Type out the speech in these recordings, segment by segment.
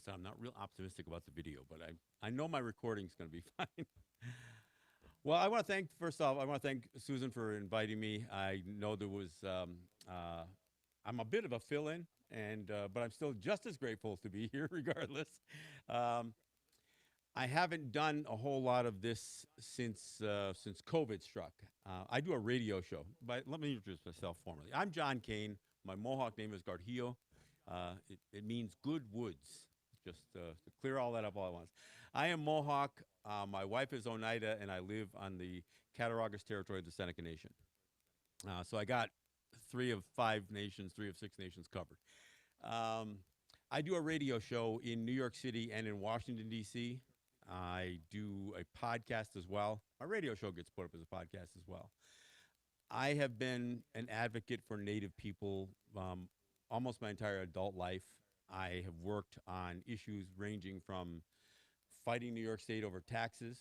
said, I'm not real optimistic about the video, but I know my recording's going to be fine. Well, I want to thank, first off, I want to thank Susan for inviting me. I know there was, I'm a bit of a fill in, and but I'm still just as grateful to be here regardless. Um, I haven't done a whole lot of this since COVID struck. I do a radio show, but let me introduce myself formally. I'm John Kane. My Mohawk name is Gardhio. It means good woods. Just to clear all that up all at once. I am Mohawk. My wife is Oneida, and I live on the Cattaraugus territory of the Seneca Nation. So I got three of five nations, three of six nations covered. Um, I do a radio show in New York City and in Washington, D.C. I do a podcast as well. My radio show gets put up as a podcast as well. I have been an advocate for Native people almost my entire adult life. I have worked on issues ranging from fighting New York State over taxes,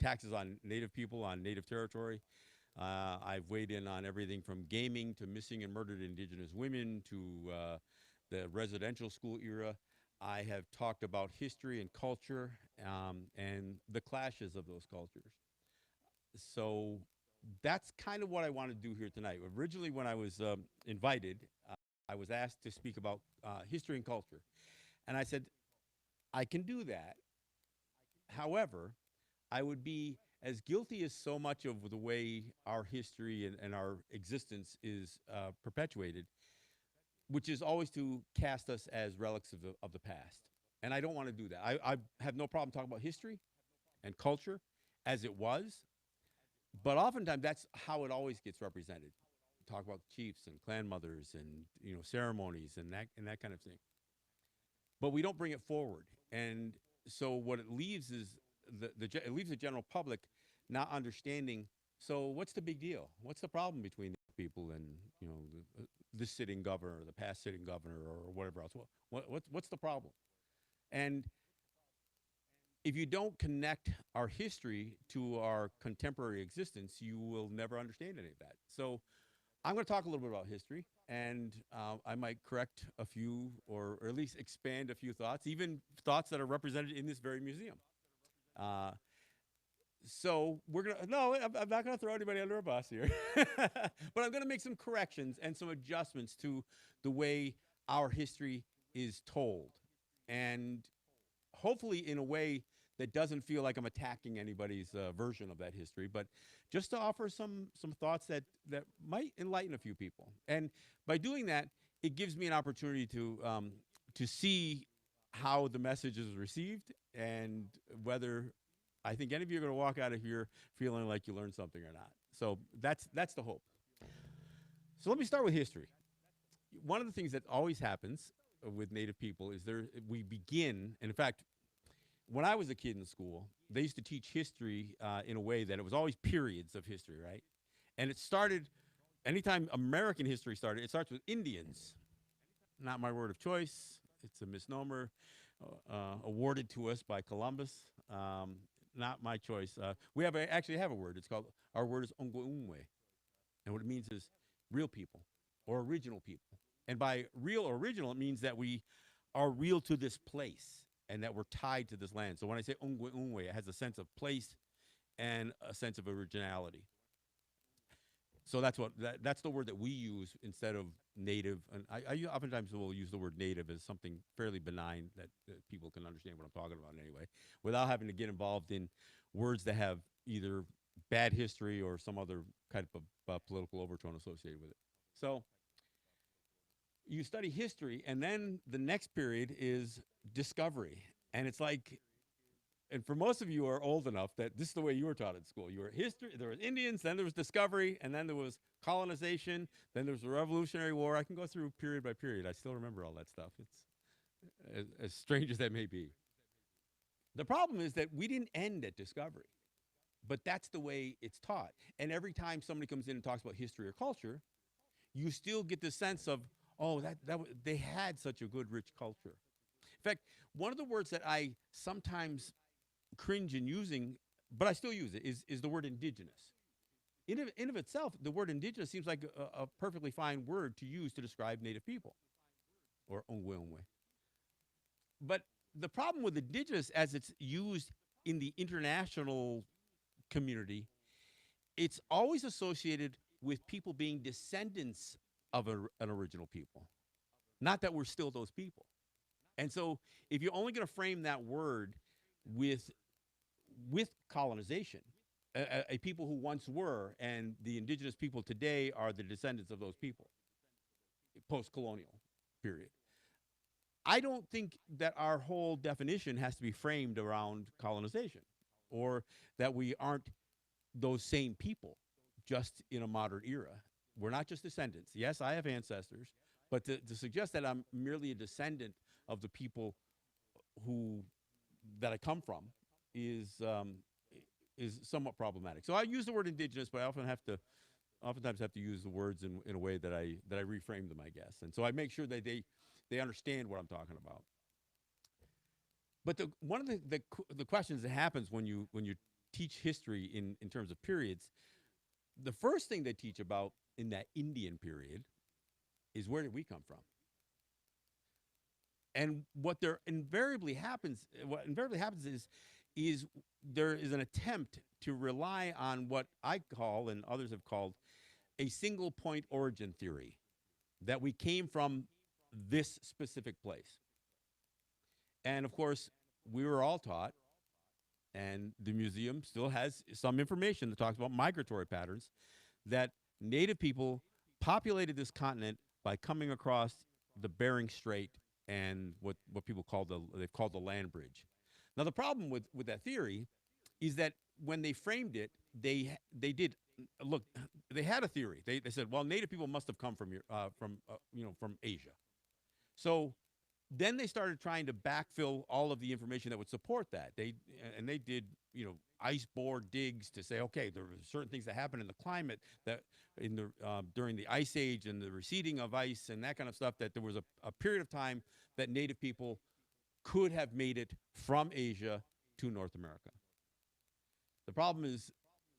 taxes on Native people on Native territory. I've weighed in on everything from gaming to missing and murdered Indigenous women to the residential school era. I have talked about history and culture and the clashes of those cultures. So that's kind of what I want to do here tonight. Originally, when I was invited, I was asked to speak about history and culture. And I said, I can do that. However, I would be as guilty as so much of the way our history and our existence is perpetuated, which is always to cast us as relics of the past. And I don't want to do that. I have no problem talking about history and culture as it was, but oftentimes that's how it always gets represented. Talk about chiefs and clan mothers and ceremonies and that kind of thing. But we don't bring it forward, and so what it leaves is it leaves the general public not understanding. So what's the big deal? What's the problem between the people and this sitting governor, or the past sitting governor, or whatever else? What's the problem? And if you don't connect our history to our contemporary existence, you will never understand any of that. So I'm going to talk a little bit about history, and I might correct a few, or at least expand a few thoughts, even thoughts that are represented in this very museum. Uh, so we're gonna no, I'm not gonna throw anybody under a bus here, but I'm gonna make some corrections and some adjustments to the way our history is told, and hopefully in a way that doesn't feel like I'm attacking anybody's version of that history, but just to offer some thoughts that might enlighten a few people. And by doing that, it gives me an opportunity to see how the message is received and whether I think any of you are going to walk out of here feeling like you learned something or not. So that's the hope. So let me start with history. One of the things that always happens with Native people is we begin, and in fact, when I was a kid in school, they used to teach history in a way that it was always periods of history, right? And it started, anytime American history started, it starts with Indians. Not my word of choice. It's a misnomer awarded to us by Columbus. Not my choice. We actually have a word. It's called, our word is Ongweunwe. And what it means is real people or original people. And by real or original, it means that we are real to this place and that we're tied to this land. So when I say Ongweunwe, it has a sense of place and a sense of originality. So that's the word that we use instead of native. And I oftentimes will use the word native as something fairly benign that people can understand what I'm talking about anyway, without having to get involved in words that have either bad history or some other kind of political overtone associated with it. So you study history, and then the next period is discovery. And it's like, and for most of you who are old enough that this is the way you were taught in school. You were history, there was Indians, then there was discovery, and then there was colonization, then there was the Revolutionary War. I can go through period by period. I still remember all that stuff. It's as strange as that may be. The problem is that we didn't end at discovery, but that's the way it's taught. And every time somebody comes in and talks about history or culture, you still get the sense of, oh, they had such a good, rich culture. In fact, one of the words that I sometimes cringe in using, but I still use it, is the word indigenous. In of itself, the word indigenous seems like a perfectly fine word to use to describe Native people, or Ongweunwe. But the problem with indigenous, as it's used in the international community, it's always associated with people being descendants of an original people, not that we're still those people. And so, if you're only going to frame that word with colonization, a people who once were, and the indigenous people today are the descendants of those people, post-colonial period. I don't think that our whole definition has to be framed around colonization, or that we aren't those same people just in a modern era. We're not just descendants. Yes, I have ancestors, but to suggest that I'm merely a descendant of the people who that I come from is somewhat problematic. So I use the word indigenous, but I oftentimes have to use the words in a way that I reframe them, I guess. And so I make sure that they understand what I'm talking about. But one of the questions that happens when you teach history in terms of periods, the first thing they teach about in that Indian period is, where did we come from? And what invariably happens is there is an attempt to rely on what I call, and others have called, a single point origin theory, that we came from this specific place. And of course, we were all taught, and the museum still has some information that talks about migratory patterns, that native people populated this continent by coming across the Bering Strait and what people call they've called the land bridge. Now, the problem with that theory is that when they framed it, they did look. They had a theory. They said, well, native people must have come from Asia. So then they started trying to backfill all of the information that would support that. They did ice bore digs to say, okay, there were certain things that happened in the climate that in the during the ice age and the receding of ice and that kind of stuff, that there was a period of time that native people could have made it from Asia to North America. The problem is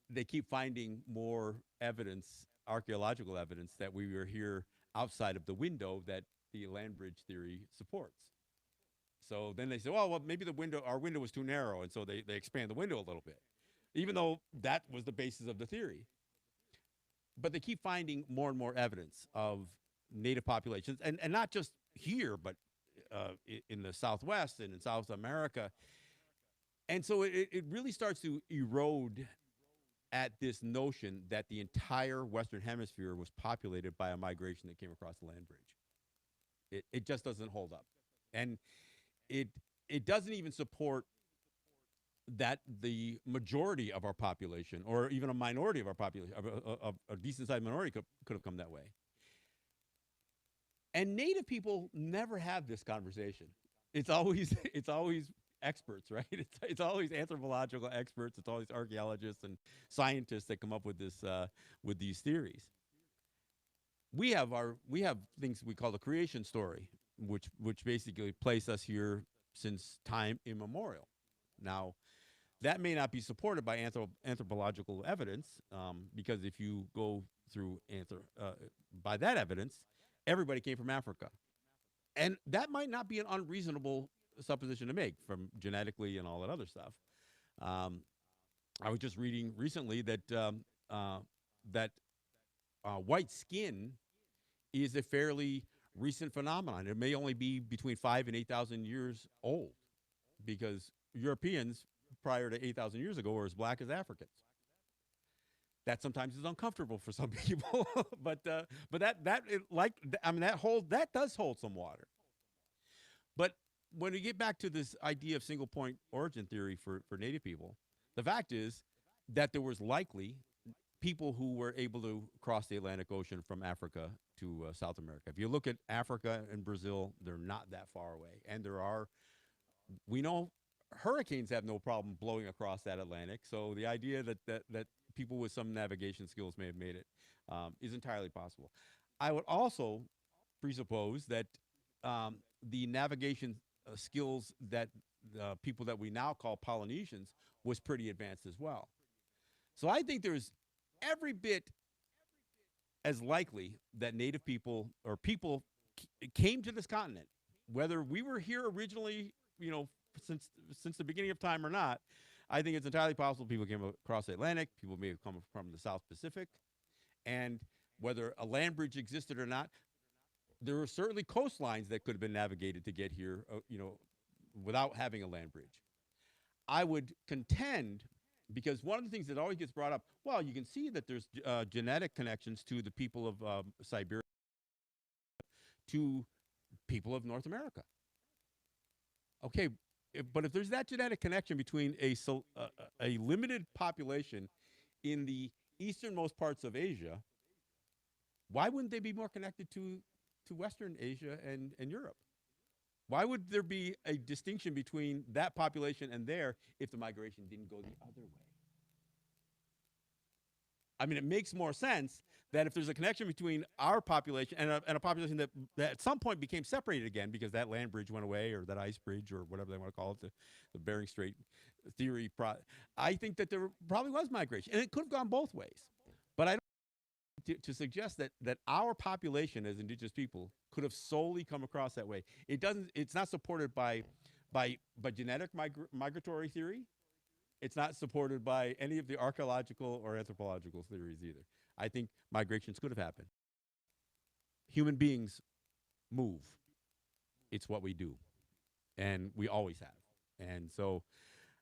they keep finding more evidence, archaeological evidence, that we were here outside of the window that the land bridge theory supports. So then they say, well, maybe our window was too narrow, and so they expand the window a little bit, even though that was the basis of the theory. But they keep finding more and more evidence of native populations, and not just here, but in the Southwest and in South America. And so it really starts to erode at this notion that the entire Western Hemisphere was populated by a migration that came across the land bridge. It just doesn't hold up. And it doesn't even support that the majority of our population, or even a minority of our population, a decent sized minority, could have come that way. And native people never have this conversation. It's always it's always experts, right? It's always anthropological experts. It's always archaeologists and scientists that come up with with these theories. We have things we call the creation story, which basically place us here since time immemorial. Now, that may not be supported by anthropological evidence, because if you go through by that evidence, everybody came from Africa, and that might not be an unreasonable supposition to make from genetically and all that other stuff. Um, I was just reading recently that white skin is a fairly recent phenomenon. It may only be between 5 and 8,000 years old, because Europeans prior to 8,000 years ago were as black as Africans. That sometimes is uncomfortable for some people, but that does hold some water. But when we get back to this idea of single point origin theory for native people, the fact is that there was likely people who were able to cross the Atlantic Ocean from Africa to South America. If you look at Africa and Brazil, they're not that far away. And we know hurricanes have no problem blowing across that Atlantic. So the idea that people with some navigation skills may have made it is entirely possible. I would also presuppose that the navigation skills that people that we now call Polynesians was pretty advanced as well. So I think there's every bit as likely that native people or people came to this continent whether we were here originally, since the beginning of time or not, I think it's entirely possible people came across the Atlantic. People may have come from the South Pacific, and whether a land bridge existed or not, there were certainly coastlines that could have been navigated to get here, without having a land bridge. I would contend, because one of the things that always gets brought up, well, you can see that there's genetic connections to the people of Siberia, to people of North America. Okay, but if there's that genetic connection between a limited population in the easternmost parts of Asia, why wouldn't they be more connected to Western Asia and Europe? Why would there be a distinction between that population and there if the migration didn't go the other way? I mean, it makes more sense that if there's a connection between our population and a population that at some point became separated again because that land bridge went away, or that ice bridge, or whatever they want to call it, the Bering Strait theory. I think that there probably was migration, and it could have gone both ways. But I don't to suggest that our population as indigenous people could have solely come across that way. It doesn't. It's not supported by genetic migratory theory. It's not supported by any of the archaeological or anthropological theories either. I think migrations could have happened. Human beings move. It's what we do, and we always have. And so,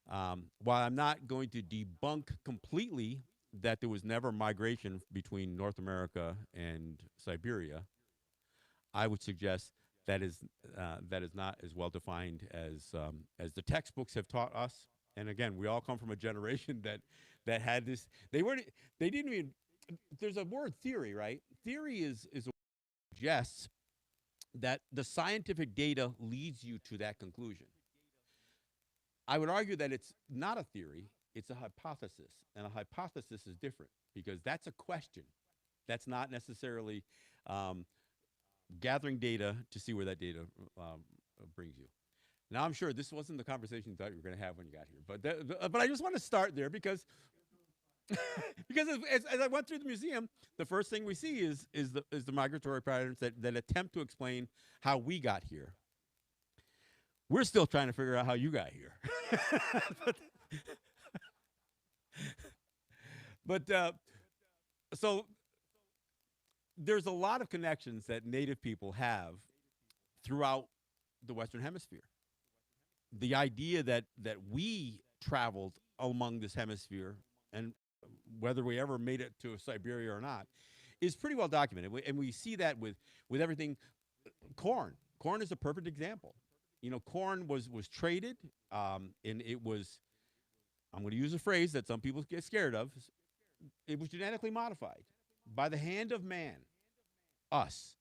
while I'm not going to debunk completely that there was never migration between North America and Siberia, I would suggest that is not as well defined as the textbooks have taught us. And again, we all come from a generation that had this. They didn't even. There's a word, theory, right? Theory is suggests that the scientific data leads you to that conclusion. I would argue that it's not a theory, it's a hypothesis. And a hypothesis is different because that's a question. That's not necessarily gathering data to see where that data brings you. Now, I'm sure this wasn't the conversation you thought you were going to have when you got here, but I just want to start there because because as I went through the museum, the first thing we see is the migratory patterns that attempt to explain how we got here. We're still trying to figure out how you got here. but so there's a lot of connections that Native people have throughout the Western Hemisphere. The idea that we traveled among this hemisphere, and whether we ever made it to Siberia or not, is pretty well documented. And we see that with everything. Corn is a perfect example. Corn was traded, and it was, I'm going to use a phrase that some people get scared of. It was genetically modified by the hand of man, us,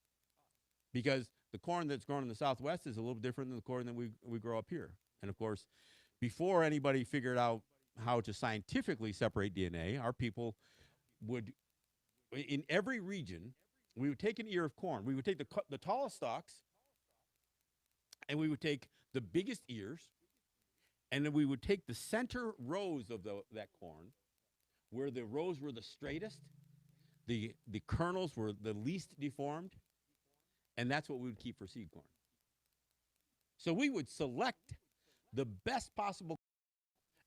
because the corn that's grown in the Southwest is a little different than the corn that we grow up here. And of course, before anybody figured out how to scientifically separate DNA, our people would, in every region, we would take an ear of corn. We would take the tallest stalks, and we would take the biggest ears, and then we would take the center rows of that corn, where the rows were the straightest, the kernels were the least deformed, and that's what we would keep for seed corn. So we would select the best possible.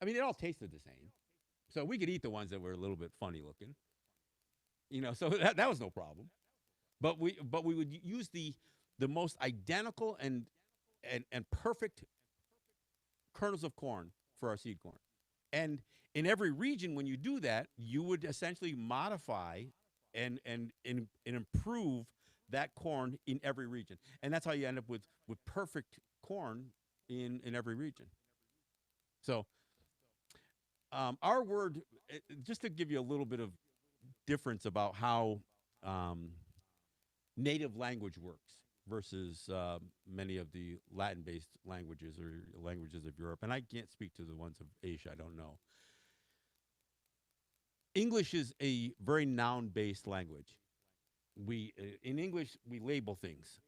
I mean, it all tasted the same. So we could eat the ones that were a little bit funny looking. So that was no problem. But we would use the most identical and perfect kernels of corn for our seed corn. And in every region, when you do that, you would essentially modify and improve that corn in every region. And that's how you end up with perfect corn in every region. So our word, just to give you a little bit of difference about how native language works versus many of the Latin-based languages or languages of Europe. And I can't speak to the ones of Asia, I don't know. English is a very noun-based language. In English, we label things.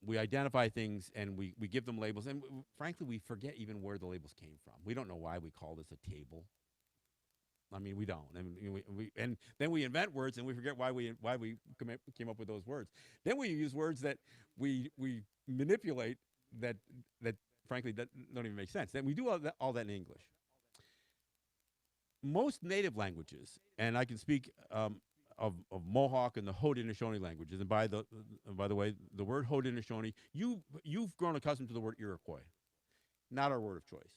We identify things, and we give them labels. And frankly, we forget even where the labels came from. We don't know why we call this a table. I mean, we don't. And then we invent words, and we forget why we came up with those words. Then we use words that we manipulate that that frankly that don't even make sense. Then we do all that in English. Most native languages, and I can speak of Mohawk and the Haudenosaunee languages. And by the way, the word Haudenosaunee, you've grown accustomed to the word Iroquois, not our word of choice.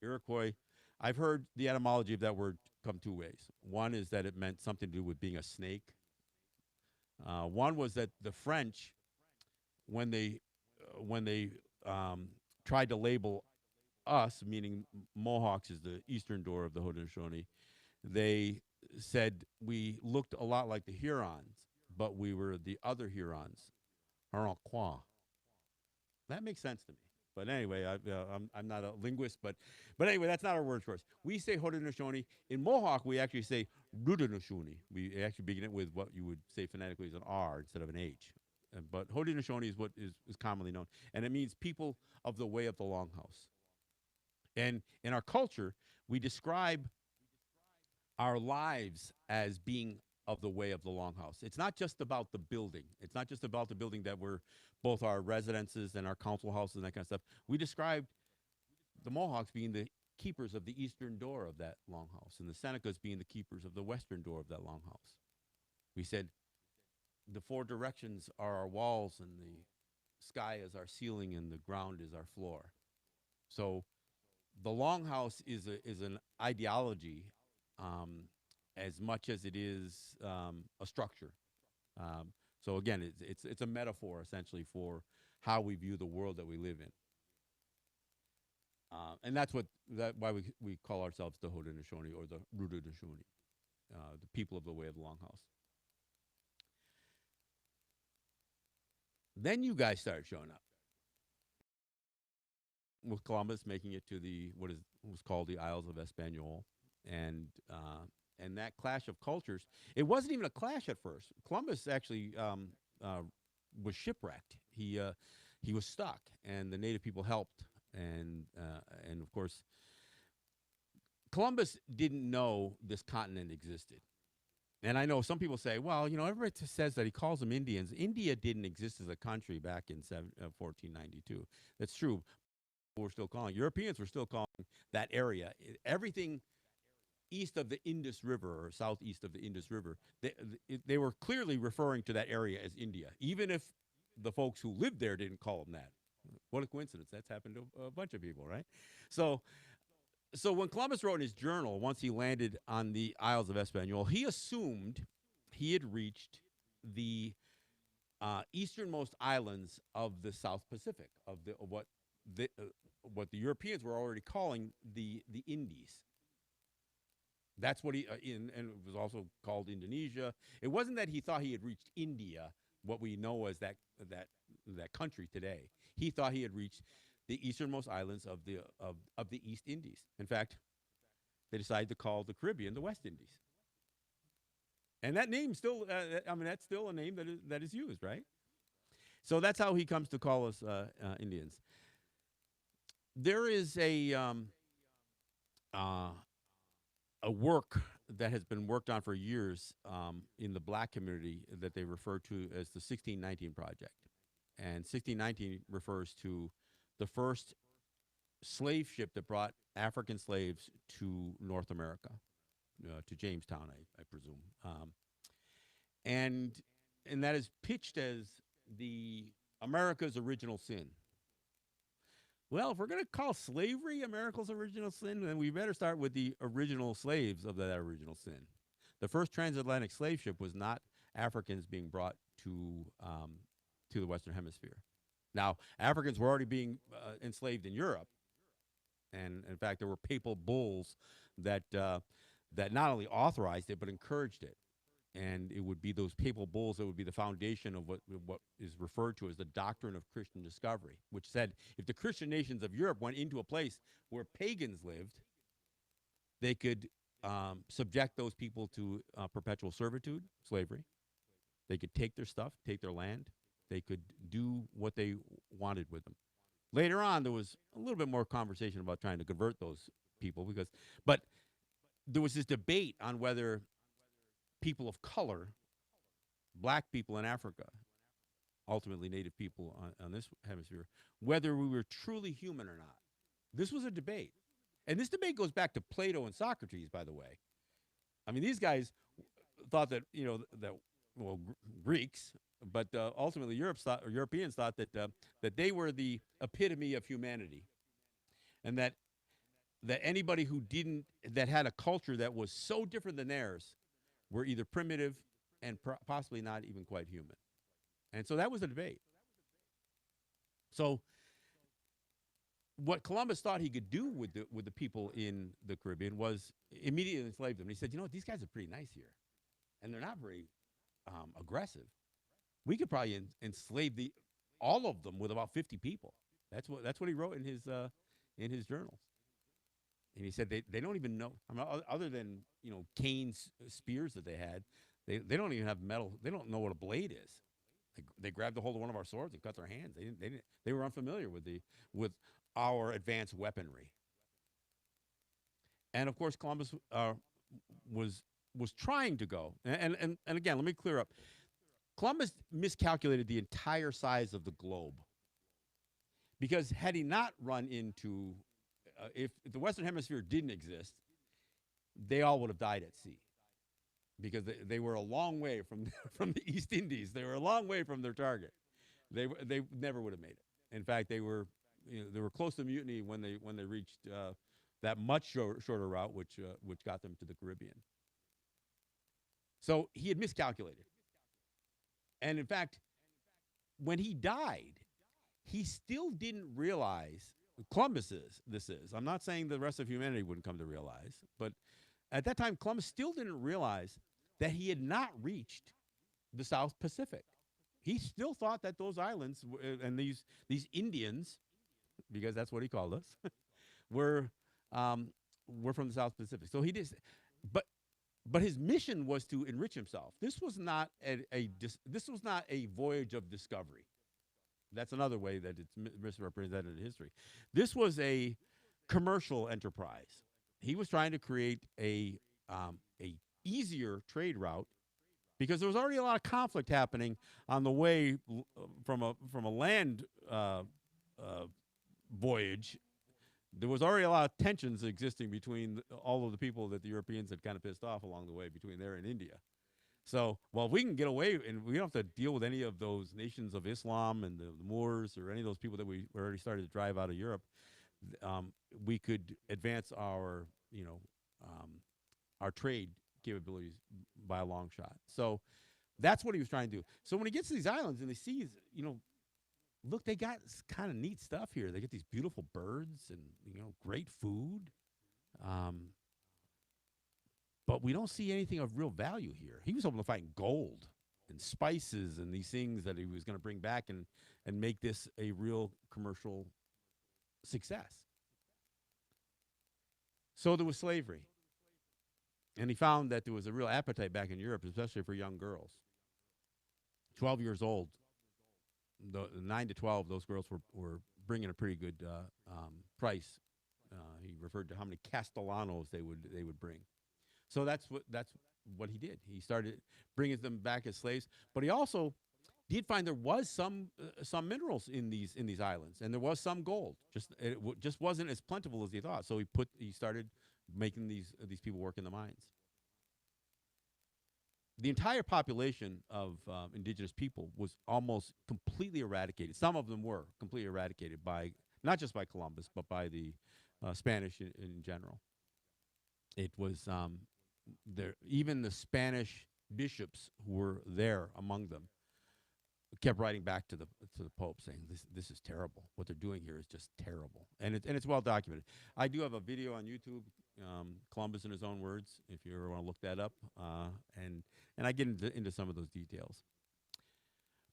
Iroquois. I've heard the etymology of that word come two ways. One is that it meant something to do with being a snake. One was that the French, when they tried to label us, meaning Mohawks is the eastern door of the Haudenosaunee, they said we looked a lot like the Hurons, but we were the other Hurons, Iroquois. That makes sense to me. But anyway, I'm not a linguist, but anyway, that's not our word choice. We say Haudenosaunee. In Mohawk, we actually say Rudenosaunee. We actually begin it with what you would say phonetically as an R instead of an H. But Haudenosaunee is what is commonly known, and it means people of the way of the longhouse. And in our culture, we describe our lives as being of the way of the longhouse. It's not just about the building. It's not just about the building that we're both our residences and our council houses and that kind of stuff. We described the Mohawks being the keepers of the eastern door of that longhouse, and the Senecas being the keepers of the western door of that longhouse. We said the four directions are our walls, and the sky is our ceiling, and the ground is our floor. So the longhouse is an ideology as much as it is a structure. Um, so again, it's a metaphor essentially for how we view the world that we live in, and that's why we call ourselves the Haudenosaunee or the Rudenosaunee, the people of the way of the Longhouse. Then you guys started showing up with Columbus making it to the what is was called the Isles of Espanol, and and that clash of cultures. It wasn't even a clash at first. Columbus actually was shipwrecked. He was stuck, and the native people helped, and of course Columbus didn't know this continent existed. And I know some people say, well, everybody says that he calls them Indians. India didn't exist as a country back in 1492. That's true. We're still calling Europeans were still calling that area everything east of the Indus River or southeast of the Indus River. They were clearly referring to that area as India, even if the folks who lived there didn't call them that. What a coincidence! That's happened to a bunch of people, right? So, so when Columbus wrote in his journal, once he landed on the Isles of Espanol, he assumed he had reached the easternmost islands of the South Pacific, the what the Europeans were already calling the Indies. That's what and it was also called Indonesia. It wasn't that he thought he had reached India, what we know as that country today. He thought he had reached the easternmost islands of the East Indies. In fact, they decided to call the Caribbean the West Indies, and that name still, I mean, that's still a name that is used, right? So that's how he comes to call us Indians. There is a work that has been worked on for years in the black community that they refer to as the 1619 Project. And 1619 refers to the first slave ship that brought African slaves to North America, to Jamestown, I presume. And and that is pitched as the America's original sin. Well, if we're going to call slavery America's original sin, then we better start with the original slaves of that original sin. The first transatlantic slave ship was not Africans being brought to the Western Hemisphere. Now, Africans were already being enslaved in Europe, and in fact, there were papal bulls that not only authorized it but encouraged it. And it would be those papal bulls that would be the foundation of what is referred to as the doctrine of Christian discovery, which said if the Christian nations of Europe went into a place where pagans lived, they could subject those people to perpetual servitude, slavery. They could take their stuff, take their land. They could do what they wanted with them. Later on, there was a little bit more conversation about trying to convert those people but there was this debate on whether people of color, black people in Africa, ultimately native people on this hemisphere, whether we were truly human or not. This was a debate. And this debate goes back to Plato and Socrates, by the way. I mean, these guys thought that, that, well, Greeks, but ultimately Europeans thought that they were the epitome of humanity, and that anybody who didn't, that had a culture that was so different than theirs, were either primitive and possibly not even quite human. And so that was a debate. So what Columbus thought he could do with the people in the Caribbean was immediately enslave them. He said, these guys are pretty nice here, and they're not very aggressive. We could probably enslave the all of them with about 50 people. That's what he wrote in his journals. And he said they don't even know. I mean, other than Kane's spears that they had, they don't even have metal. They don't know what a blade is. They grabbed a hold of one of our swords and cut their hands. They were unfamiliar with our advanced weaponry. And of course, Columbus was trying to go. And again, let me clear up. Columbus miscalculated the entire size of the globe, because had he not run into, if the Western Hemisphere didn't exist, they all would have died at sea, because they were a long way from from the East Indies. They were a long way from their target. They never would have made it. In fact, they were close to mutiny when they reached that much shorter route, which got them to the Caribbean. So he had miscalculated, and in fact, when he died, he still didn't realize. Columbus is. This is. I'm not saying the rest of humanity wouldn't come to realize, but at that time, Columbus still didn't realize that he had not reached the South Pacific. He still thought that those islands and these Indians, because that's what he called us, were from the South Pacific. So he did, but his mission was to enrich himself. This was not this was not a voyage of discovery. That's another way that it's misrepresented in history. This was a commercial enterprise. He was trying to create a easier trade route, because there was already a lot of conflict happening on the way from a land voyage. There was already a lot of tensions existing between all of the people that the Europeans had kind of pissed off along the way between there and India. So, well, if we can get away and we don't have to deal with any of those nations of Islam and the Moors or any of those people that we already started to drive out of Europe, we could advance our trade capabilities by a long shot. So that's what he was trying to do. So when he gets to these islands and he sees, look, they got kind of neat stuff here. They get these beautiful birds and great food. But we don't see anything of real value here. He was hoping to find gold and spices and these things that he was going to bring back and make this a real commercial success. So there was slavery. And he found that there was a real appetite back in Europe, especially for young girls. 12 years old, 9 to 12, those girls were bringing a pretty good price. He referred to how many castellanos they would bring. So that's what he did. He started bringing them back as slaves, but he also did find there was some minerals in these islands, and there was some gold. It just wasn't as plentiful as he thought. So he started making these people work in the mines. The entire population of indigenous people was almost completely eradicated. Some of them were completely eradicated by not just by Columbus, but by the Spanish in general. It was even the Spanish bishops who were there among them kept writing back to the Pope saying this is terrible. What they're doing here is just terrible, and it's well documented. I do have a video on YouTube, Columbus in his own words, if you ever want to look that up, and I get into some of those details.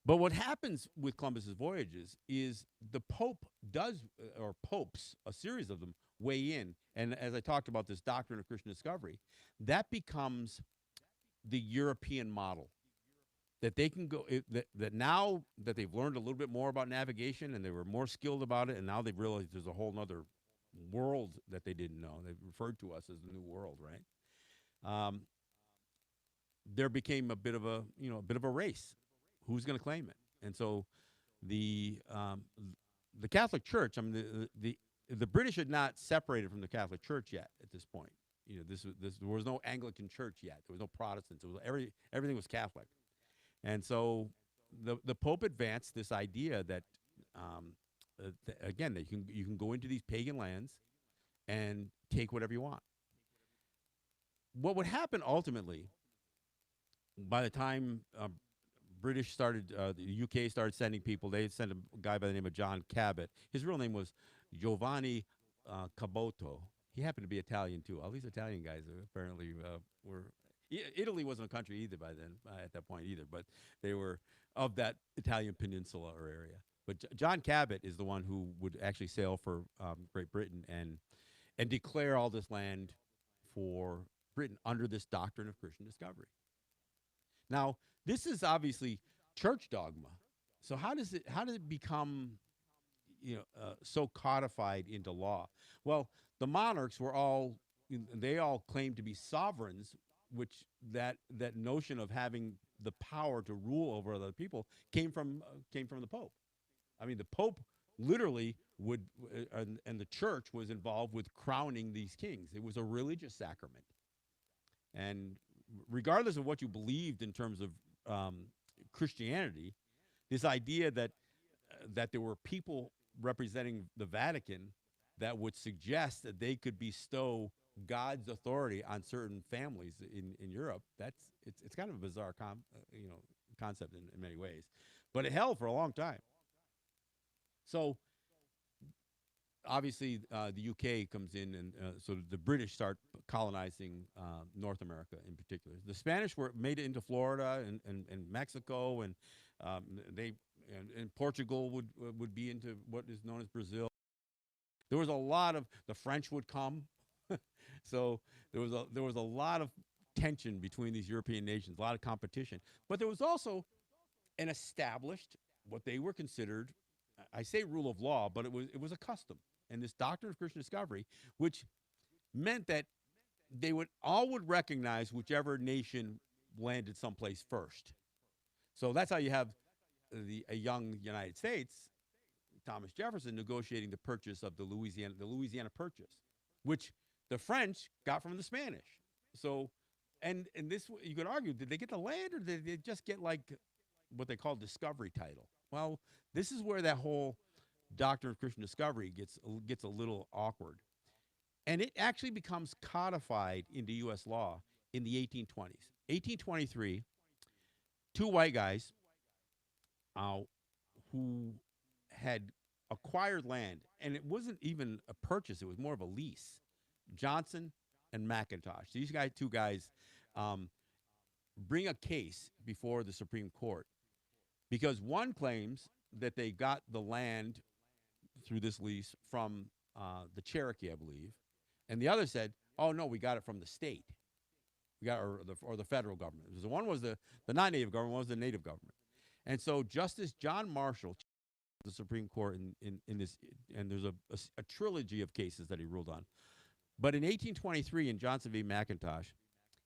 But what happens with Columbus's voyages is the Pope or popes, a series of them, weigh in. And as I talked about this doctrine of Christian discovery, that becomes the European model. That they can go, that now that they've learned a little bit more about navigation and they were more skilled about it, and now they've realized there's a whole other world that they didn't know. They've referred to us as the New World, right? There became a bit of a race. Who's going to claim it? And so the um, the Catholic Church, I mean, the British had not separated from the Catholic Church yet at this point. You know, there was no Anglican Church yet. There was no Protestants. It was everything was Catholic. And so the Pope advanced this idea that again, that you can go into these pagan lands and take whatever you want. What would happen ultimately by the time British started, the UK started sending people. They sent a guy by the name of John Cabot. His real name was Giovanni Caboto. He happened to be Italian too. All these Italian guys apparently were. Italy wasn't a country either by then, at that point either, but they were of that Italian peninsula or area. But John Cabot is the one who would actually sail for Great Britain and declare all this land for Britain under this doctrine of Christian discovery. Now, this is obviously church dogma. So how does it become so codified into law? Well, the monarchs were all they all claimed to be sovereigns, which that notion of having the power to rule over other people came from the Pope. I mean, the Pope literally would, and the church was involved with crowning these kings. It was a religious sacrament, and regardless of what you believed in terms of Christianity, this idea that there were people representing the Vatican that would suggest that they could bestow God's authority on certain families in Europe. It's kind of a bizarre concept in many ways, but it held for a long time. So obviously the UK comes in, and so the British start colonizing North America in particular. The Spanish were made it into Florida and Mexico, and they and Portugal would be into what is known as Brazil. There was a lot of the French would come, so there was a lot of tension between these European nations, a lot of competition. But there was also an established what they were considered. I say rule of law, but it was a custom, and this doctrine of Christian discovery, which meant that they would recognize whichever nation landed someplace first. So that's how you have a young United States, Thomas Jefferson, negotiating the purchase of the Louisiana Purchase, which the French got from the Spanish. So, and this you could argue, did they get the land or did they just get like what they call discovery title? Well, this is where that whole doctrine of Christian discovery gets a little awkward, and it actually becomes codified into U.S. law in the 1820s. 1823, two white guys uh, who had acquired land, and it wasn't even a purchase; it was more of a lease. Johnson and McIntosh. These two guys, um, bring a case before the Supreme Court because one claims that they got the land through this lease from the Cherokee, I believe, and the other said, "Oh no, we got it from the state. We got or the federal government." So one was the non-native government, one was the native government, and so Justice John Marshall, the Supreme Court in this, and there's a trilogy of cases that he ruled on. But in 1823, in Johnson v. McIntosh,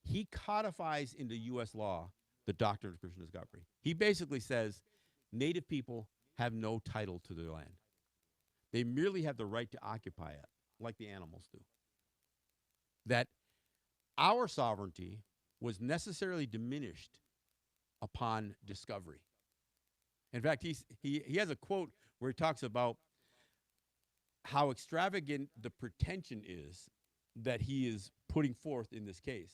he codifies into U.S. law the doctrine of Christian discovery. He basically says native people have no title to their land. They merely have the right to occupy it, like the animals do. That our sovereignty was necessarily diminished upon discovery. In fact, he has a quote where he talks about how extravagant the pretension is that he is putting forth in this case,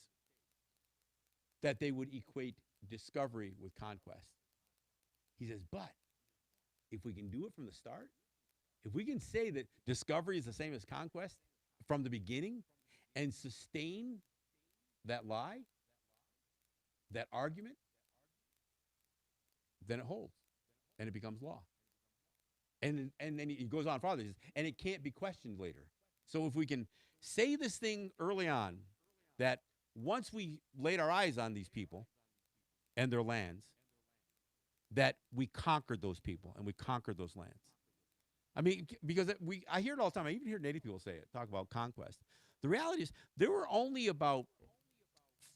that they would equate discovery with conquest. He says, but if we can do it from the start, if we can say that discovery is the same as conquest from the beginning and sustain that lie, that argument, then it holds and it becomes law. And then he goes on farther, and it can't be questioned later. So if we can say this thing early on, that once we laid our eyes on these people and their lands, that we conquered those people and we conquered those lands. I mean, because I hear it all the time. I even hear native people say it, talk about conquest. The reality is there were only about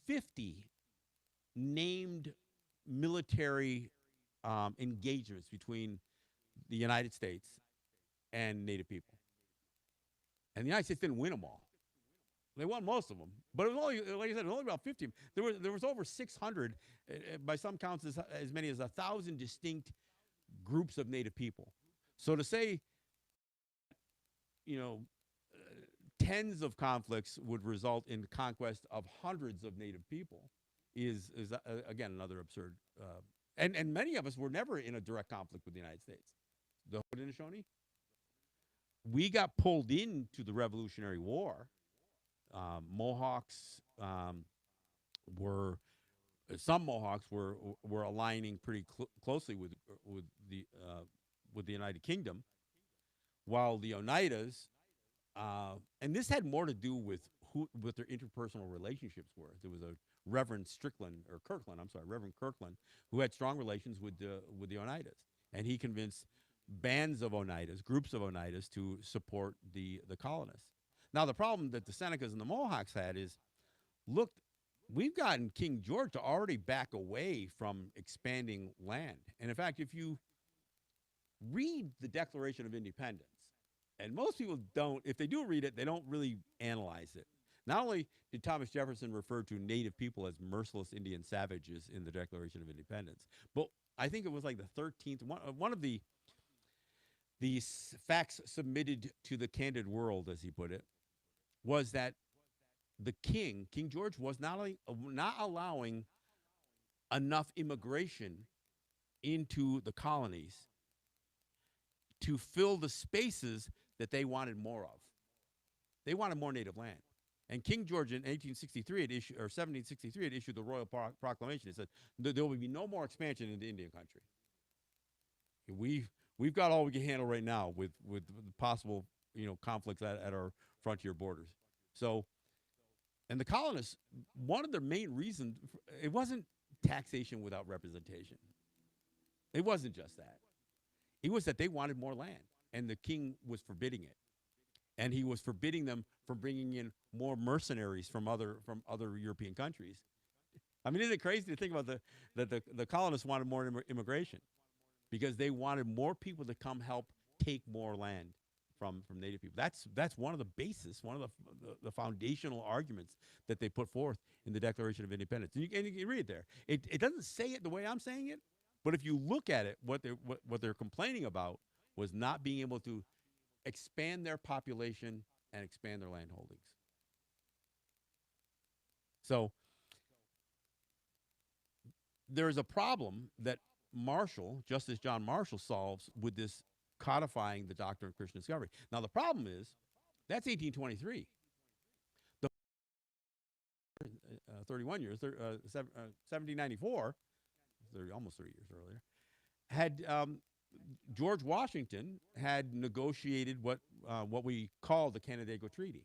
50 named military engagements between the United States and Native people. And the United States didn't win them all. They won most of them, but it was only, like I said, it was only about 50. There was over 600, by some counts, as many as 1,000 distinct groups of Native people. So to say, you know, tens of conflicts would result in the conquest of hundreds of Native people is again another absurd. And many of us were never in a direct conflict with the United States. The Haudenosaunee, we got pulled into the Revolutionary War. Mohawks were some Mohawks were aligning pretty closely with the United Kingdom, while the Oneidas, and this had more to do with what their interpersonal relationships were. There was a Reverend Reverend Kirkland, who had strong relations with the Oneidas, and he convinced bands of Oneidas, groups of Oneidas, to support the colonists. Now, the problem that the Senecas and the Mohawks had is, look, we've gotten King George to already back away from expanding land. And in fact, if you read the Declaration of Independence, and most people don't, if they do read it, they don't really analyze it. Not only did Thomas Jefferson refer to Native people as merciless Indian savages in the Declaration of Independence, but I think it was like the 13th, one of the facts submitted to the candid world, as he put it, was that the King George, was not allowing enough immigration into the colonies to fill the spaces that they wanted more of. They wanted more native land. And King George in 1763 had issued the Royal Proclamation. It said there will be no more expansion into Indian country. We've got all we can handle right now with possible conflicts at our frontier borders. So, and the colonists, one of their main reasons, it wasn't taxation without representation. It wasn't just that. It was that they wanted more land, and the king was forbidding it. And he was forbidding them from bringing in more mercenaries from other European countries. I mean, isn't it crazy to think about the colonists wanted more immigration because they wanted more people to come help take more land from Native people. That's one of the basis, one of the foundational arguments that they put forth in the Declaration of Independence. And you can read it there. It doesn't say it the way I'm saying it, but if you look at it, what they're complaining about was not being able to expand their population and expand their land holdings. So there's a problem that Justice John Marshall solves with this codifying the doctrine of Christian discovery. Now, the problem is that's 1823. The 31 years, 1794, almost 30 years earlier, had George Washington had negotiated what we call the Canandaigua Treaty.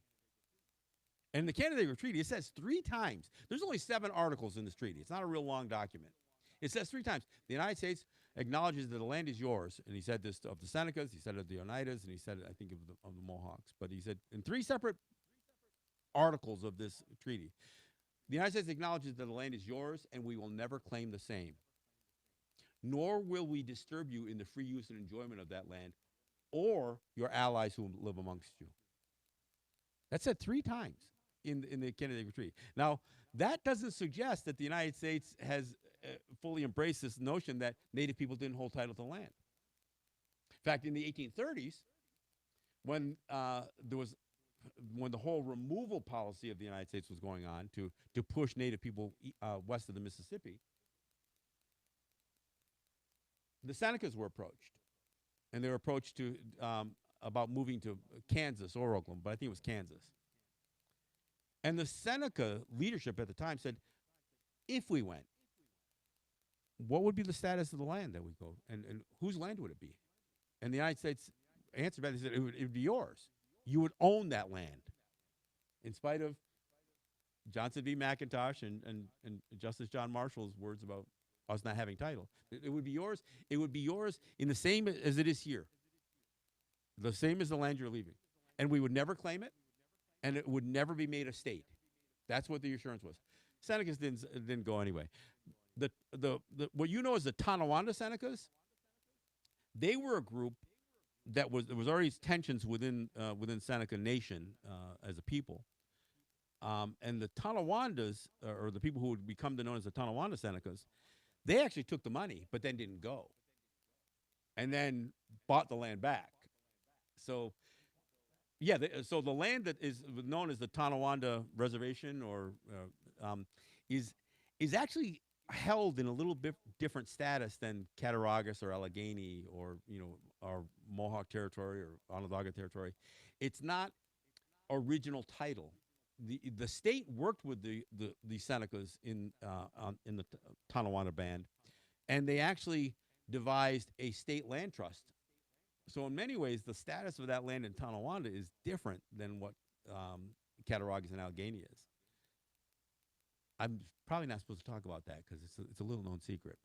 And the Canandaigua Treaty, it says 3 times. There's only 7 articles in this treaty. It's not a real long document. It says 3 times. The United States acknowledges that the land is yours. And he said this of the Senecas, he said it of the Oneidas, and he said it, I think, of the Mohawks. But he said in 3 separate articles of this treaty, the United States acknowledges that the land is yours, and we will never claim the same. Nor will we disturb you in the free use and enjoyment of that land or your allies who live amongst you. That's said 3 times in the Canandaigua Treaty. Now, that doesn't suggest that the United States has fully embraced this notion that Native people didn't hold title to land. In fact, in the 1830s, when the whole removal policy of the United States was going on to push Native people west of the Mississippi, the Senecas were approached, and they were approached about moving to Kansas or Oklahoma, but I think it was Kansas. And the Seneca leadership at the time said, if we went, what would be the status of the land that we go, and whose land would it be? And the United States answered back, they said, it would be yours. You would own that land, in spite of Johnson v. McIntosh and Justice John Marshall's words about us not having title. It would be yours. It would be yours in the same as it is here. The same as the land you're leaving. And we would never claim it, and it would never be made a state. That's what the assurance was. Senecas didn't go anyway. The what you know as the Tonawanda Senecas, they were a group that was there was already tensions within Seneca Nation as a people, and the Tonawandas or the people who would become known as the Tonawanda Senecas, they actually took the money, but then didn't go, and then bought the land back. So yeah, so the land that is known as the Tonawanda Reservation is is actually held in a little bit different status than Cattaraugus or Allegheny or our Mohawk territory or Onondaga territory. It's not original title. The state worked with the Senecas in the Tonawanda band, and they actually devised a state land trust. So in many ways, the status of that land in Tonawanda is different than what Cattaraugus and Allegheny is. I'm probably not supposed to talk about that because it's a little known secret,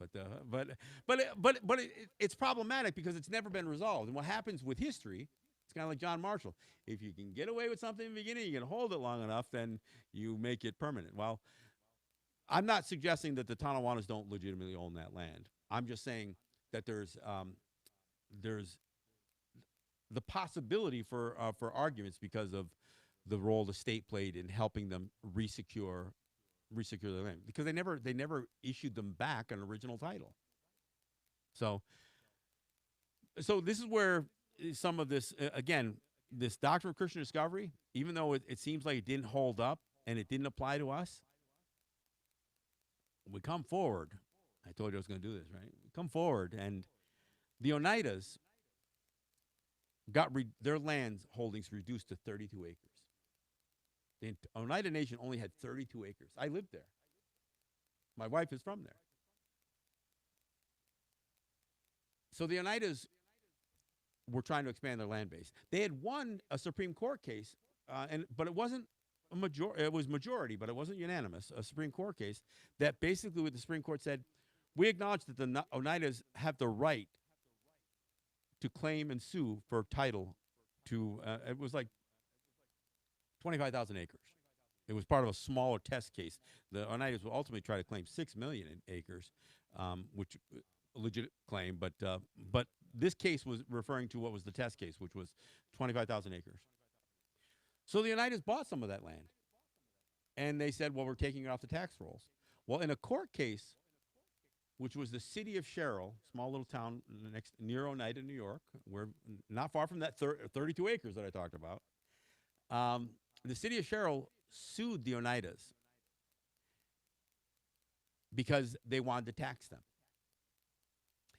it's problematic because it's never been resolved. And what happens with history, it's kind of like John Marshall. If you can get away with something in the beginning, you can hold it long enough, then you make it permanent. Well, I'm not suggesting that the Tonawandas don't legitimately own that land. I'm just saying that there's the possibility for arguments because of the role the state played in helping them resecure their land because they never issued them back an original title. So this is where some of this again this doctrine of Christian discovery, even though it seems like it didn't hold up and it didn't apply to us, we come forward. I told you I was going to do this, right? We come forward, and the Oneidas got their land holdings reduced to 32 acres. The Oneida Nation only had 32 acres. I lived there. My wife is from there. So the Oneidas were trying to expand their land base. They had won a Supreme Court case, but it wasn't a majority. It was majority, but it wasn't unanimous. A Supreme Court case that basically, what the Supreme Court said, we acknowledge that the Oneidas have the right to claim and sue for title to. It was like 25,000 acres. It was part of a smaller test case. The Oneidas will ultimately try to claim 6 million acres, which a legit claim. But this case was referring to what was the test case, which was 25,000 acres. So the Oneidas bought some of that land, and they said, "Well, we're taking it off the tax rolls." Well, in a court case, which was the city of Sherrill, small little town near Oneida, New York, where not far from that 32 acres that I talked about. The city of Sherrill sued the Oneidas because they wanted to tax them.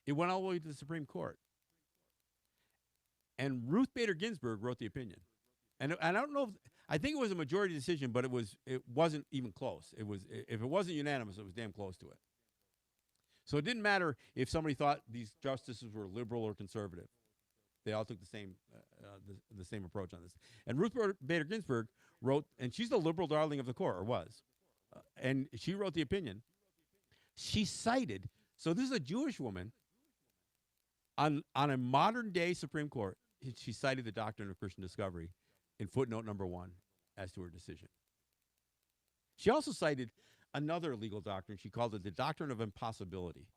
It went all the way to the Supreme Court. And Ruth Bader Ginsburg wrote the opinion. And I don't know I think it was a majority decision, but it wasn't even close. If it wasn't unanimous, it was damn close to it. So it didn't matter if somebody thought these justices were liberal or conservative. They all took the same approach on this. And Ruth Bader Ginsburg wrote, and she's the liberal darling of the court, or was, and she wrote the opinion. She cited, so this is a Jewish woman on a modern day Supreme Court. She cited the doctrine of Christian discovery in footnote number 1 as to her decision. She also cited another legal doctrine. She called it the doctrine of impossibility.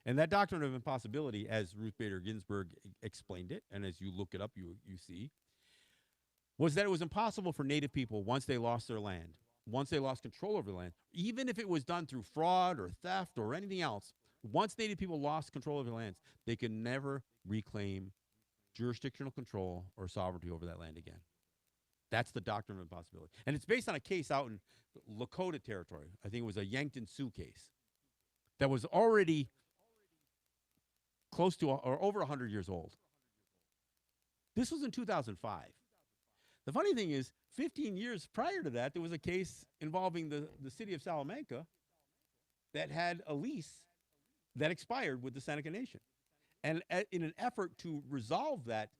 And that doctrine of impossibility, as Ruth Bader Ginsburg explained it, and as you look it up, you see, was that it was impossible for Native people, once they lost their land, once they lost control over the land, even if it was done through fraud or theft or anything else, once Native people lost control of their lands, they could never reclaim jurisdictional control or sovereignty over that land again. That's the doctrine of impossibility. And it's based on a case out in Lakota territory. I think it was a Yankton Sioux case that was already close to or over 100 years old. This was in 2005. The funny thing is, 15 years prior to that, there was a case involving the city of Salamanca that had a lease that expired with the Seneca Nation. And in an effort to resolve that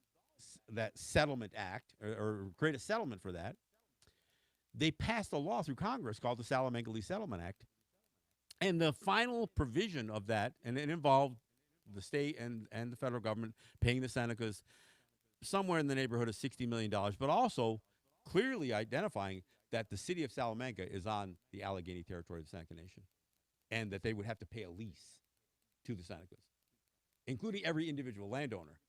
settlement act or create a settlement for that, they passed a law through Congress called the Salamanca Lease Settlement Act. And the final provision of that, and it involved the state and the federal government paying the Senecas somewhere in the neighborhood of $60 million, but also clearly identifying that the city of Salamanca is on the Allegheny territory of the Seneca Nation. and that they would have to pay a lease to the Senecas, including every individual landowner.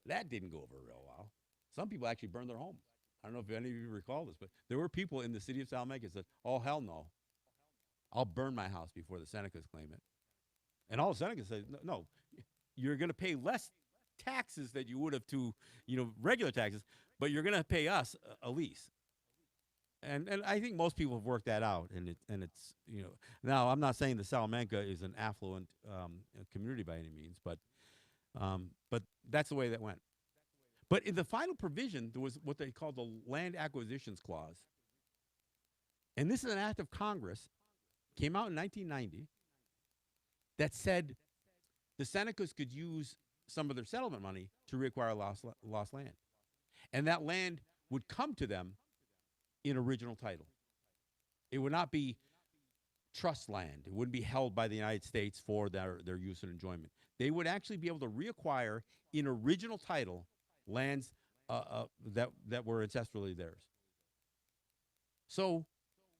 That didn't go over real well. Some people actually burned their homes. I don't know if any of you recall this, but there were people in the city of Salamanca that said, "Oh hell no, I'll burn my house before the Senecas claim it." And all the Senecas said, "No, no, you're going to pay less taxes that you would have to, regular taxes, but you're going to pay us a lease." And I think most people have worked that out, and it's now I'm not saying the Salamanca is an affluent community by any means, but that's the way that went. But in the final provision, there was what they called the Land Acquisitions Clause, and this is an act of Congress, came out in 1990, that said the Senecas could use some of their settlement money to reacquire lost land, and that land would come to them in original title. It would not be trust land. It wouldn't be held by the United States for their use and enjoyment. They would actually be able to reacquire in original title lands that were ancestrally theirs. So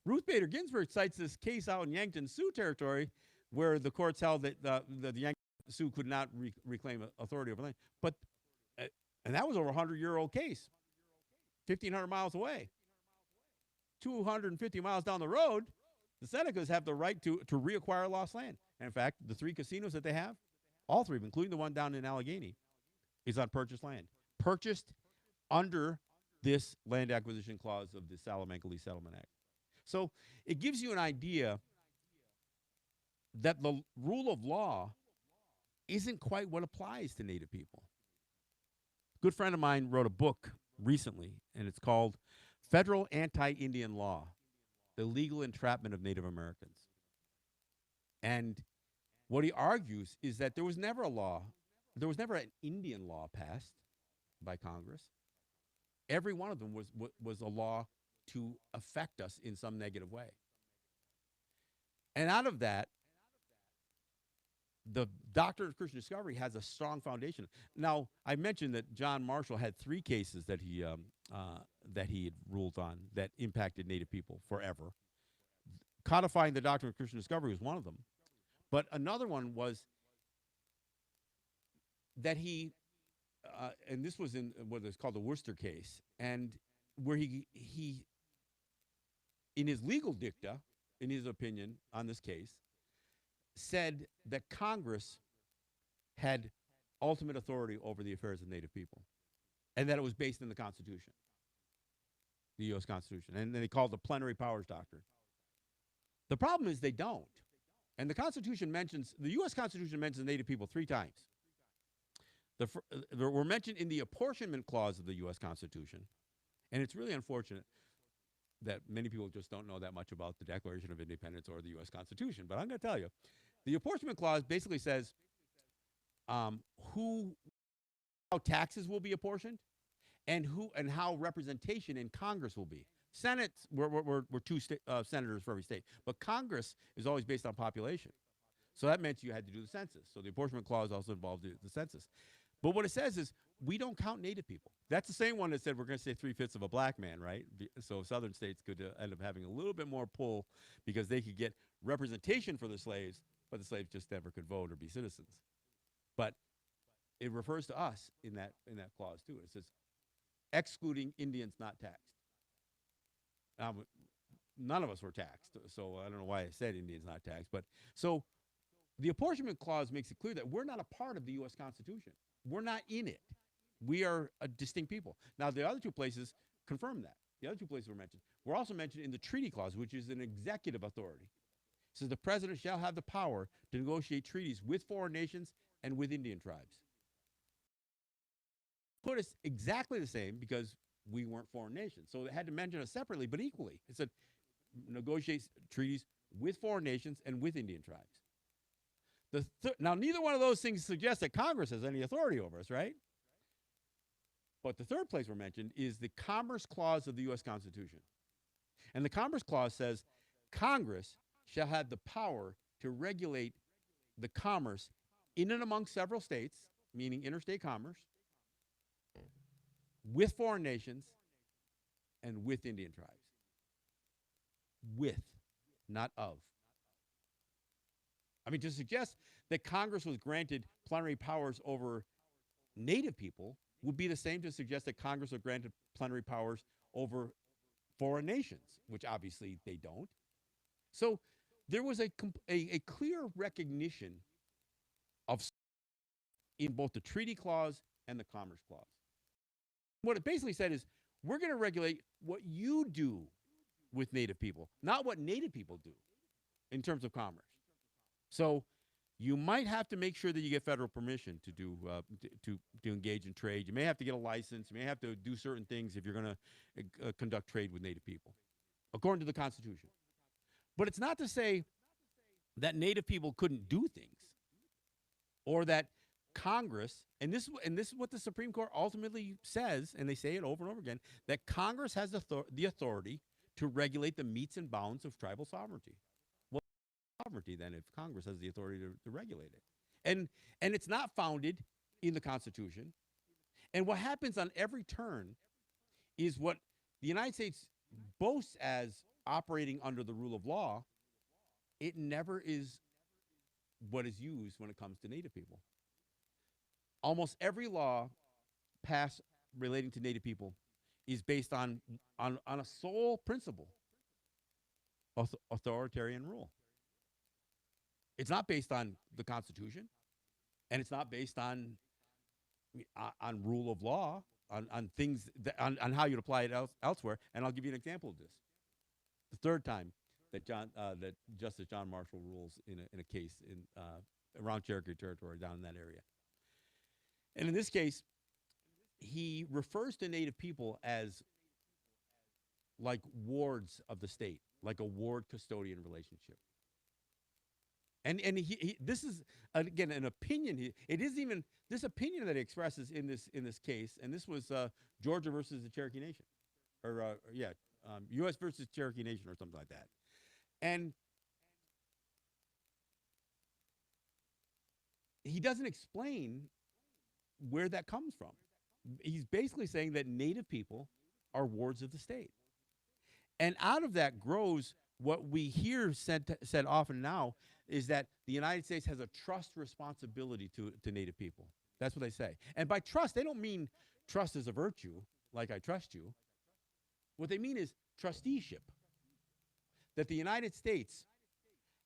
Ruth Bader Ginsburg cites this case out in Yankton Sioux territory where the courts held that the Yankton Sioux could not reclaim authority over land. But and that was over a 100-year-old case, 1,500 miles away. 250 miles down the road, the Senecas have the right to reacquire lost land. And in fact, the 3 casinos that they have, all 3 of them, including the one down in Allegheny, is on purchased land. Purchased under this land acquisition clause of the Salamanca Lease Settlement Act. So it gives you an idea that the rule of law isn't quite what applies to Native people. A good friend of mine wrote a book recently, and it's called Federal Anti-Indian Law, the Legal Entrapment of Native Americans. And what he argues is that there was never an Indian law passed by Congress. Every one of them was a law to affect us in some negative way. And out of that, the doctrine of Christian discovery has a strong foundation. Now, I mentioned that John Marshall had 3 cases that he had ruled on that impacted Native people forever. Codifying the doctrine of Christian discovery was one of them. But another one was that he, and this was in what is called the Worcester case, and where he in his legal dicta, in his opinion on this case, said that Congress had ultimate authority over the affairs of Native people, and that it was based in the Constitution, the U.S. Constitution, and they called it the plenary powers doctrine. The problem is they don't, and the U.S. Constitution mentions Native people 3 times. They were mentioned in the apportionment clause of the U.S. Constitution, and it's really unfortunate that many people just don't know that much about the Declaration of Independence or the U.S. Constitution. But I'm going to tell you, the apportionment clause basically says how taxes will be apportioned and how representation in Congress will be. Senate, we're 2 senators for every state, but Congress is always based on population. So that meant you had to do the census. So the apportionment clause also involved the census. But what it says is we don't count Native people. That's the same one that said we're going to say 3/5 of a black man, right? So southern states could end up having a little bit more pull because they could get representation for the slaves, but the slaves just never could vote or be citizens. But it refers to us in that clause too. It says excluding Indians not taxed. None of us were taxed, so I don't know why I said Indians not taxed. But so the apportionment clause makes it clear that we're not a part of the U.S. Constitution. We're not in it. We are a distinct people. Now, the other 2 places confirm that. The other 2 places were mentioned. We're also mentioned in the treaty clause, which is an executive authority. It says the president shall have the power to negotiate treaties with foreign nations and with Indian tribes. Put us exactly the same because we weren't foreign nations. So it had to mention us separately, but equally. It said negotiate treaties with foreign nations and with Indian tribes. Now, neither one of those things suggests that Congress has any authority over us, right? But the 3rd place we're mentioned is the Commerce Clause of the U.S. Constitution. And the Commerce Clause says Congress shall have the power to regulate the commerce in and among several states, meaning interstate commerce, with foreign nations and with Indian tribes. With, not of. I mean, to suggest that Congress was granted plenary powers over Native people would be the same to suggest that Congress was granted plenary powers over foreign nations, which obviously they don't. So there was a clear recognition of in both the treaty clause and the commerce clause. What it basically said is we're going to regulate what you do with Native people, not what Native people do in terms of commerce. So you might have to make sure that you get federal permission to do to engage in trade. You may have to get a license. You may have to do certain things if you're going to conduct trade with Native people, according to the Constitution. But it's not to say that Native people couldn't do things, or that Congress, and this is what the Supreme Court ultimately says, and they say it over and over again, that Congress has the authority to regulate the metes and bounds of tribal sovereignty. Well, sovereignty then if Congress has the authority to regulate it, and it's not founded in the Constitution. And what happens on every turn is what the United States boasts as operating under the rule of law. It never is what is used when it comes to Native people. Almost every law passed relating to Native people is based on a sole principle, authoritarian rule. It's not based on the Constitution, and it's not based on rule of law, on things that, on how you'd apply it elsewhere. And I'll give you an example of this. The third time that that Justice John Marshall rules in a case around Cherokee Territory, down in that area. And in this case, he refers to Native people as like wards of the state, like a ward custodian relationship. And this is again an opinion. It isn't even this opinion that he expresses in this case. And this was Georgia versus the Cherokee Nation, or U.S. versus Cherokee Nation, or something like that. And he doesn't explain where that comes from. He's basically saying that Native people are wards of the state. And out of that grows what we hear said often now is that the United States has a trust responsibility to Native people. That's what they say. And by trust, they don't mean trust as a virtue, like I trust you. What they mean is trusteeship. That the United States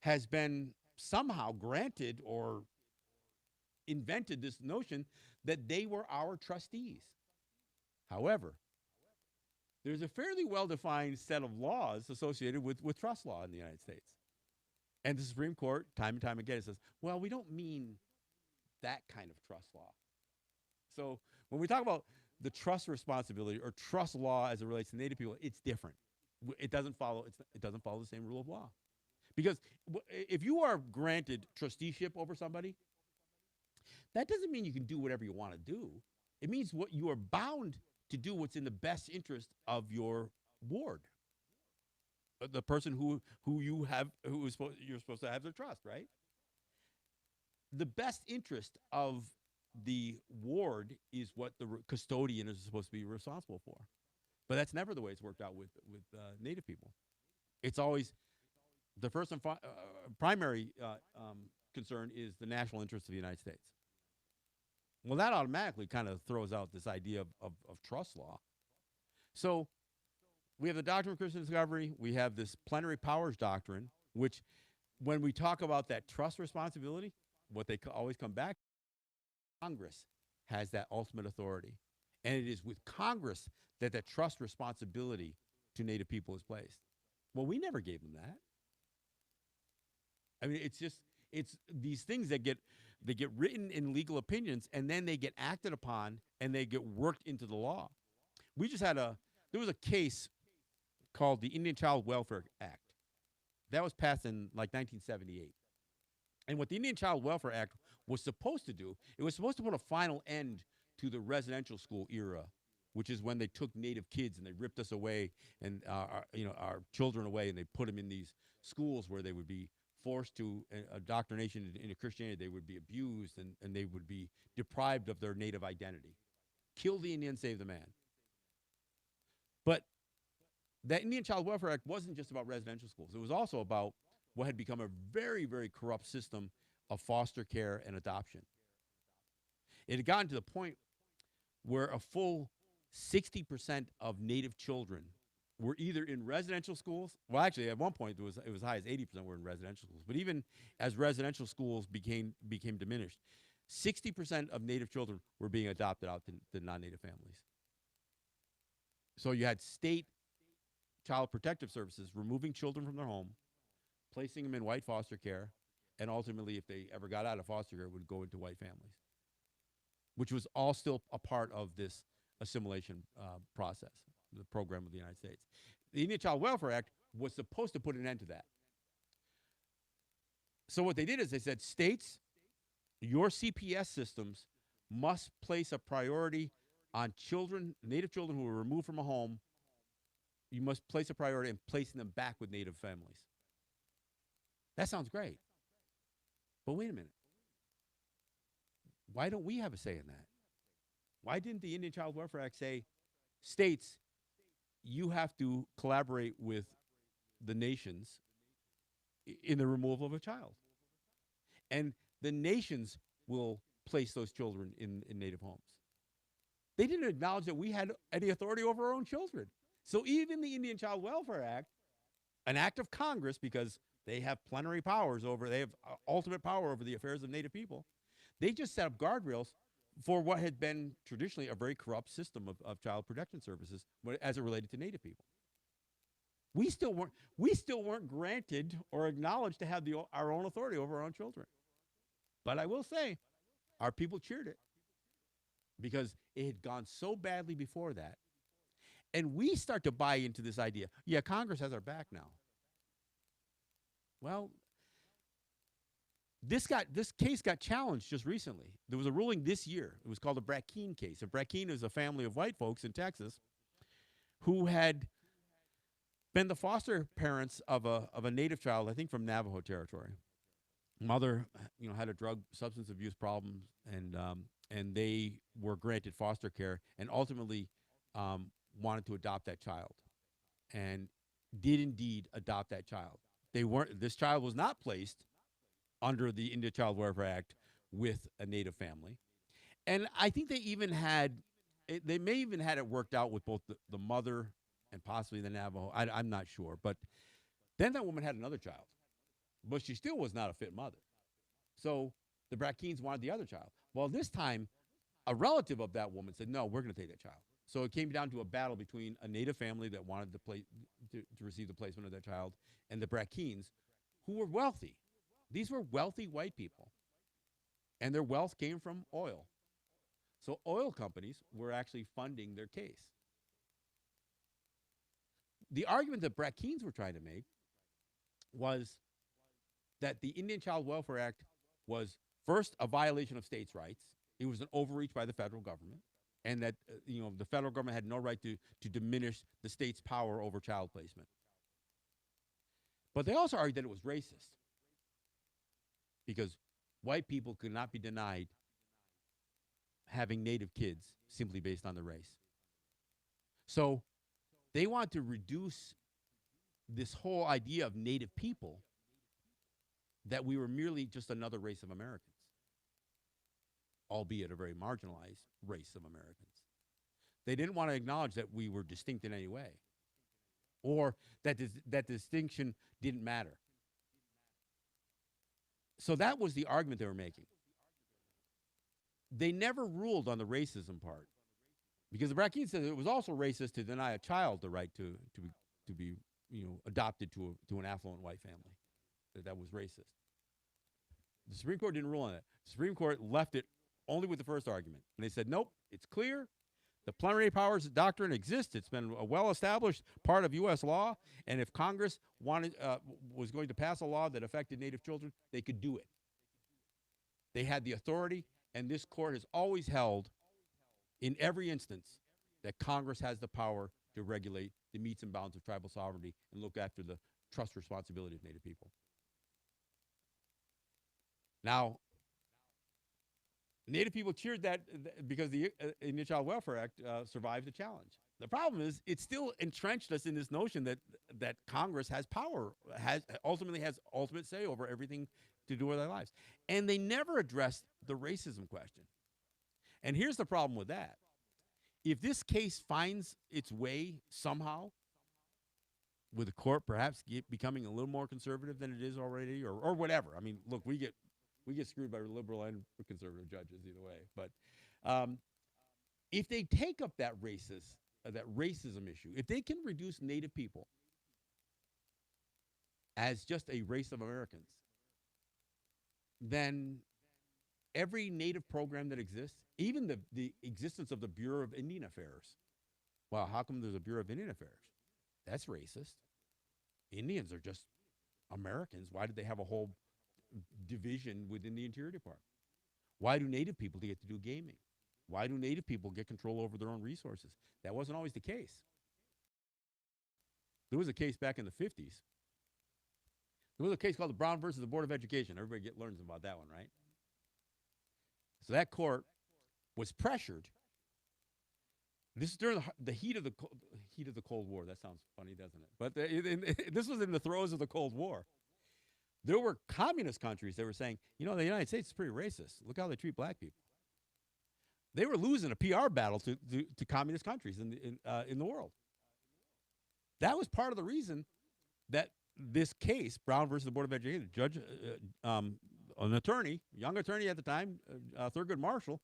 has been somehow granted or invented this notion that they were our trustees. However, there's a fairly well-defined set of laws associated with trust law in the United States. And the Supreme Court, time and time again, says, well, we don't mean that kind of trust law. So when we talk about the trust responsibility or trust law as it relates to Native people, it's different. It doesn't follow the same rule of law. Because if you are granted trusteeship over somebody, that doesn't mean you can do whatever you want to do. It means what you are bound to do what's in the best interest of your ward, the person who you're supposed to have their trust, right? The best interest of the ward is what the custodian is supposed to be responsible for. But that's never the way it's worked out with Native people. It's always the first and primary concern is the national interest of the United States. Well, that automatically kind of throws out this idea of trust law. So we have the doctrine of Christian discovery. We have this plenary powers doctrine, which when we talk about that trust responsibility, what they always come back to, Congress has that ultimate authority. And it is with Congress that the trust responsibility to Native people is placed. Well, we never gave them that. I mean, it's these things that get written in legal opinions, and then they get acted upon, and they get worked into the law. We just had there was a case called the Indian Child Welfare Act. That was passed in like 1978. And what the Indian Child Welfare Act was supposed to do, it was supposed to put a final end to the residential school era, which is when they took Native kids and they ripped us away and our children away, and they put them in these schools where they would be forced to indoctrination into Christianity. They would be abused and they would be deprived of their Native identity. Kill the Indian, save the man. But that Indian Child Welfare Act wasn't just about residential schools. It was also about what had become a very, very corrupt system of foster care and adoption. It had gotten to the point where a full 60% of Native children were either in residential schools. Well, actually, at one point it was as high as 80% were in residential schools. But even as residential schools became diminished, 60% of Native children were being adopted out to non-Native families. So you had state child protective services removing children from their home, placing them in white foster care, and ultimately, if they ever got out of foster care, would go into white families, which was all still a part of this assimilation process, the program of the United States. The Indian Child Welfare Act was supposed to put an end to that. So what they did is they said, states, your CPS systems must place a priority on children, Native children who were removed from a home. You must place a priority in placing them back with Native families. That sounds great. But wait a minute. Why don't we have a say in that? Why didn't the Indian Child Welfare Act say, states, you have to collaborate with the nations in the removal of a child? And the nations will place those children in Native homes. They didn't acknowledge that we had any authority over our own children. So even the Indian Child Welfare Act, an act of Congress, because they have plenary powers over, they have ultimate power over the affairs of Native people, they just set up guardrails for what had been traditionally a very corrupt system of child protection services as it related to Native people. We still weren't granted or acknowledged to have our own authority over our own children. But I will say, our people cheered it because it had gone so badly before that. And we start to buy into this idea. Yeah, Congress has our back now. Well, this case got challenged just recently. There was a ruling this year. It was called the Kane case. And Kane is a family of white folks in Texas who had been the foster parents of a Native child, I think from Navajo territory. Mother, had a drug substance abuse problem, and they were granted foster care, and ultimately wanted to adopt that child, and did indeed adopt that child. This child was not placed under the Indian Child Welfare Act with a Native family. And I think they may even had it worked out with both the mother and possibly the Navajo. I'm not sure. But then that woman had another child, but she still was not a fit mother. So the Brackens wanted the other child. Well, this time, a relative of that woman said, no, we're going to take that child. So it came down to a battle between a Native family that wanted to receive the placement of that child and the Brackens, who were wealthy. These were wealthy white people, and their wealth came from oil. So oil companies were actually funding their case. The argument that Brackens were trying to make was that the Indian Child Welfare Act was, first, a violation of states' rights. It was an overreach by the federal government, and that the federal government had no right to diminish the state's power over child placement. But they also argued that it was racist, because white people could not be denied having Native kids simply based on their race. So they want to reduce this whole idea of Native people, that we were merely just another race of Americans, albeit a very marginalized race of Americans. They didn't want to acknowledge that we were distinct in any way, or that that distinction didn't matter. So that was the argument they were making. They never ruled on the racism part, because the Brackens said it was also racist to deny a child the right to be adopted to an affluent white family. That was racist. The Supreme Court didn't rule on that. The Supreme Court left it only with the first argument, and they said, nope, it's clear. The plenary powers doctrine exists. It's been a well-established part of U.S. law, and if Congress was going to pass a law that affected Native children, they could do it. They had the authority, and this court has always held, in every instance, that Congress has the power to regulate the metes and bounds of tribal sovereignty and look after the trust responsibility of Native people. Now, Native people cheered that because the Indian Child Welfare Act survived the challenge. The problem is it still entrenched us in this notion that Congress has power, has ultimate say over everything to do with our lives. And they never addressed the racism question. And here's the problem with that. If this case finds its way somehow with the court perhaps becoming a little more conservative than it is already, or whatever. I mean, look, we get screwed by liberal and conservative judges either way. But if they take up that racism issue, if they can reduce Native people as just a race of Americans, then every Native program that exists, even the existence of the Bureau of Indian Affairs. Well, how come there's a Bureau of Indian Affairs? That's racist. Indians are just Americans. Why did they have a whole division within the Interior Department? Why do Native people get to do gaming? Why do Native people get control over their own resources? That wasn't always the case. There was a case back in the 50s. There was a case called the Brown versus the Board of Education. Everybody learns about that one, right? So that court was pressured. This is during the heat of the Cold War. That sounds funny, doesn't it? But this was in the throes of the Cold War. There were communist countries that were saying, the United States is pretty racist. Look how they treat black people. They were losing a PR battle to communist countries in the world. That was part of the reason that this case, Brown versus the Board of Education, judge, an attorney, young attorney at the time, Thurgood Marshall,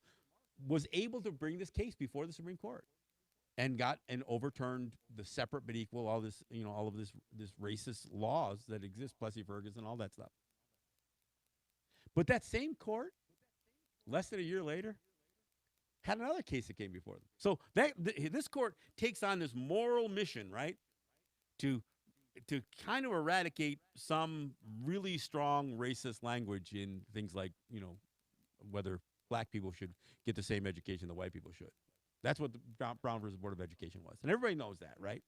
was able to bring this case before the Supreme Court and overturned the separate but equal, all of this racist laws that exist, Plessy Ferguson, all that stuff. But that same court, less than a year later, had another case that came before them. So this court takes on this moral mission, right, to kind of eradicate some really strong racist language in things like, whether black people should get the same education that white people should. That's what the Brown versus Board of Education was. And everybody knows that, right?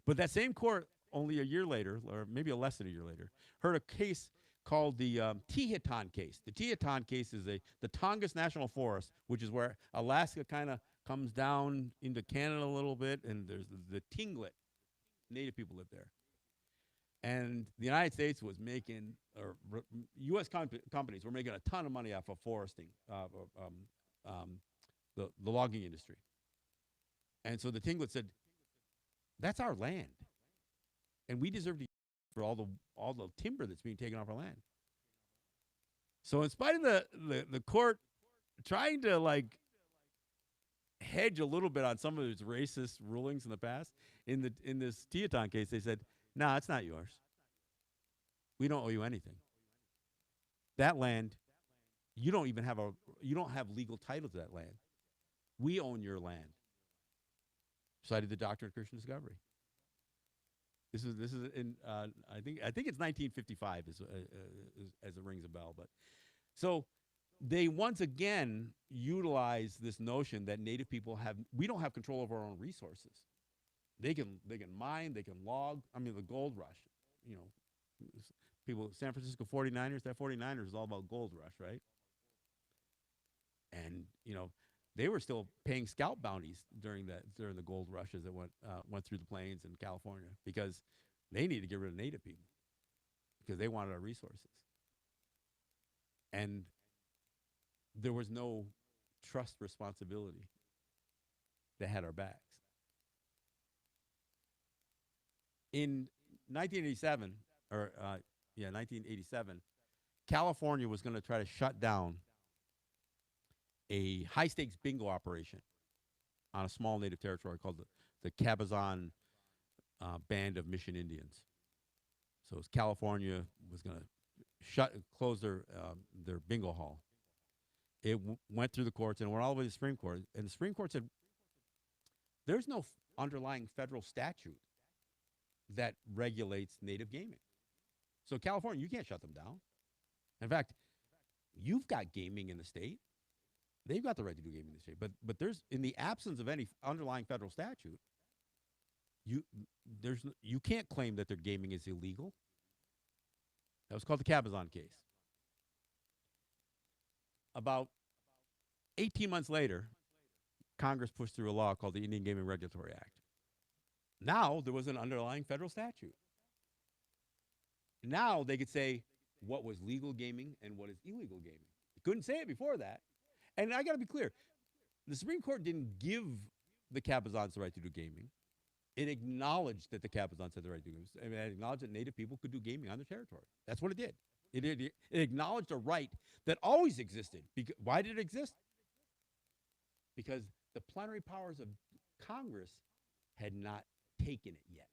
But that same court, only a year later, or maybe less than a year later, heard a case called the Teton case. The Teton case is the Tongass National Forest, which is where Alaska kind of comes down into Canada a little bit, and there's the Tlingit. Native people live there. And the United States was making, or U.S. companies were making a ton of money off of foresting, the logging industry. And so the Tlingit said, that's our land. And we deserve to for all the timber that's being taken off our land. So in spite of the court trying to hedge a little bit on some of its racist rulings in the past, in this Teton case, they said, "No, it's not yours. We don't owe you anything. That land, you don't have legal title to that land. We own your land." Cited the doctrine of Christian discovery. This is in I think it's 1955 as it rings a bell, but so they once again utilize this notion that Native people we don't have control over our own resources. They can mine, they can log. I mean, the gold rush, people, San Francisco 49ers, that 49ers is all about gold rush, right? And, they were still paying scalp bounties during the gold rushes that went through the plains in California, because they needed to get rid of Native people because they wanted our resources. And there was no trust responsibility that had our backs. In 1987, 1987, California was going to try to shut down a high-stakes bingo operation on a small native territory called the Cabazon Band of Mission Indians. So California was going to close their bingo hall. It went through the courts and went all the way to the Supreme Court. And the Supreme Court said, there's no underlying federal statute that regulates native gaming. So California, you can't shut them down. In fact, you've got gaming in the state. They've got the right to do gaming in the state. But there's, in the absence of any underlying federal statute, you can't claim that their gaming is illegal. That was called the Cabazon case. About 18 months later, Congress pushed through a law called the Indian Gaming Regulatory Act. Now there was an underlying federal statute. Now they could say what was legal gaming and what is illegal gaming. You couldn't say it before that. And I got to be clear, the Supreme Court didn't give the Cabazons the right to do gaming. It acknowledged that the Cabazons had the right to do gaming. I mean, it acknowledged that Native people could do gaming on their territory. That's what it did. It acknowledged a right that always existed. Why did it exist? Because the plenary powers of Congress had not taken it yet.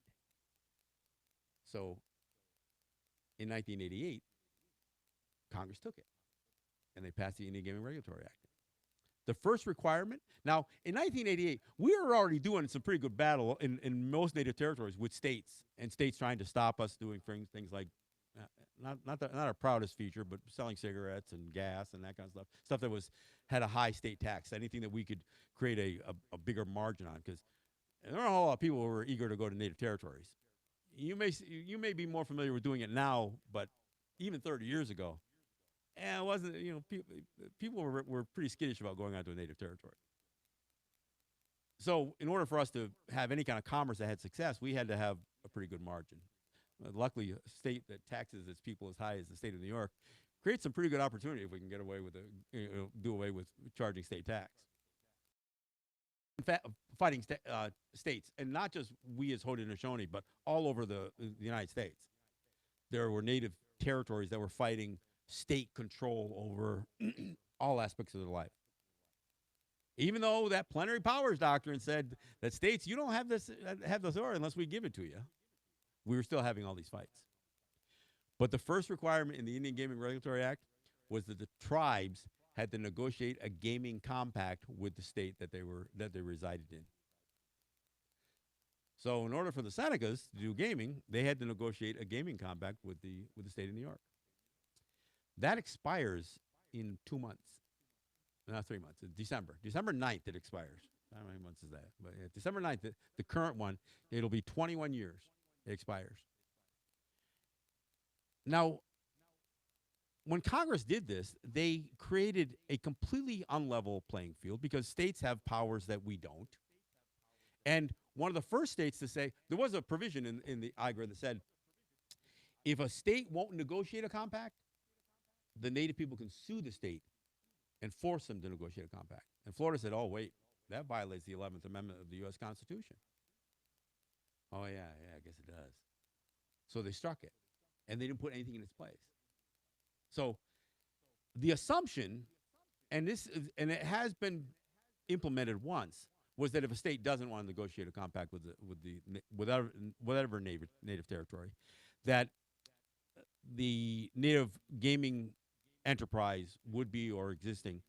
So in 1988, Congress took it, and they passed the Indian Gaming Regulatory Act. The first requirement, now in 1988, we were already doing some pretty good battle in most Native territories with states, and states trying to stop us doing things like, not our proudest feature, but selling cigarettes and gas and that kind of stuff that had a high state tax, anything that we could create a bigger margin on, because there are a whole lot of people who were eager to go to Native territories. You may be more familiar with doing it now, but even 30 years ago, it wasn't. People were pretty skittish about going onto a Native territory. So, in order for us to have any kind of commerce that had success, we had to have a pretty good margin. Luckily, a state that taxes its people as high as the state of New York creates some pretty good opportunity if we can get away with do away with charging state tax. In fact, fighting states, and not just we as Haudenosaunee, but all over the United States. There were Native territories that were fighting state control over all aspects of their life. Even though that plenary powers doctrine said that states, you don't have the authority unless we give it to you, we were still having all these fights. But the first requirement in the Indian Gaming Regulatory Act was that the tribes had to negotiate a gaming compact with the state that they resided in. So in order for the Senecas to do gaming, they had to negotiate a gaming compact with the state of New York. That expires in 2 months. Not 3 months. December 9th it expires. How many months is that? But yeah, December 9th, the current one, it'll be 21 years. It expires. Now, when Congress did this, they created a completely unlevel playing field because states have powers that we don't. And one of the first states to say, there was a provision in the IGRA that said, if a state won't negotiate a compact, the Native people can sue the state and force them to negotiate a compact. And Florida said, oh, wait, that violates the 11th Amendment of the U.S. Constitution. Oh, yeah, I guess it does. So they struck it, and they didn't put anything in its place. So the assumption, and it has been implemented once, was that if a state doesn't want to negotiate a compact with whatever native territory, that the native gaming enterprise would be or existing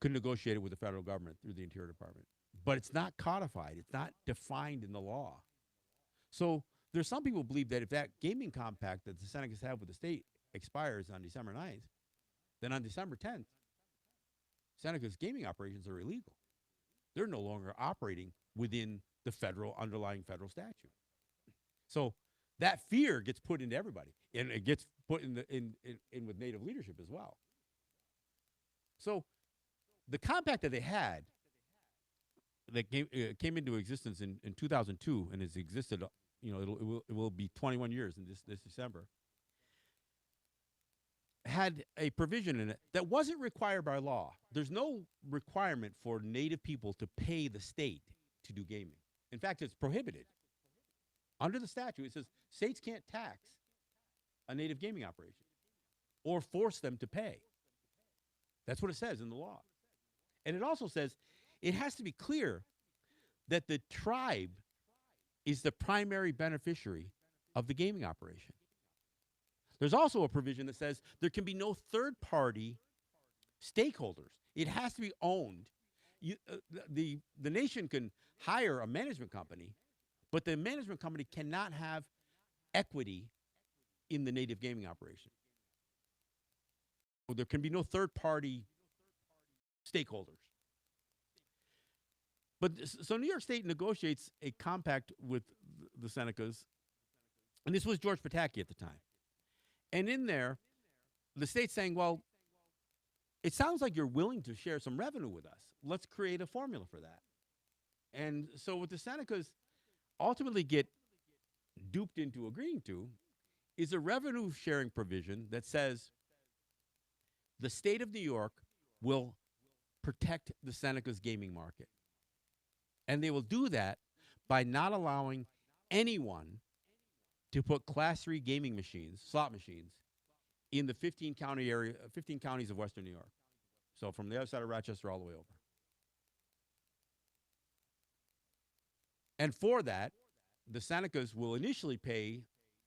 could negotiate it with the federal government through the Interior Department. But it's not codified. It's not defined in the law. So there's some people who believe that if that gaming compact that the Senecas have with the state expires on December 9th, then on December 10th, Seneca's gaming operations are illegal. They're no longer operating within the underlying federal statute. So that fear gets put into everybody, and it gets put in with Native leadership as well. So the compact that they had that came into existence in 2002 and has existed, it will be 21 years in this December, had a provision in it that wasn't required by law. There's no requirement for Native people to pay the state to do gaming. In fact, it's prohibited. Under the statute, it says states can't tax a Native gaming operation or force them to pay. That's what it says in the law. And it also says it has to be clear that the tribe is the primary beneficiary of the gaming operation. There's also a provision that says there can be no third-party stakeholders. It has to be owned. The nation can hire a management company, but the management company cannot have equity in the Native gaming operation. There can be no third-party stakeholders. But so New York State negotiates a compact with the Senecas, and this was George Pataki at the time. And in there, the state's saying, well, it sounds like you're willing to share some revenue with us. Let's create a formula for that. And so what the Senecas ultimately get duped into agreeing to is a revenue sharing provision that says the state of New York will protect the Seneca's gaming market. And they will do that by not allowing anyone to put class 3 gaming machines, slot machines, in the 15 counties of Western New York. So from the other side of Rochester all the way over. And for that, the Senecas will initially pay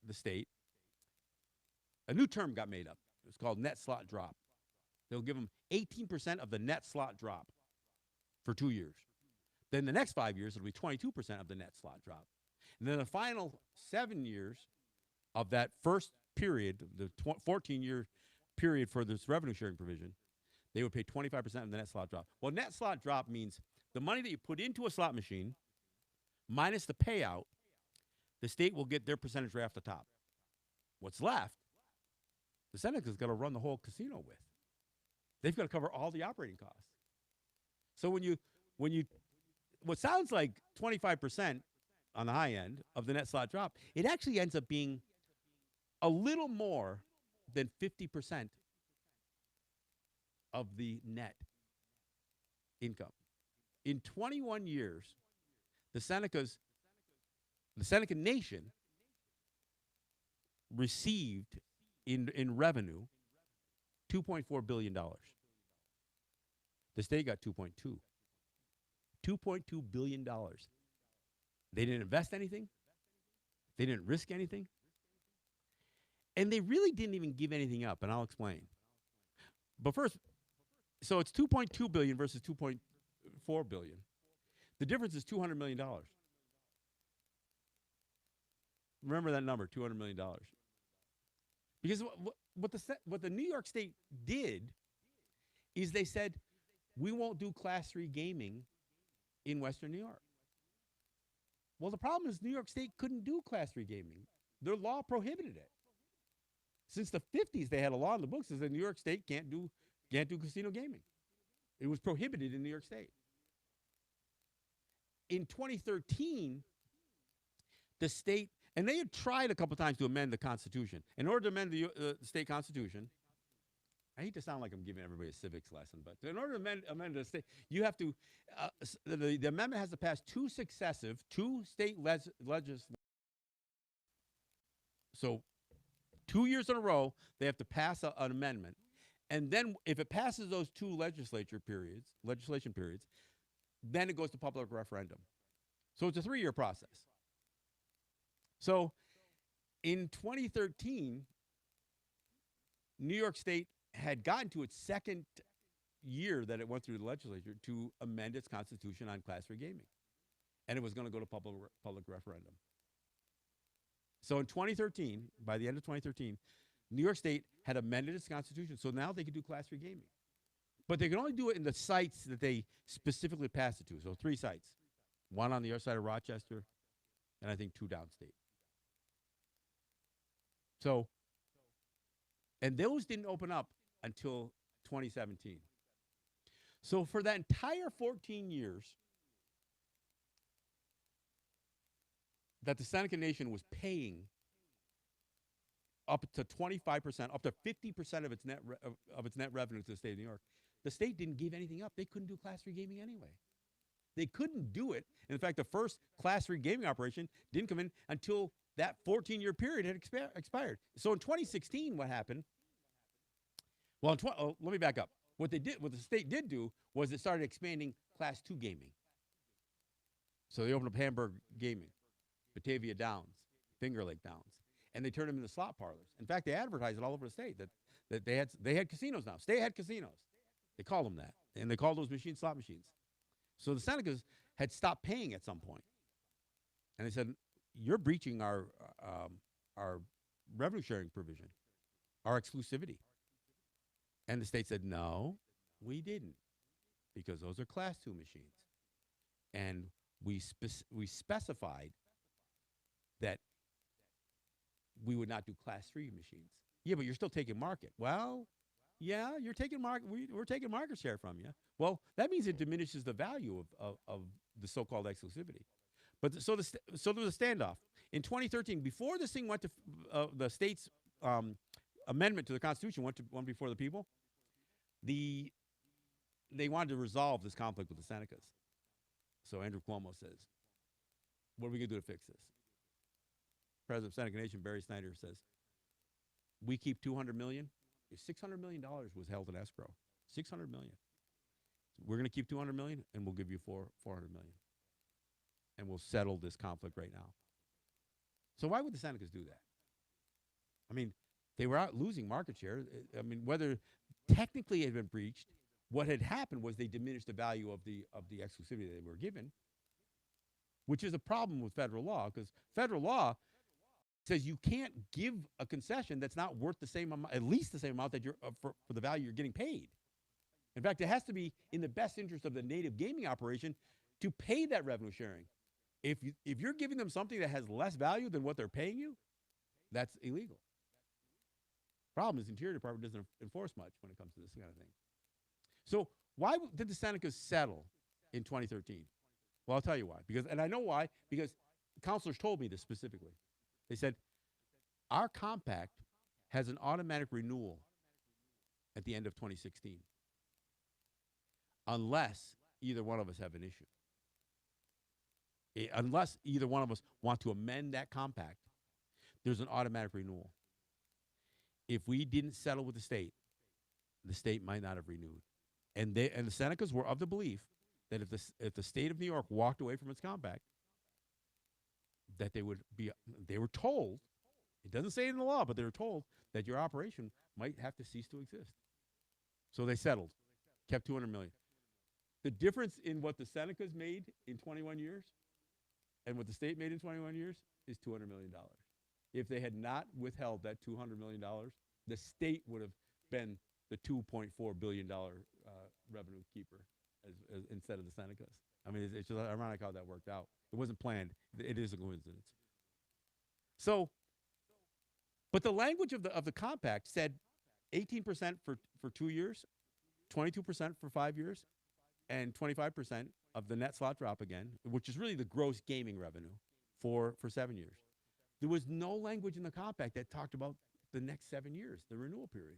the state. A new term got made up. It's called net slot drop. They'll give them 18% of the net slot drop for 2 years. Then the next 5 years, it'll be 22% of the net slot drop. And then the final 7 years of that first period, the 14-year period for this revenue sharing provision, they would pay 25% of the net slot drop. Well, net slot drop means the money that you put into a slot machine minus the payout, the state will get their percentage right off the top. What's left, the Seneca's got to run the whole casino with. They've got to cover all the operating costs. So when you what sounds like 25% on the high end of the net slot drop, it actually ends up being a little more than 50% of the net income. In 21 years, the Seneca Nation received in revenue $2.4 billion. The state got 2.2. $2.2 billion. They didn't invest anything. They didn't risk anything. And they really didn't even give anything up, and I'll explain. But first, so it's 2.2 billion versus 2.4 billion. The difference is $200 million. Remember that number, $200 million. Because what the New York State did is they said, we won't do class 3 gaming in Western New York. Well, the problem is New York State couldn't do class 3 gaming. Their law prohibited it. Since the 50s, they had a law in the books that said New York State can't do casino gaming. It was prohibited in New York State. In 2013, the state, and they had tried a couple times to amend the Constitution. In order to amend the state Constitution, I hate to sound like I'm giving everybody a civics lesson, but in order to amend the state, you have to, the amendment has to pass two state legislatures. So 2 years in a row, they have to pass an amendment. And then if it passes those two legislation periods, then it goes to public referendum. So it's a 3-year process. So in 2013, New York State had gotten to its second year that it went through the legislature to amend its constitution on class 3 gaming. And it was going to go to public referendum. So in 2013, by the end of 2013, New York State had amended its constitution, so now they could do class 3 gaming. But they can only do it in the sites that they specifically passed it to. So 3 sites, one on the other side of Rochester, and I think 2 downstate. So, and those didn't open up until 2017. So for that entire 14 years that the Seneca Nation was paying up to 25%, up to 50% of its net revenue to the state of New York, the state didn't give anything up. They couldn't do class 3 gaming anyway. They couldn't do it. And in fact, the first class 3 gaming operation didn't come in until that 14-year period had expired. So in 2016, what happened? Well, let me back up. What the state did do was it started expanding class 2 gaming. So they opened up Hamburg Gaming, Batavia Downs, Finger Lake Downs, and they turned them into slot parlors. In fact, they advertised it all over the state that they had casinos now. State had casinos. They call them that, and they call those machines slot machines. So the Senecas had stopped paying at some point, and they said, "You're breaching our revenue sharing provision, our exclusivity." And the state said, "No, we didn't, because those are class 2 machines, and we specified that we would not do class 3 machines." Yeah, but you're still taking market. Well, Yeah, we're taking market share from you. Well, that means it diminishes the value of the so-called exclusivity. But so there was a standoff in 2013 before this thing went to the state's um, amendment to the Constitution went before the people. The They wanted to resolve this conflict with the Senecas. So Andrew Cuomo says, "What are we going to do to fix this?" President of Seneca Nation Barry Snyder says, "We keep 200 million. $600 million was held in escrow. 600 million. We're going to keep 200 million, and we'll give you 400 million, and we'll settle this conflict right now." So why would the Senecas do that? I mean, they were out losing market share. I mean, whether technically it had been breached, what had happened was they diminished the value of the exclusivity they were given, which is a problem with federal law because federal law says you can't give a concession that's not worth the same amount, at least the same amount that you're for the value you're getting paid. In fact, it has to be in the best interest of the native gaming operation to pay that revenue sharing. If you're giving them something that has less value than what they're paying you, that's illegal. Problem is, the Interior Department doesn't enforce much when it comes to this kind of thing. So why did the Senecas settle in 2013? Well, I'll tell you why. And I know why, because counselors told me this specifically. They said, our compact has an automatic renewal at the end of 2016, unless either one of us have an issue. Unless either one of us want to amend that compact, there's an automatic renewal. If we didn't settle with the state might not have renewed. And the Senecas were of the belief that if the state of New York walked away from its compact, that they were told, it doesn't say it in the law, but they were told that your operation might have to cease to exist. So they settled, kept 200 million. The difference in what the Senecas made in 21 years and what the state made in 21 years is $200 million. If they had not withheld that $200 million, the state would have been the $2.4 billion revenue keeper as instead of the Senecas. I mean, it's just ironic how that worked out. It wasn't planned. It is a coincidence. So, but the language of the compact said 18% for 2 years, 22% for 5 years, and 25% of the net slot drop again, which is really the gross gaming revenue for 7 years. There was no language in the compact that talked about the next 7 years, the renewal period.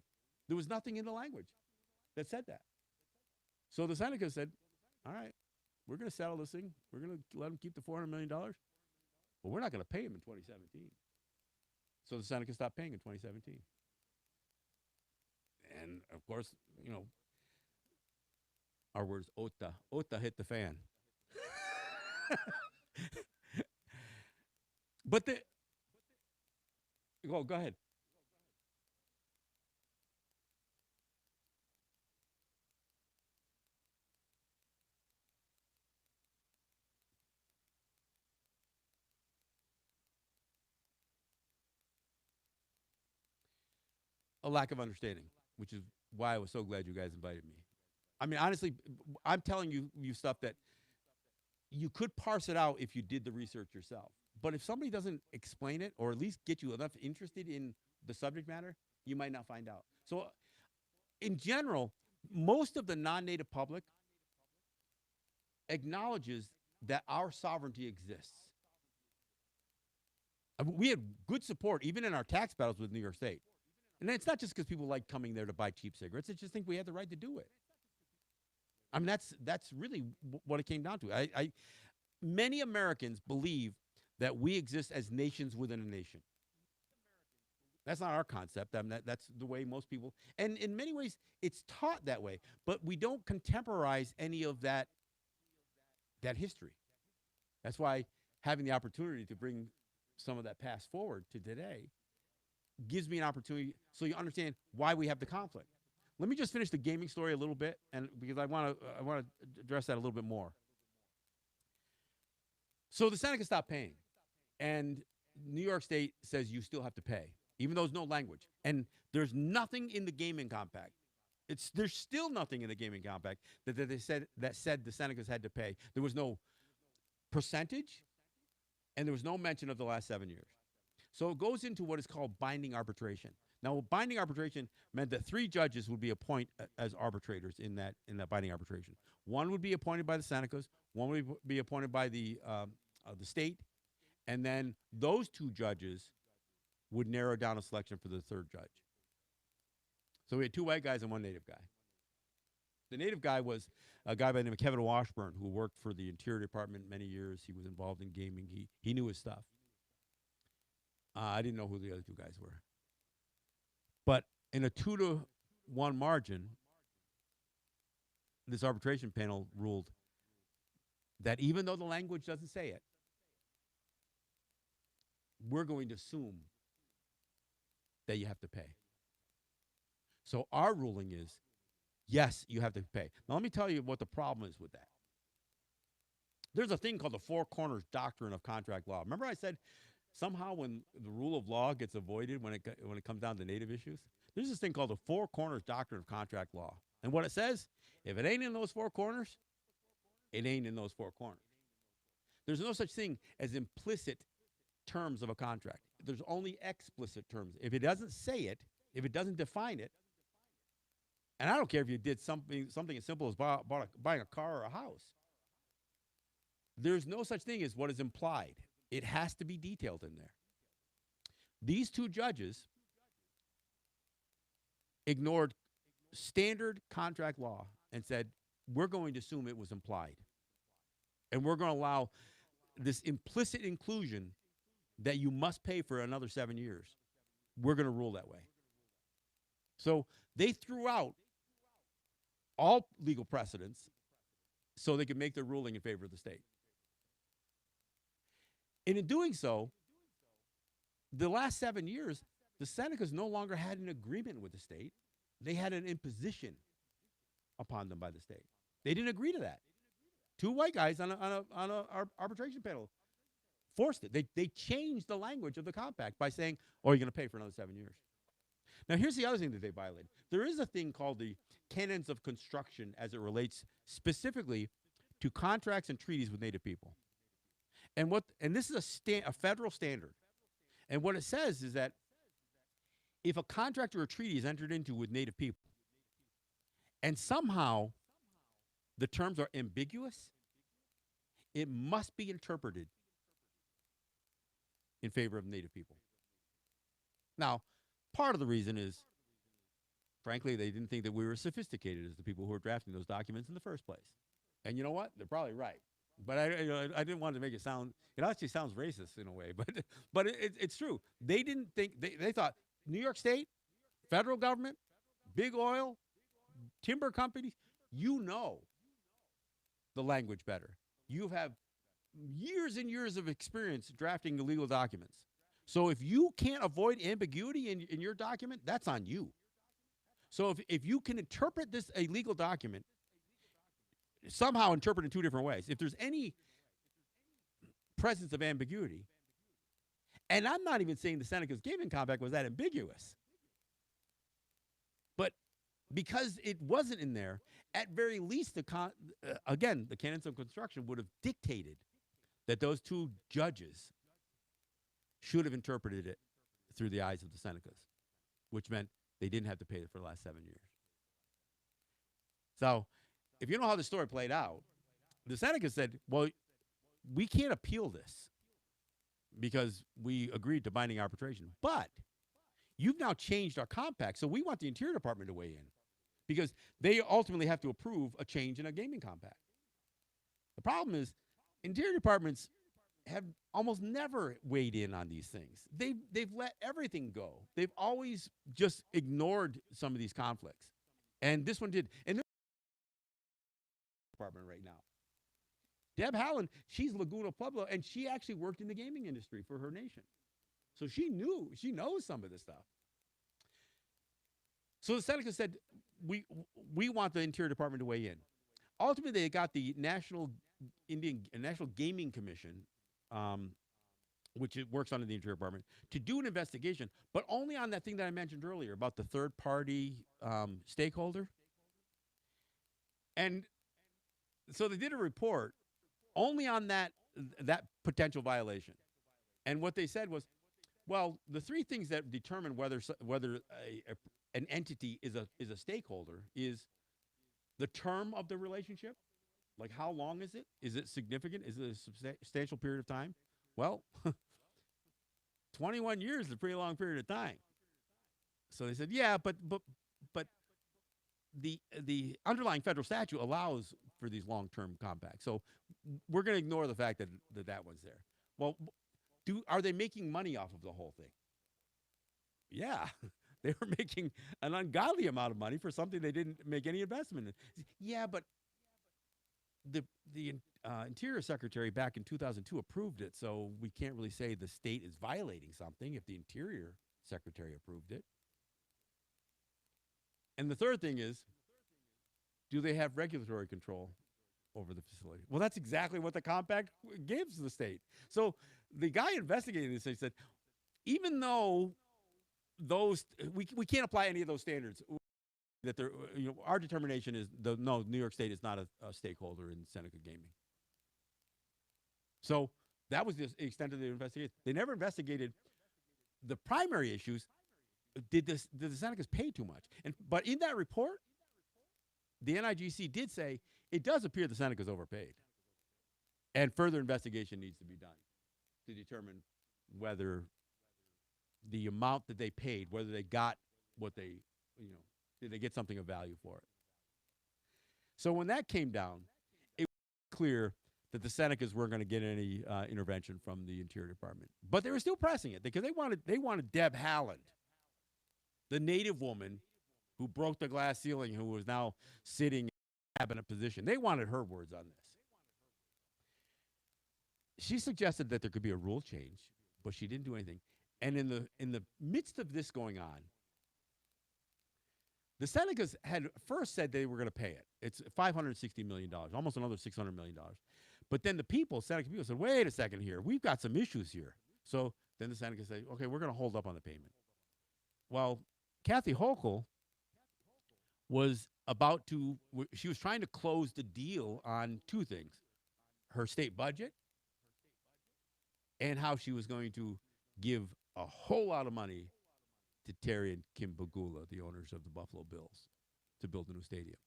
There was nothing in the language that said that. So the Senecas said, all right, we're going to settle this thing. We're going to let them keep the $400 million. But we're not going to pay them in 2017. So the Senecas stopped paying in 2017. And, of course, our words, Ota hit the fan. But go ahead. A lack of understanding, which is why I was so glad you guys invited me. I mean, honestly, I'm telling you stuff that you could parse it out if you did the research yourself. But if somebody doesn't explain it or at least get you enough interested in the subject matter, you might not find out. So, in general, most of the non-native public acknowledges that our sovereignty exists. We had good support, even in our tax battles with New York State. And it's not just because people like coming there to buy cheap cigarettes. They just think we had the right to do it. I mean, that's really what it came down to. Many Americans believe that we exist as nations within a nation. That's not our concept. I mean, that's the way most people, and in many ways, it's taught that way. But we don't contemporize any of that history. That's why having the opportunity to bring some of that past forward to today gives me an opportunity so you understand why we have the conflict. Let me just finish the gaming story a little bit, and because I want to address that a little bit more. So the Seneca stopped paying, and New York State says you still have to pay, even though there's no language. And there's nothing in the gaming compact. There's still nothing in the gaming compact that they said the Senecas had to pay. There was no percentage, and there was no mention of the last 7 years. So it goes into what is called binding arbitration. Now, binding arbitration meant that three judges would be appointed as arbitrators in that binding arbitration. One would be appointed by the Senecas, one would be appointed by the state, and then those two judges would narrow down a selection for the third judge. So we had two white guys and one native guy. The native guy was a guy by the name of Kevin Washburn, who worked for the Interior Department many years. He was involved in gaming. He knew his stuff. I didn't know who the other two guys were. But in a 2-1 margin, this arbitration panel ruled that even though the language doesn't say it, we're going to assume that you have to pay. So our ruling is, yes, you have to pay. Now, let me tell you what the problem is with that. There's a thing called the Four Corners Doctrine of Contract Law. Remember I said somehow when the rule of law gets avoided when it comes down to native issues? There's this thing called the Four Corners Doctrine of Contract Law. And what it says, if it ain't in those four corners, it ain't in those four corners. There's no such thing as implicit terms of a contract. There's only explicit terms. If it doesn't say it, if it doesn't define it, and I don't care if you did something as simple as buying a car or a house, there's no such thing as what is implied. It has to be detailed in there. These two judges ignored standard contract law and said, we're going to assume it was implied. And we're going to allow this implicit inclusion that you must pay for another 7 years. We're going to rule that way. So they threw out all legal precedents so they could make their ruling in favor of the state. And in doing so, the last 7 years, the Senecas no longer had an agreement with the state. They had an imposition upon them by the state. They didn't agree to that. Two white guys on a arbitration panel forced it. They changed the language of the compact by saying, oh, you're going to pay for another 7 years. Now, here's the other thing that they violated. There is a thing called the canons of construction as it relates specifically to contracts and treaties with Native people. And this is a federal standard. And what it says is that if a contract or a treaty is entered into with Native people, and somehow the terms are ambiguous, it must be interpreted in favor of Native people. Now, part of the reason is, frankly, they didn't think that we were as sophisticated as the people who were drafting those documents in the first place. And you know what? They're probably right. But I didn't want to make it sound, it actually sounds racist in a way, but it's true. They didn't think, they thought New York State, federal government, big oil, timber companies, you know the language better. You have years and years of experience drafting legal documents. So if you can't avoid ambiguity in your document, that's on you. So if you can interpret a legal document, somehow interpret in two different ways. If there's any presence of ambiguity, and I'm not even saying the Seneca's gaming compact was that ambiguous, but because it wasn't in there, at very least, again, the canons of construction would have dictated that those two judges should have interpreted it through the eyes of the Senecas, which meant they didn't have to pay it for the last 7 years. So if you know how the story played out, the Senecas said, well, we can't appeal this because we agreed to binding arbitration. But you've now changed our compact, so we want the Interior Department to weigh in because they ultimately have to approve a change in a gaming compact. The problem is Interior Departments have almost never weighed in on these things. They've let everything go. They've always just ignored some of these conflicts. And this one did. And they're department right now. Deb Hallen, she's Laguna Pueblo, and she actually worked in the gaming industry for her nation. So she knows some of this stuff. So the Seneca said, we want the Interior Department to weigh in. Ultimately, they got the National Gaming Commission, which it works under the Interior Department, to do an investigation, but only on that thing that I mentioned earlier about the third-party stakeholder. And so they did a report only on that potential violation. And what they said was, Well, the three things that determine whether an entity is a stakeholder is the term of the relationship. Like, how long is it? Is it significant? Is it a substantial period of time? Well, 21 years is a pretty long period of time. So they said, yeah, but the underlying federal statute allows for these long term compacts. So we're going to ignore the fact that one's there. Well, are they making money off of the whole thing? Yeah, they were making an ungodly amount of money for something they didn't make any investment in. Yeah, but the Interior Secretary back in 2002 approved it, so we can't really say the state is violating something if the Interior Secretary approved it. And the third thing is, do they have regulatory control over the facility? Well, that's exactly what the compact gives the state. So the guy investigating this thing said, even though those we can't apply any of those standards, that they're, our determination is no, New York State is not a stakeholder in Seneca Gaming. So that was the extent of the investigation. They never investigated the primary issues. Did the Senecas pay too much? But in that report, the NIGC did say it does appear the Senecas overpaid, and further investigation needs to be done to determine whether the amount that they paid, whether they got what they, did they get something of value for it. So when that came down, it was clear that the Senecas weren't going to get any intervention from the Interior Department, but they were still pressing it because they wanted Deb Haaland, the Native woman who broke the glass ceiling, who was now sitting in a cabinet position. They wanted her words on this. She suggested that there could be a rule change, but she didn't do anything. And in the midst of this going on, the Senecas had first said they were going to pay it. It's $560 million, almost another $600 million. But then the Seneca people said, wait a second here. We've got some issues here. So then the Senecas said, okay, we're going to hold up on the payment. Well, Kathy Hochul was she was trying to close the deal on two things: her state budget and how she was going to give a whole lot of money to Terry and Kim Pegula, the owners of the Buffalo Bills, to build a new stadium.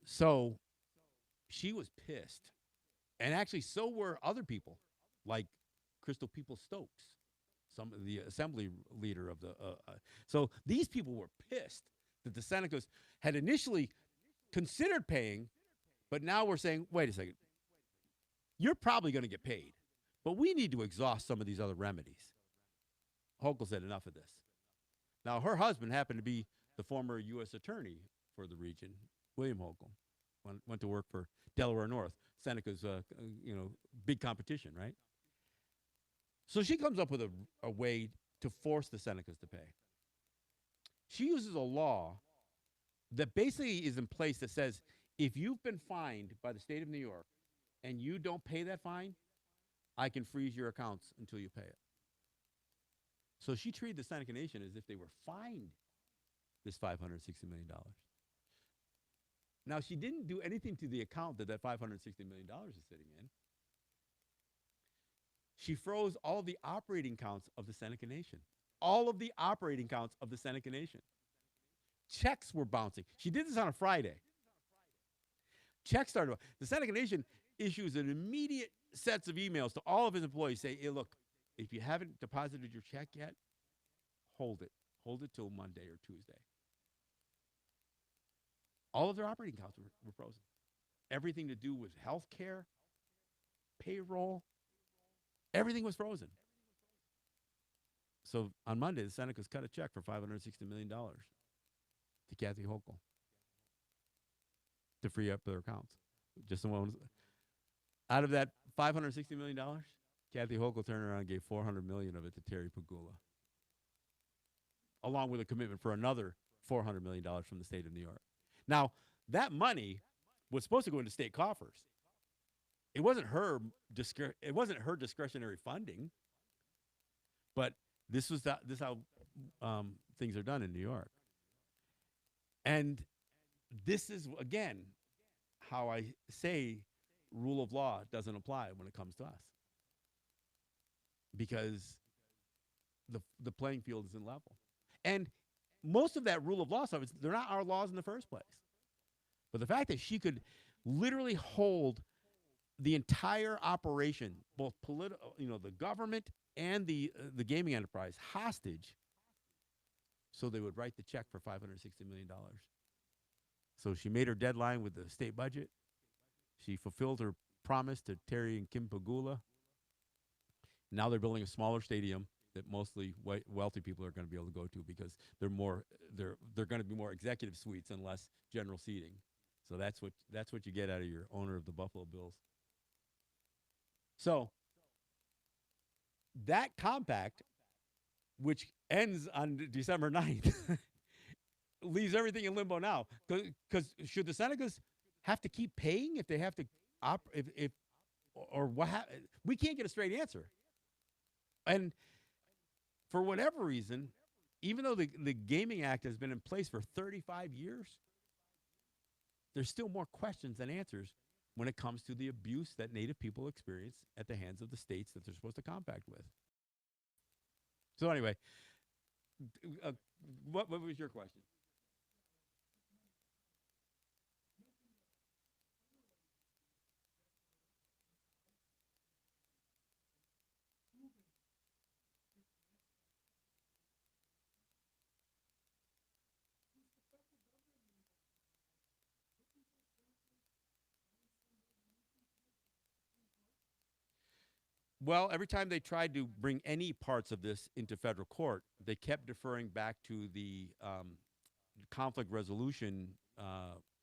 So she was pissed. And actually, so were other people, like Crystal People-Stokes, some of the assembly leader of the. So these people were pissed that the Senecas had initially considered paying, but now we're saying, wait a second, you're probably going to get paid, but we need to exhaust some of these other remedies. Hochul said, enough of this. Now, her husband happened to be the former U.S. attorney for the region, William Hochul. Went to work for Delaware North, Seneca's, big competition, right? So she comes up with a way to force the Senecas to pay. She uses a law that basically is in place that says if you've been fined by the state of New York and you don't pay that fine, I can freeze your accounts until you pay it. So she treated the Seneca Nation as if they were fined this $560 million. Now, she didn't do anything to the account that $560 million is sitting in. She froze all of the operating accounts of the Seneca Nation. All of the operating accounts of the Seneca Nation. Checks were bouncing. She did this on a Friday. Checks started. The Seneca Nation issues an immediate sets of emails to all of his employees saying, hey, look, if you haven't deposited your check yet, hold it. Hold it till Monday or Tuesday. All of their operating accounts were frozen. Everything to do with health care, payroll, everything was frozen. So on Monday, the Senecas cut a check for $560 million to Kathy Hochul to free up their accounts. Just the one. Out of that $560 million, Kathy Hochul turned around and gave $400 million of it to Terry Pegula, along with a commitment for another $400 million from the state of New York. Now, that money was supposed to go into state coffers. It wasn't her discretionary funding, but this is how things are done in New York. And this is, again, how I say rule of law doesn't apply when it comes to us. because the playing field isn't level. And most of that rule of law stuff is they're not our laws in the first place. But the fact that she could literally hold the entire operation, both political, the government and the gaming enterprise hostage, so they would write the check for $560 million. So she made her deadline with the state budget. She fulfilled her promise to Terry and Kim Pagula. Now they're building a smaller stadium that mostly wealthy people are going to be able to go to because they're going to be more executive suites and less general seating. So that's what you get out of your owner of the Buffalo Bills. So that compact, which ends on December 9th, leaves everything in limbo now. Because should the Senecas have to keep paying if they have to if or what? We can't get a straight answer. And for whatever reason, even though the Gaming Act has been in place for 35 years, there's still more questions than answers when it comes to the abuse that Native people experience at the hands of the states that they're supposed to compact with. So anyway, what was your question? Well, every time they tried to bring any parts of this into federal court, they kept deferring back to the conflict resolution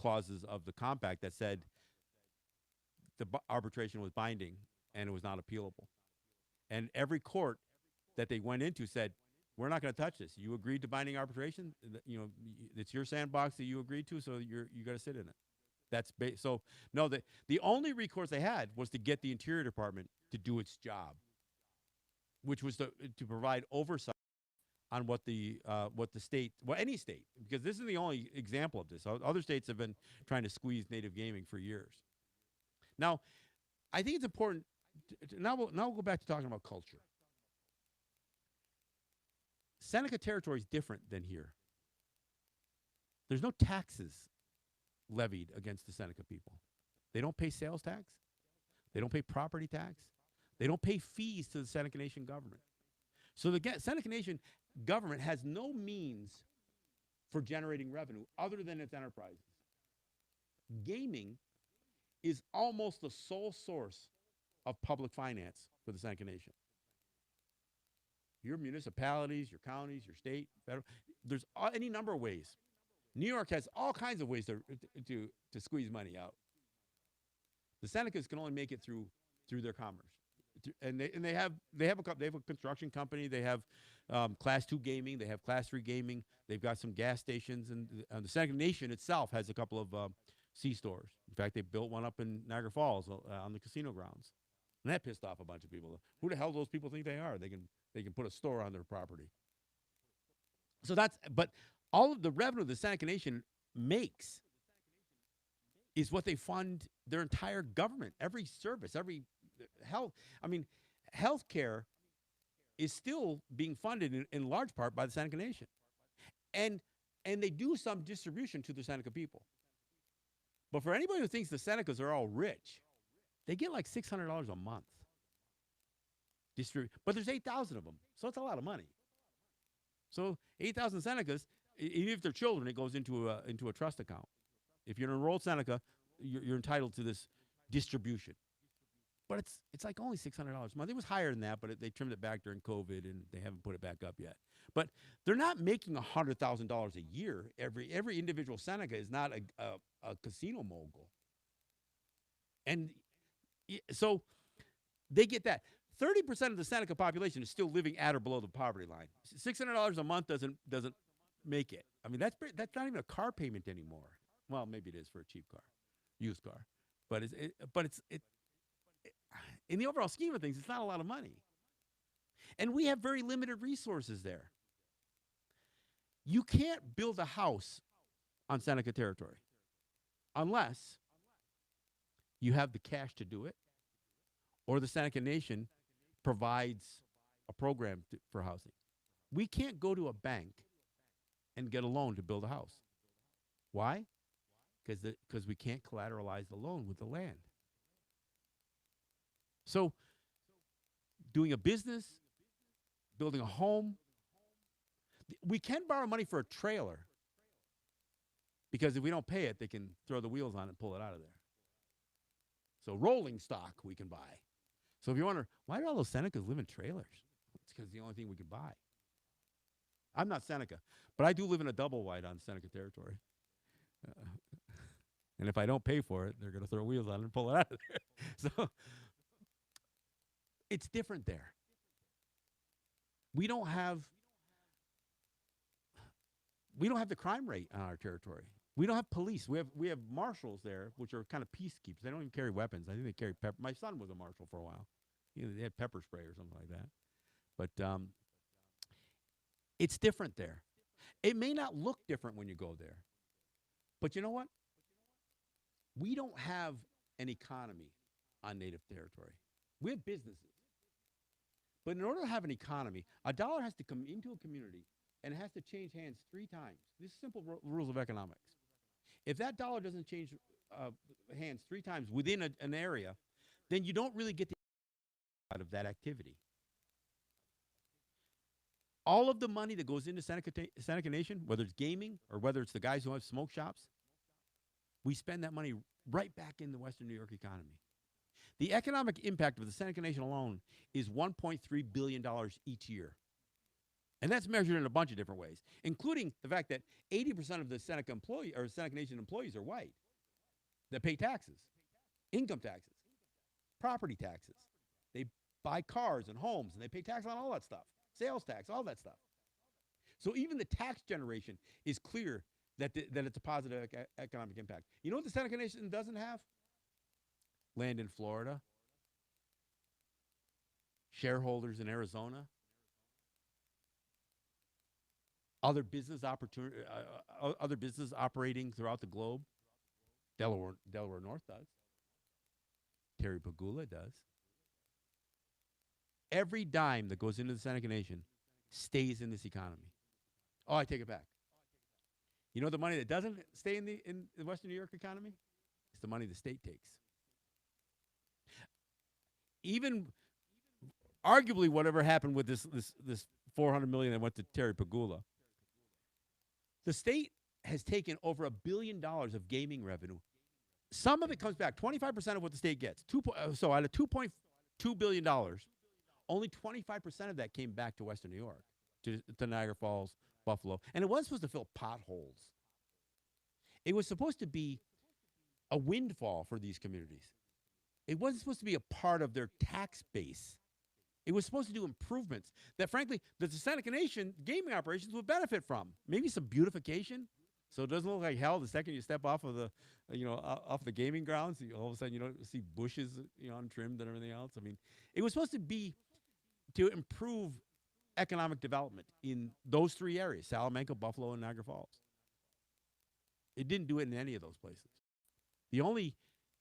clauses of the compact that said arbitration was binding and it was not appealable. And every court that they went into said, "We're not going to touch this. You agreed to binding arbitration. It's your sandbox that you agreed to, so you got to sit in it." So no. The only recourse they had was to get the Interior Department to do its job, which was to provide oversight on what the state, any state, because this is the only example of this. Other states have been trying to squeeze native gaming for years. Now, I think it's important. Now we'll go back to talking about culture. Seneca territory is different than here. There's no taxes levied against the Seneca people. They don't pay sales tax. They don't pay property tax. They don't pay fees to the Seneca Nation government. So the Seneca Nation government has no means for generating revenue other than its enterprises. Gaming is almost the sole source of public finance for the Seneca Nation. Your municipalities, your counties, your state, federal, there's any number of ways. New York has all kinds of ways to squeeze money out. The Senecas can only make it through their commerce, and they have a construction company. They have Class 2 gaming. They have Class 3 gaming. They've got some gas stations, and the Seneca Nation itself has a couple of C-stores. In fact, they built one up in Niagara Falls on the casino grounds, and that pissed off a bunch of people. Who the hell do those people think they are? They can put a store on their property. So but all of the revenue the Seneca Nation makes is what they fund their entire government, every service, every health. I mean, healthcare is still being funded in large part by the Seneca Nation. And they do some distribution to the Seneca people. But for anybody who thinks the Senecas are all rich, they get like $600 a month. But there's 8,000 of them, so it's a lot of money. So 8,000 Senecas, even if they're children, it goes into a trust account. If you're an enrolled Seneca, you're entitled to this distribution. But it's like only $600 a month. It was higher than that, but they trimmed it back during COVID, and they haven't put it back up yet. But they're not making $100,000 a year. Every individual Seneca is not a casino mogul. And so they get that. 30% of the Seneca population is still living at or below the poverty line. $600 a month doesn't make it. I mean, that's not even a car payment anymore. Well, maybe it is for a cheap car, used car, but it's in the overall scheme of things, it's not a lot of money. And we have very limited resources there. You can't build a house on Seneca territory unless you have the cash to do it, or the Seneca Nation provides a program for housing. We can't go to a bank and get a loan to build a house. Why? Because we can't collateralize the loan with the land. So doing a business, building a home, we can borrow money for a trailer because if we don't pay it, they can throw the wheels on it and pull it out of there. So rolling stock we can buy. So if you wonder, why do all those Senecas live in trailers? It's because it's the only thing we can buy. I'm not Seneca, but I do live in a double wide on Seneca territory. And if I don't pay for it, they're going to throw wheels on it and pull it out of there. So it's different there. We don't have the crime rate on our territory. We don't have police. We have marshals there, which are kind of peacekeepers. They don't even carry weapons. I think they carry pepper. My son was a marshal for a while. They had pepper spray or something like that. But it's different there. It may not look different when you go there. But you know what? We don't have an economy on native territory. We have businesses. But in order to have an economy, a dollar has to come into a community and it has to change hands 3 times. This is simple rules of economics. If that dollar doesn't change hands 3 times within an area, then you don't really get the out of that activity. All of the money that goes into Seneca Nation, whether it's gaming or whether it's the guys who have smoke shops, we spend that money right back in the Western New York economy. The economic impact of the Seneca Nation alone is $1.3 billion each year. And that's measured in a bunch of different ways, including the fact that 80% of the Seneca Nation employees are white that pay taxes, income taxes, property taxes. They buy cars and homes, and they pay tax on all that stuff, sales tax, all that stuff. So even the tax generation is clear that it's a positive economic impact. You know what the Seneca Nation doesn't have? Land in Florida, shareholders in Arizona, other business operating throughout the globe. Delaware North does. Terry Pagula does. Every dime that goes into the Seneca Nation stays in this economy. Oh, I take it back. You know the money that doesn't stay in the Western New York economy? It's the money the state takes. Even arguably whatever happened with this $400 million that went to Terry Pagula, the state has taken over $1 billion of gaming revenue. Some of it comes back. 25% of what the state gets. So out of $2.2 billion, only 25% of that came back to Western New York, to Niagara Falls, Buffalo. And it wasn't supposed to fill potholes. It was supposed to be a windfall for these communities. It wasn't supposed to be a part of their tax base. It was supposed to do improvements that, frankly, the Seneca Nation gaming operations would benefit from. Maybe some beautification, so it doesn't look like hell the second you step off of the, off the gaming grounds. All of a sudden, you don't see bushes, untrimmed and everything else. I mean, it was supposed to be to improve economic development in those 3 areas: Salamanca, Buffalo, and Niagara Falls. It didn't do it in any of those places. The only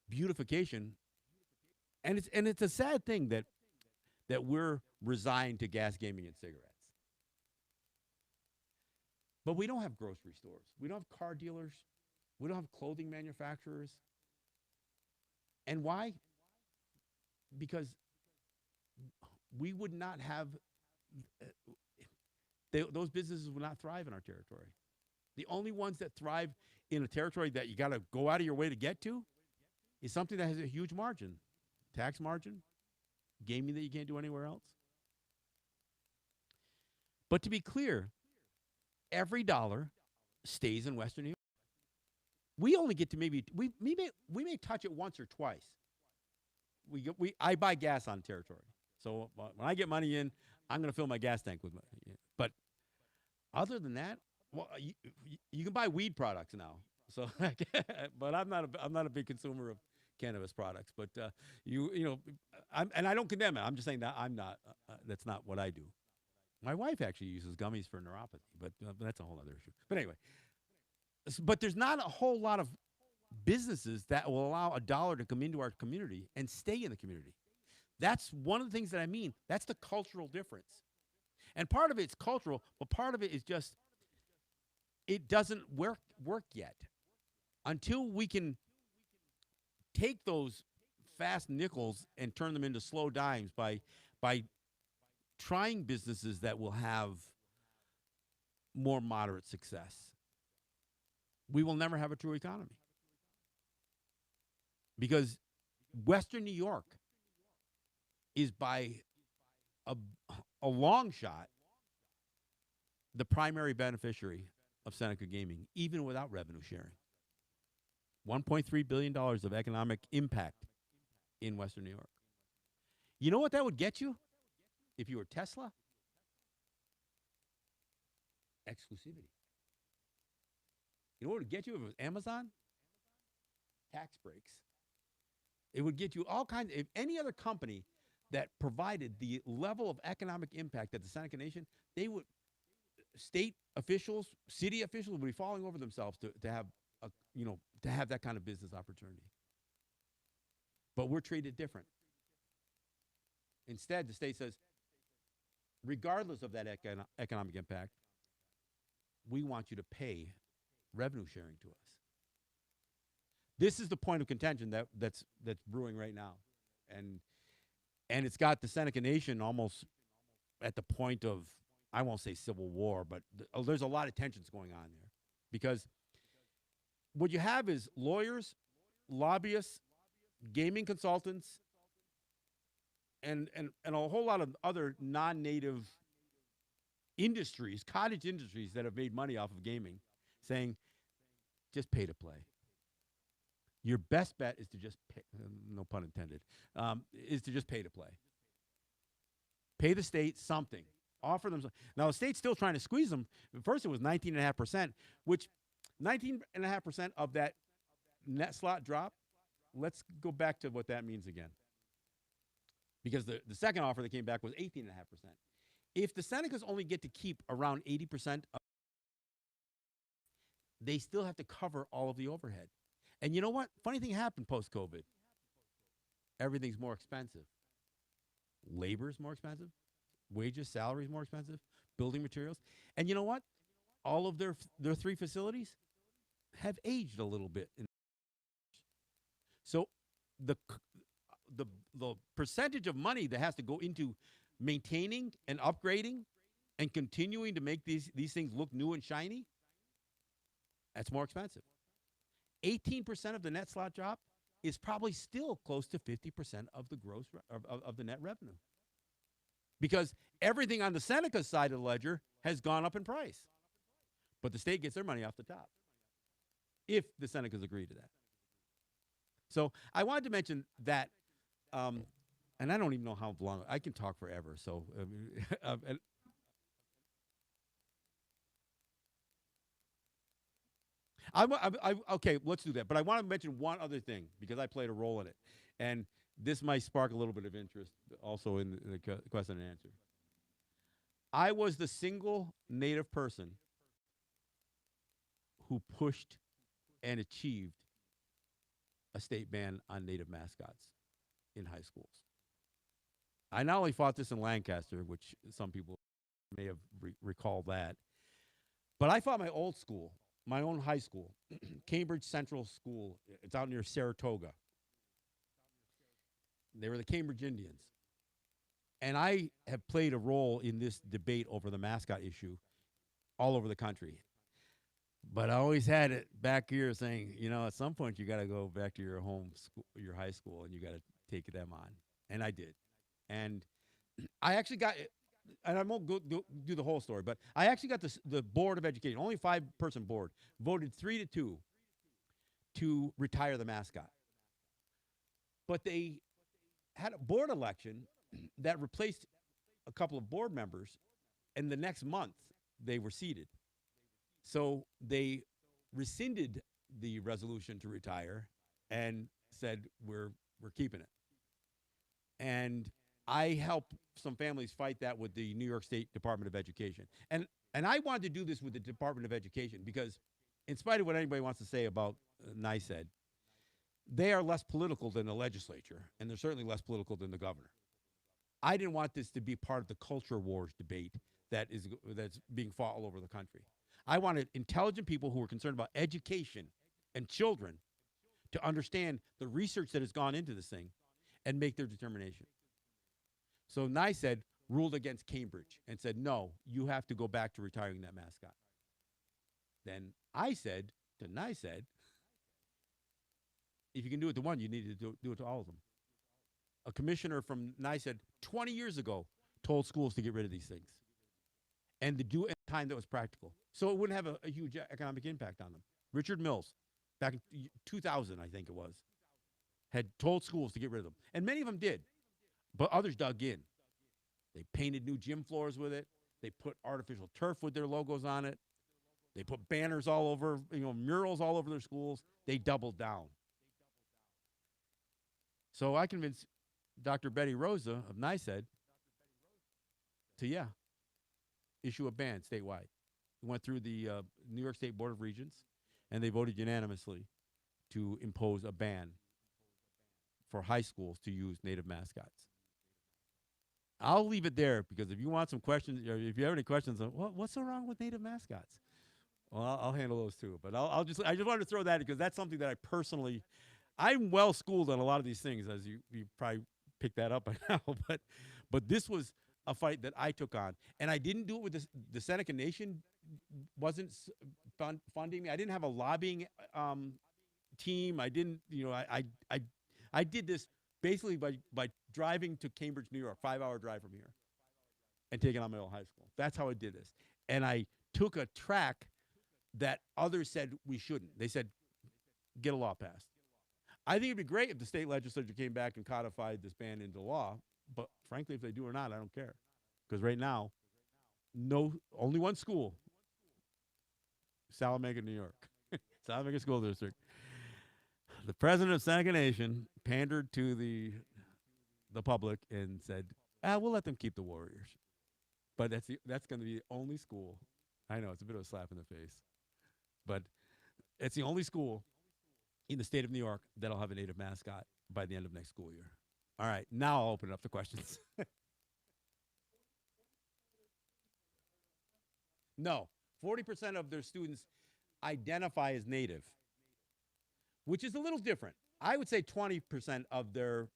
beautification, and it's a sad thing that we're resigned to gas, gaming, and cigarettes. But we don't have grocery stores. We don't have car dealers. We don't have clothing manufacturers. And why? Because we would not have, those businesses would not thrive in our territory. The only ones that thrive in a territory that you got to go out of your way to get to is something that has a huge margin, tax margin, gaming that you can't do anywhere else. But to be clear, every dollar stays in Western New York. We only get to we may touch it once or twice. I buy gas on territory, so when I get money in, I'm going to fill my gas tank with money. But other than that, well, you can buy weed products now. So, but I'm not a big consumer of cannabis products. But and I don't condemn it. I'm just saying that I'm not. That's not what I do. My wife actually uses gummies for neuropathy, but that's a whole other issue. But anyway, but there's not a whole lot of businesses that will allow a dollar to come into our community and stay in the community. That's one of the things that I mean. That's the cultural difference. And part of it's cultural, but part of it is just it doesn't work yet. Until we can take those fast nickels and turn them into slow dimes by trying businesses that will have more moderate success, we will never have a true economy. Because Western New York is by a, a long shot the primary beneficiary of Seneca Gaming, even without revenue sharing. $1.3 billion of economic impact in Western New York. You know what that would get you if you were Tesla? Exclusivity. You know what it would get you if it was Amazon? Tax breaks. It would get you all kinds. If any other company that provided the level of economic impact that the Seneca Nation, they would, state officials, city officials would be falling over themselves to have a, to have that kind of business opportunity. But we're treated different. Instead, the state says, regardless of that economic impact, we want you to pay revenue sharing to us. This is the point of contention that's brewing right now, and it's got the Seneca Nation almost at the point of, I won't say civil war, but there's a lot of tensions going on there, because what you have is lawyers, lobbyists, gaming consultants, and a whole lot of other non-native industries, cottage industries that have made money off of gaming, saying, just pay to play. Your best bet is to just pay, no pun intended, is to just pay to play. Pay the state something. Offer them. Now, the state's still trying to squeeze them. First, it was 19.5%, which 19.5% of that net slot drop, let's go back to what that means again. Because the second offer that came back was 18.5%. If the Senecas only get to keep around 80%, they still have to cover all of the overhead. And you know what? Funny thing happened post-COVID. Everything's more expensive. Labor's more expensive. Wages, salaries more expensive. Building materials. And you know what? All of their three facilities have aged a little bit. So the percentage of money that has to go into maintaining and upgrading and continuing to make these things look new and shiny, that's more expensive. 18% of the net slot drop is probably still close to 50% of the gross of the net revenue, because everything on the Seneca side of the ledger has gone up in price, but the state gets their money off the top if the Senecas agree to that. So I wanted to mention that, and I don't even know how long I can talk forever. So okay, let's do that. But I want to mention one other thing, because I played a role in it, and this might spark a little bit of interest also in the question and answer. I was the single Native person who pushed and achieved a state ban on Native mascots in high schools. I not only fought this in Lancaster, which some people may have recalled that, but I fought my old school, my own high school, Cambridge Central School. It's out near Saratoga. They were the Cambridge Indians. And I have played a role in this debate over the mascot issue all over the country. But I always had it back here saying, at some point you got to go back to your home school, your high school, and you got to take them on. And I did. And I actually got, and I won't go do the whole story, but I actually got the Board of Education, only 5-person board, voted 3-2 to retire the mascot. But they had a board election that replaced a couple of board members, and the next month they were seated. So they rescinded the resolution to retire and said, we're keeping it. And I helped some families fight that with the New York State Department of Education. And I wanted to do this with the Department of Education because, in spite of what anybody wants to say about NYSED, they are less political than the legislature, and they're certainly less political than the governor. I didn't want this to be part of the culture wars debate that's being fought all over the country. I wanted intelligent people who were concerned about education and children to understand the research that has gone into this thing and make their determination. So NICED ruled against Cambridge and said, no, you have to go back to retiring that mascot. Then I said to NICED, if you can do it to one, you need to do it to all of them. A commissioner from NICED 20 years ago told schools to get rid of these things and to do it in a time that was practical. So it wouldn't have a huge economic impact on them. Richard Mills, back in 2000, I think it was, had told schools to get rid of them. And many of them did, but others dug in. They painted new gym floors with it. They put artificial turf with their logos on it. They put banners all over, murals all over their schools. They doubled down. So I convinced Dr. Betty Rosa of NICED to, issue a ban statewide. It went through the New York State Board of Regents, and they voted unanimously to impose a ban for high schools to use native mascots. I'll leave it there because if you want some questions, or if you have any questions on what's so wrong with native mascots, well, I'll handle those too. But I just wanted to throw that because that's something that I'm well schooled on a lot of these things, as you probably picked that up by now. But this was a fight that I took on, and I didn't do it with the Seneca Nation wasn't funding me. I didn't have a lobbying team. I didn't, I did this basically by driving to Cambridge, New York, 5-hour drive from here, and taking on my old high school. That's how I did this. And I took a track that others said we shouldn't. They said, get a law passed. I think it'd be great if the state legislature came back and codified this ban into law. But frankly, if they do or not, I don't care. Because right now, only one school, Salamanca, New York, Salamanca School District. The president of Seneca Nation pandered to the public and said, we'll let them keep the Warriors. But that's going to be the only school. I know, it's a bit of a slap in the face. But it's the only school in the state of New York that'll have a native mascot by the end of next school year. All right, now I'll open it up to questions. No, 40% of their students identify as native, which is a little different. I would say 20% of their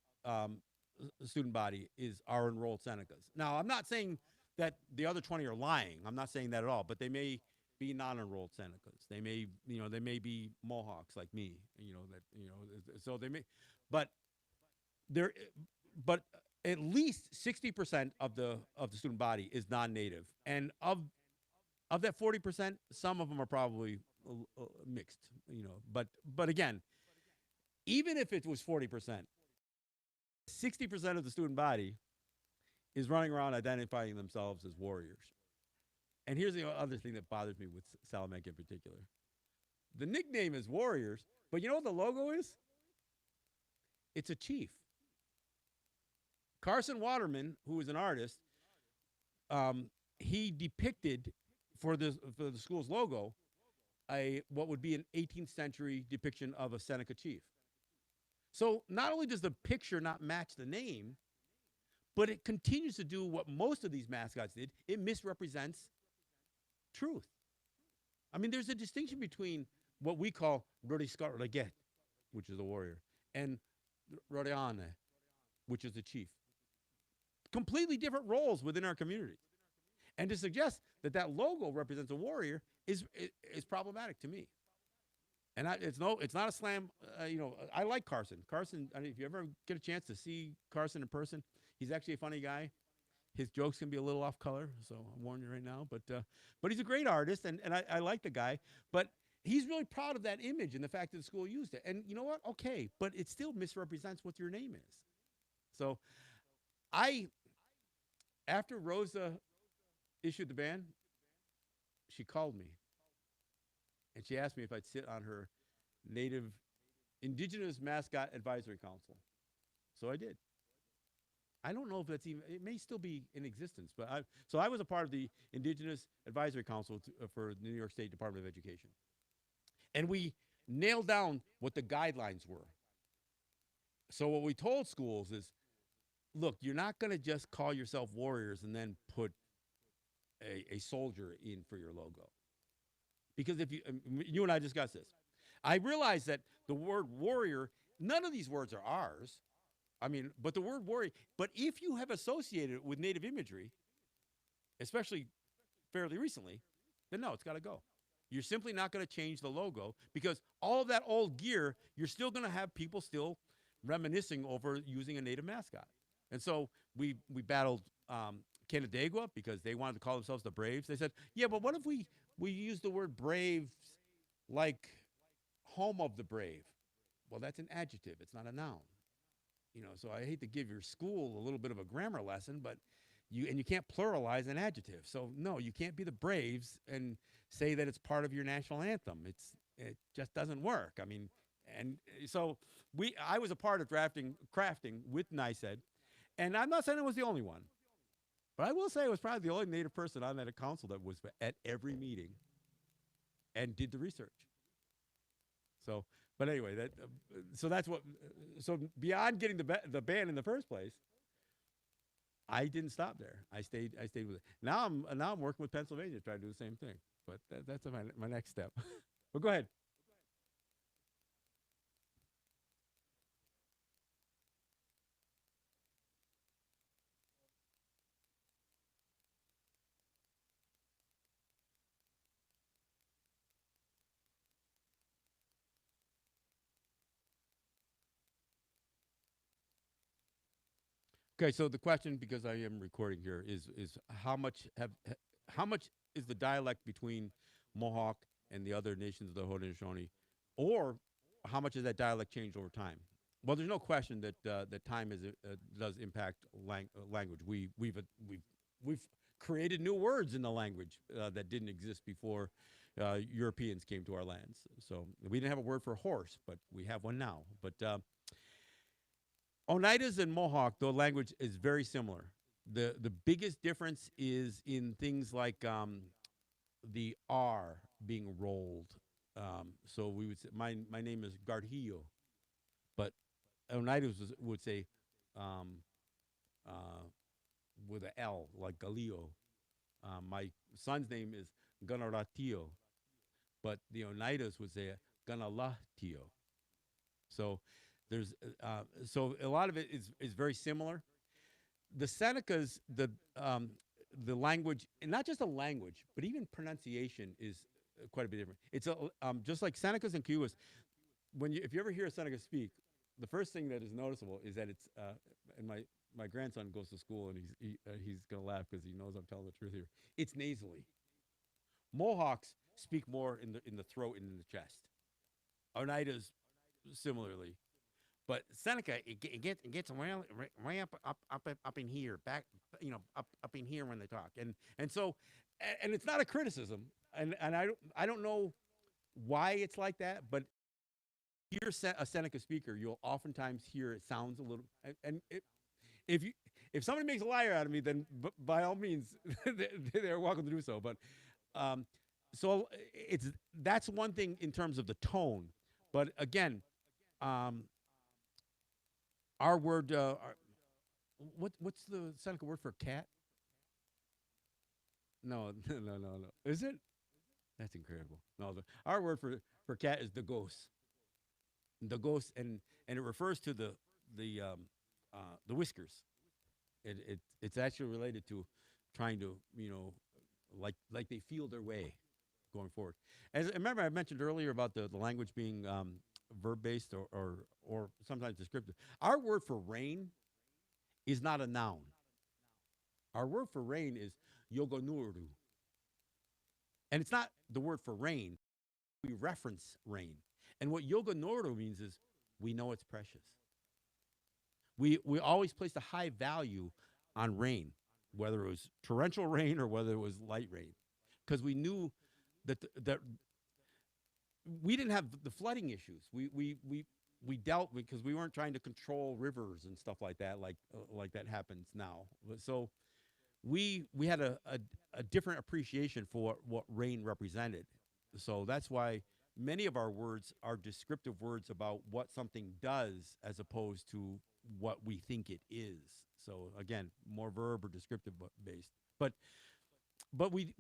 student body are enrolled Senecas. Now, I'm not saying that the other 20 are lying. I'm not saying that at all, but they may be non-enrolled Senecas. They may, they may be Mohawks like me, so they may, but at least 60% of the student body is non-native, and of that 40%, some of them are probably mixed, but again, even if it was 40%, 60% of the student body is running around identifying themselves as warriors. And here's the other thing that bothers me with Salamanca in particular. The nickname is Warriors, but you know what the logo is? It's a chief. Carson Waterman, who was an artist, he depicted for the school's logo what would be an 18th century depiction of a Seneca chief. So not only does the picture not match the name, but it continues to do what most of these mascots did. It misrepresents truth. I mean, there's a distinction between what we call Rodiscarlaget, which is a warrior, and Rodiane, which is a chief. Completely different roles within our community. And to suggest that logo represents a warrior is problematic to me. And it's not a slam. I like Carson. Carson, if you ever get a chance to see Carson in person, he's actually a funny guy. His jokes can be a little off color, so I'm warning you right now. But he's a great artist, and I like the guy. But he's really proud of that image and the fact that the school used it. And you know what? Okay, but it still misrepresents what your name is. So after Rosa issued the ban, she called me. And she asked me if I'd sit on her Indigenous Mascot Advisory Council. So I did. I don't know if that's even, it may still be in existence, but I was a part of the Indigenous Advisory Council for the New York State Department of Education. And we nailed down what the guidelines were. So what we told schools is, look, you're not going to just call yourself warriors and then put a soldier in for your logo. Because if you, you and I discussed this, I realized that the word warrior, none of these words are ours. I mean, but the word warrior, but if you have associated it with native imagery, especially fairly recently, then no, it's got to go. You're simply not going to change the logo because all of that old gear, you're still going to have people still reminiscing over using a native mascot. And so we battled Canandaigua because they wanted to call themselves the Braves. They said, yeah, but what if we use the word Braves like home of the brave? Well, that's an adjective. It's not a noun. So I hate to give your school a little bit of a grammar lesson, but you can't pluralize an adjective. So no, you can't be the Braves and say that it's part of your national anthem. It just doesn't work. I mean, and so I was a part of crafting with NICED, and I'm not saying I was the only one, but I will say I was probably the only Native person on that council that was at every meeting and did the research. So, but anyway, so that's what. So beyond getting the ban in the first place, I didn't stop there. I stayed. I stayed with it. Now I'm working with Pennsylvania to try to do the same thing. But that's my next step. But go ahead. Okay, so the question, because I am recording here, is how much is the dialect between Mohawk and the other nations of the Haudenosaunee, or how much has that dialect changed over time? Well, there's no question that time does impact language. We've created new words in the language that didn't exist before Europeans came to our lands. So we didn't have a word for horse, but we have one now. But Oneidas and Mohawk, the language is very similar. The biggest difference is in things like the R being rolled. So we would say, my name is Gardillo, but Oneidas would say um, uh, with an L, like Galillo. My son's name is Ganaratio, but the Oneidas would say Ganalatio. So so a lot of it is very similar. The Senecas, the language, and not just a language, but even pronunciation is quite a bit different. It's just like Senecas and Kiowas. If you ever hear a Seneca speak, the first thing that is noticeable is that it's and my grandson goes to school and he's gonna laugh because he knows I'm telling the truth here. It's nasally. Mohawks speak more in the throat and in the chest. Oneidas similarly. But Seneca, it gets way up in here, back, up in here when they talk, and so, and it's not a criticism, and I don't know why it's like that, but you're a Seneca speaker, you'll oftentimes hear it sounds a little, if you if somebody makes a liar out of me, then by all means they're welcome to do so. But um, so that's one thing in terms of the tone, but again. Um, our word, what's the Seneca word for cat? No, no. Is it? That's incredible. No, our word for cat is the ghost. The ghost, and it refers to the whiskers. It's actually related to trying to like they feel their way going forward. As remember, I mentioned earlier about the language being verb based or sometimes descriptive. Our word for rain is not a noun. Our word for rain is yogonuru, and it's not the word for rain. We reference rain, and what yogonuru means is we know it's precious. We always placed a high value on rain, whether it was torrential rain or whether it was light rain, because we knew that we didn't have the flooding issues. We dealt because we weren't trying to control rivers and stuff like that happens now. So we had a different appreciation for what rain represented. So that's why many of our words are descriptive words about what something does as opposed to what we think it is. So again, more verb or descriptive based. But but we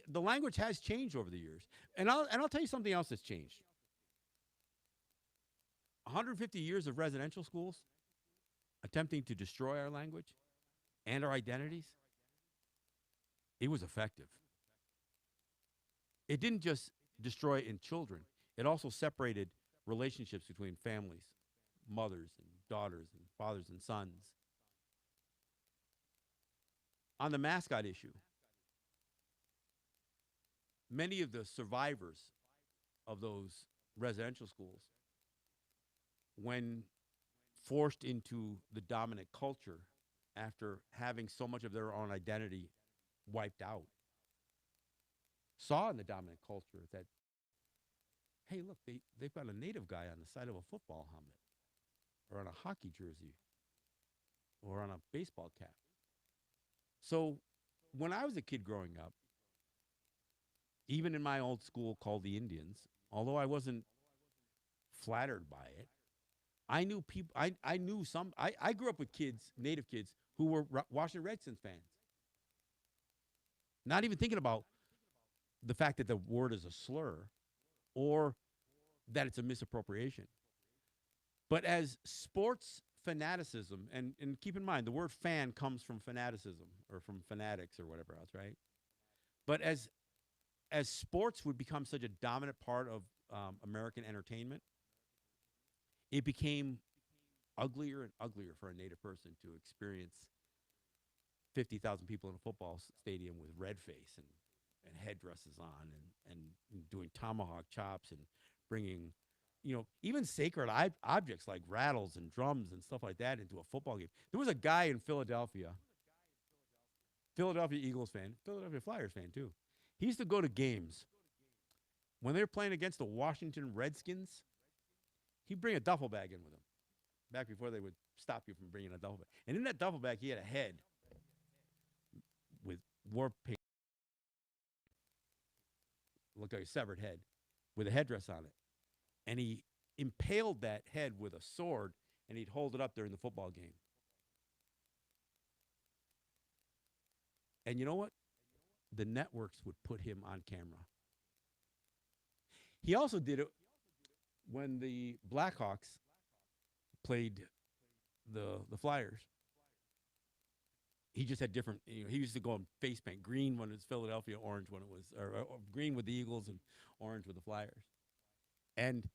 the language has changed over the years. And I'll tell you something else that's changed. 150 years of residential schools attempting to destroy our language and our identities, it was effective. It didn't just destroy in children, it also separated relationships between families, mothers and daughters and fathers and sons. On the mascot issue, many of the survivors of those residential schools, when forced into the dominant culture after having so much of their own identity wiped out, saw in the dominant culture that, hey, look, they've got a native guy on the side of a football helmet or on a hockey jersey or on a baseball cap. So when I was a kid growing up, even in my old school called the Indians, although I wasn't flattered by it, I knew people. I knew some. I grew up with kids, native kids, who were Washington Redskins fans. Not even thinking about the fact that the word is a slur or that it's a misappropriation. But as sports fanaticism, and keep in mind, the word fan comes from fanaticism or from fanatics or whatever else, right? But as sports would become such a dominant part of American entertainment, it became uglier and uglier for a native person to experience 50,000 people in a football stadium with red face and headdresses on and doing tomahawk chops and bringing, even sacred objects like rattles and drums and stuff like that into a football game. There was a guy in Philadelphia Eagles fan, Philadelphia Flyers fan too. He used to go to games. When they were playing against the Washington Redskins, he'd bring a duffel bag in with him back before they would stop you from bringing a duffel bag. And in that duffel bag, he had a head with war paint, looked like a severed head, with a headdress on it. And he impaled that head with a sword, and he'd hold it up during the football game. And you know what? The networks would put him on camera. He also did it when the Blackhawks played the Flyers. He just had different, he used to go in face paint, green when it was Philadelphia, orange when it was, or green with the Eagles and orange with the Flyers. And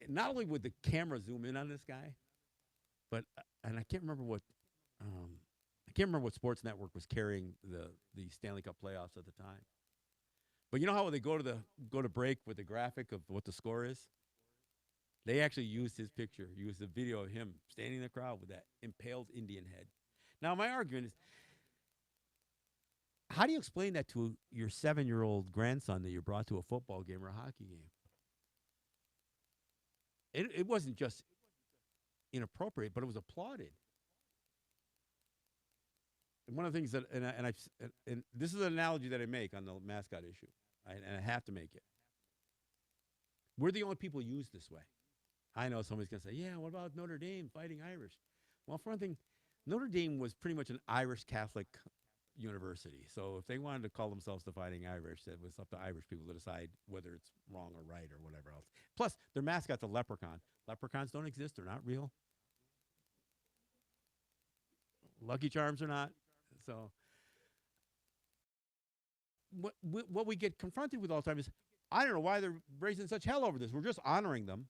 not only would the camera zoom in on this guy, but, and I can't remember what sports network was carrying the Stanley Cup playoffs at the time. But you know how they go to break with the graphic of what the score is? They actually used his picture, used a video of him standing in the crowd with that impaled Indian head. Now, my argument is, how do you explain that to your 7-year-old grandson that you brought to a football game or a hockey game? It wasn't just inappropriate, but it was applauded. And one of the things that, and this is an analogy that I make on the mascot issue, and I have to make it. We're the only people used this way. I know somebody's going to say, yeah, what about Notre Dame fighting Irish? Well, for one thing, Notre Dame was pretty much an Irish Catholic university. So if they wanted to call themselves the Fighting Irish, it was up to Irish people to decide whether it's wrong or right or whatever else. Plus, their mascot's a leprechaun. Leprechauns don't exist. They're not real. Lucky Charms are not. So what we get confronted with all the time is, I don't know why they're raising such hell over this. We're just honoring them.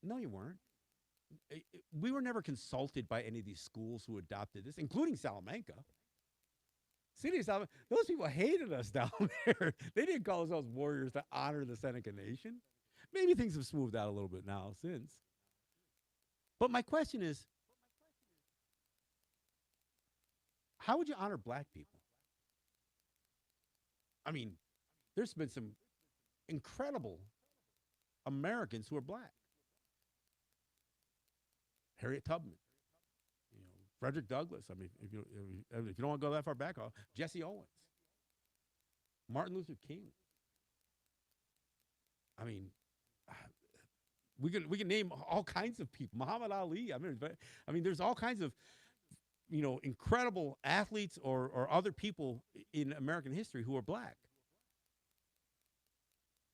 No, you weren't. We were never consulted by any of these schools who adopted this, including Salamanca. City of Salamanca, those people hated us down there. They didn't call themselves warriors to honor the Seneca Nation. Maybe things have smoothed out a little bit now since. But my question is, how would you honor black people? I mean, there's been some incredible Americans who are black. Harriet Tubman, Frederick Douglass. I mean, if you don't want to go that far back, Jesse Owens, Martin Luther King. I mean, We can name all kinds of people. Muhammad Ali. I mean, there's all kinds of incredible athletes or other people in American history who are black.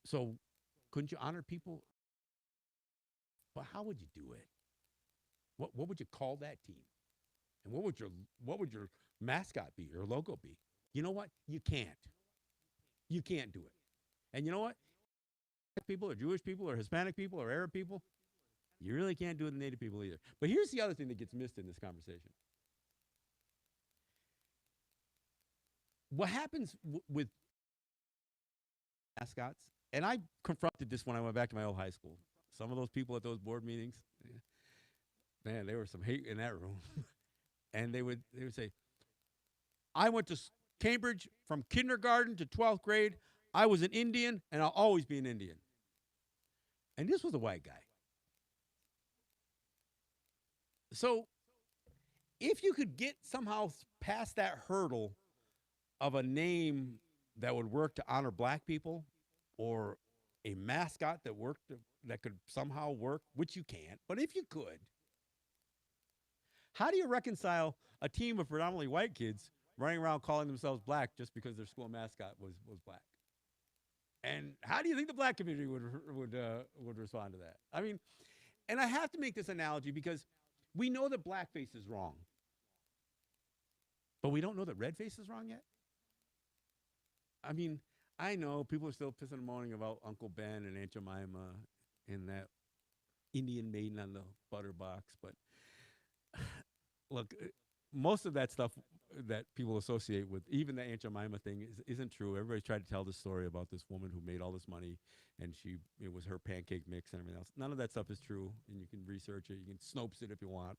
So couldn't you honor people? But how would you do it? What would you call that team? And what would your mascot be or logo be? You know what? You can't. You can't do it. And you know what? People or Jewish people or Hispanic people or Arab people, you really can't do it to Native people either. But here's the other thing that gets missed in this conversation. What happens with mascots, and I confronted this when I went back to my old high school. Some of those people at those board meetings, man, there was some hate in that room. And they would say, I went to Cambridge from kindergarten to 12th grade. I was an Indian, and I'll always be an Indian. And this was a white guy. So if you could get somehow past that hurdle of a name that would work to honor black people, or a mascot that could somehow work, which you can't, but if you could, how do you reconcile a team of predominantly white kids running around calling themselves black just because their school mascot was black? And how do you think the black community would respond to that? I mean, and I have to make this analogy because we know that blackface is wrong, but we don't know that redface is wrong yet. I mean, I know people are still pissing and moaning about Uncle Ben and Aunt Jemima and that Indian maiden on the butter box, but look, most of that stuff that people associate with, even the Aunt Jemima thing, isn't true. Everybody's tried to tell this story about this woman who made all this money, and it was her pancake mix and everything else. None of that stuff is true, and you can research it. You can Snopes it if you want,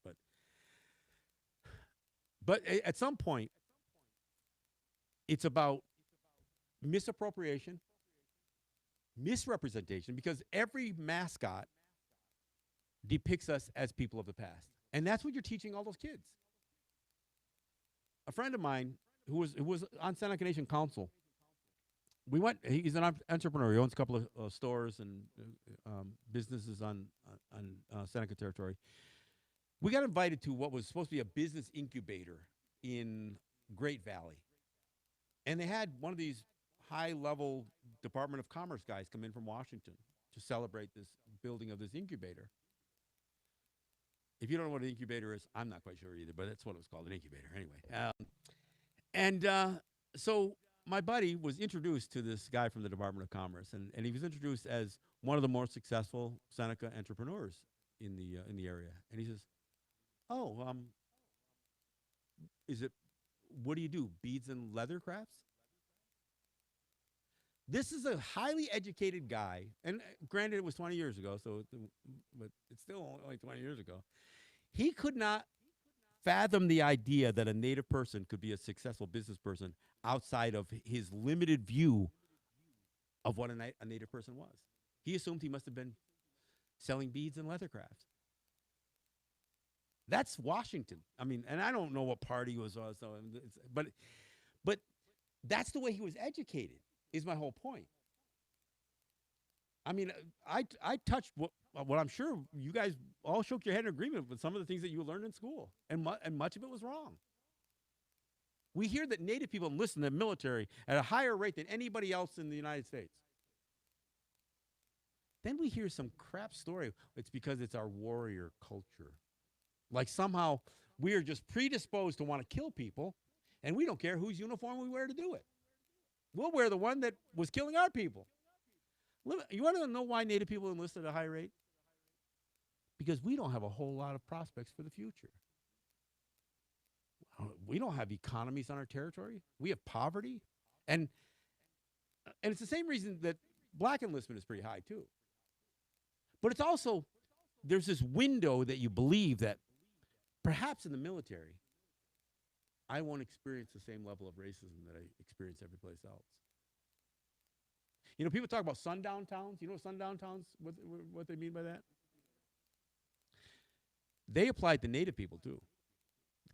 but at some point, it's about misappropriation, misrepresentation, because every mascot depicts us as people of the past. And that's what you're teaching all those kids. A friend of mine who was on Seneca Nation Council, he's an entrepreneur. He owns a couple of stores and businesses on Seneca territory. We got invited to what was supposed to be a business incubator in Great Valley. And they had one of these high-level Department of Commerce guys come in from Washington to celebrate this building of this incubator. If you don't know what an incubator is, I'm not quite sure either, but that's what it was called, an incubator anyway. So my buddy was introduced to this guy from the Department of Commerce, and he was introduced as one of the more successful Seneca entrepreneurs in the area. And he says, "Oh, what do you do? Beads and leather crafts?" This is a highly educated guy, and granted, it was 20 years ago, but it's still only 20 years ago. He could not fathom the idea that a Native person could be a successful business person outside of his limited view of what a Native person was. He assumed he must have been selling beads and leather crafts. That's Washington. I mean, and I don't know what party he was on, but that's the way he was educated. Is my whole point. I mean, I touched what I'm sure you guys all shook your head in agreement with some of the things that you learned in school, and much of it was wrong. We hear that Native people enlist in the military at a higher rate than anybody else in the United States. Then we hear some crap story. It's because it's our warrior culture. Like somehow we are just predisposed to want to kill people, and we don't care whose uniform we wear to do it. We'll wear the one that was killing our people. You want to know why Native people enlist at a high rate? Because we don't have a whole lot of prospects for the future. We don't have economies on our territory. We have poverty. And it's the same reason that black enlistment is pretty high, too. But it's also, there's this window that you believe that perhaps in the military, I won't experience the same level of racism that I experience every place else. You know, people talk about sundown towns. You know what sundown towns, what they mean by that? They applied to Native people, too.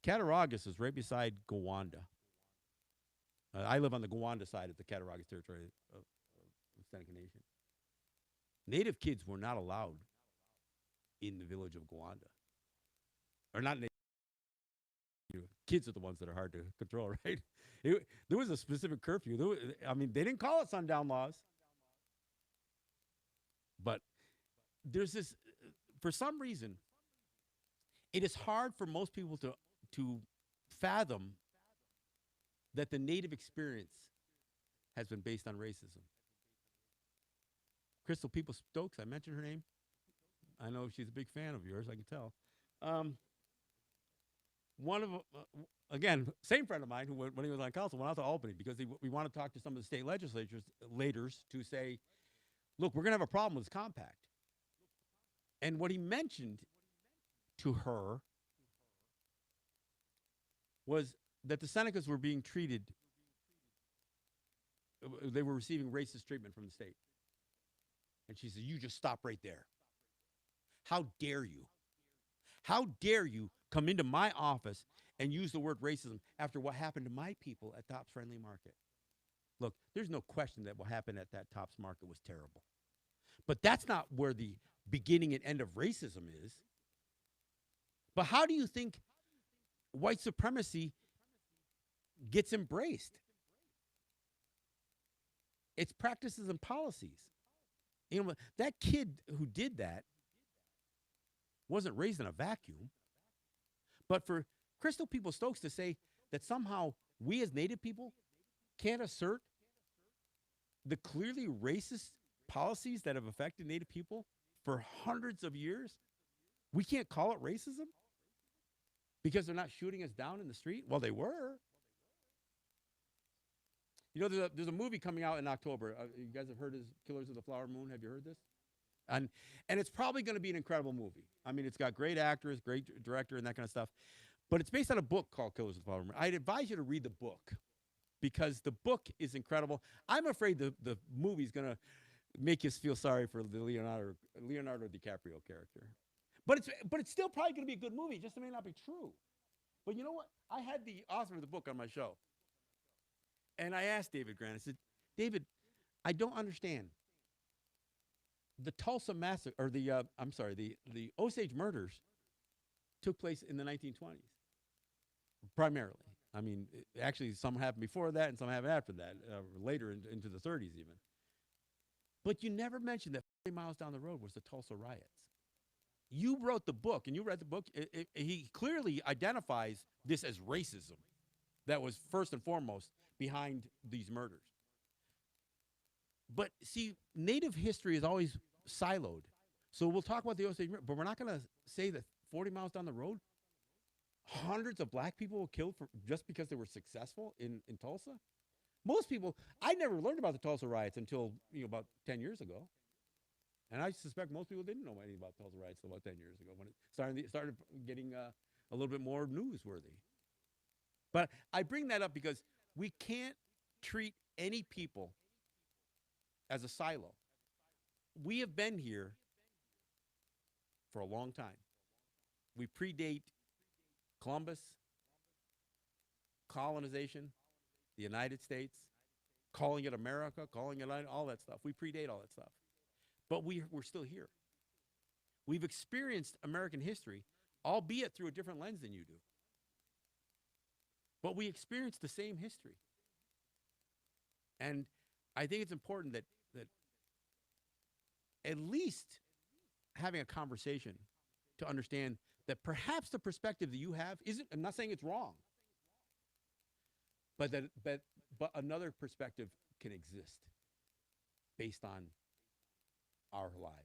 Cattaraugus is right beside Gowanda. I live on the Gowanda side of the Cattaraugus territory of Seneca Nation. Native kids were not allowed in the village of Gowanda. Or not Native, kids are the ones that are hard to control, right? There was a specific curfew. I mean, they didn't call it sundown laws, but there's this, for some reason, it is hard for most people to fathom that the Native experience has been based on racism. Crystal People Stokes, I mentioned her name. I know she's a big fan of yours, I can tell. Um, one of again, same friend of mine who when he was on council went out to Albany because we want to talk to some of the state legislatures leaders to say, look, we're going to have a problem with this compact. And what he mentioned to her was that the Senecas were being treated, they were receiving racist treatment from the state. And she said, you just stop right there. How dare you? How dare you come into my office and use the word racism after what happened to my people at Tops Friendly Market? Look, there's no question that what happened at that Tops Market was terrible. But that's not where the beginning and end of racism is. But how do you think white supremacy gets embraced? It's practices and policies. You know, that kid who did that wasn't raised in a vacuum. But for Crystal People Stokes to say that somehow we as Native people can't assert the clearly racist policies that have affected Native people for hundreds of years, we can't call it racism because they're not shooting us down in the street? Well, they were. You know, there's a movie coming out in October. You guys have heard of Killers of the Flower Moon? Have you heard this? And it's probably going to be an incredible movie. I mean, it's got great actors, great director, and that kind of stuff. But it's based on a book called Killers of the Flower Moon. I'd advise you to read the book because the book is incredible. I'm afraid the movie's going to make you feel sorry for the Leonardo DiCaprio character. But it's still probably going to be a good movie. Just it may not be true. But you know what? I had the author of the book on my show. And I asked David Grant, I said, David, I don't understand. The Tulsa massacre, or the Osage murders took place in the 1920s, primarily. I mean, actually, some happened before that and some happened after that, later into the 30s even. But you never mentioned that 40 miles down the road was the Tulsa riots. You wrote the book, and you read the book. He clearly identifies this as racism that was first and foremost behind these murders. But see, Native history is always siloed. So we'll talk about the Osage, but we're not going to say that 40 miles down the road, hundreds of black people were killed just because they were successful in Tulsa. Most people, I never learned about the Tulsa riots until about 10 years ago. And I suspect most people didn't know anything about Tulsa riots until about 10 years ago when it started getting a little bit more newsworthy. But I bring that up because we can't treat any people as a silo. We have been here for a long time. We predate Columbus, colonization, the United States, calling it America, calling it all that stuff. We predate all that stuff. But we're still here. We've experienced American history, albeit through a different lens than you do. But we experience the same history. And I think it's important that at least having a conversation to understand that perhaps the perspective that you have isn't, I'm not saying it's wrong, but another perspective can exist based on our lives.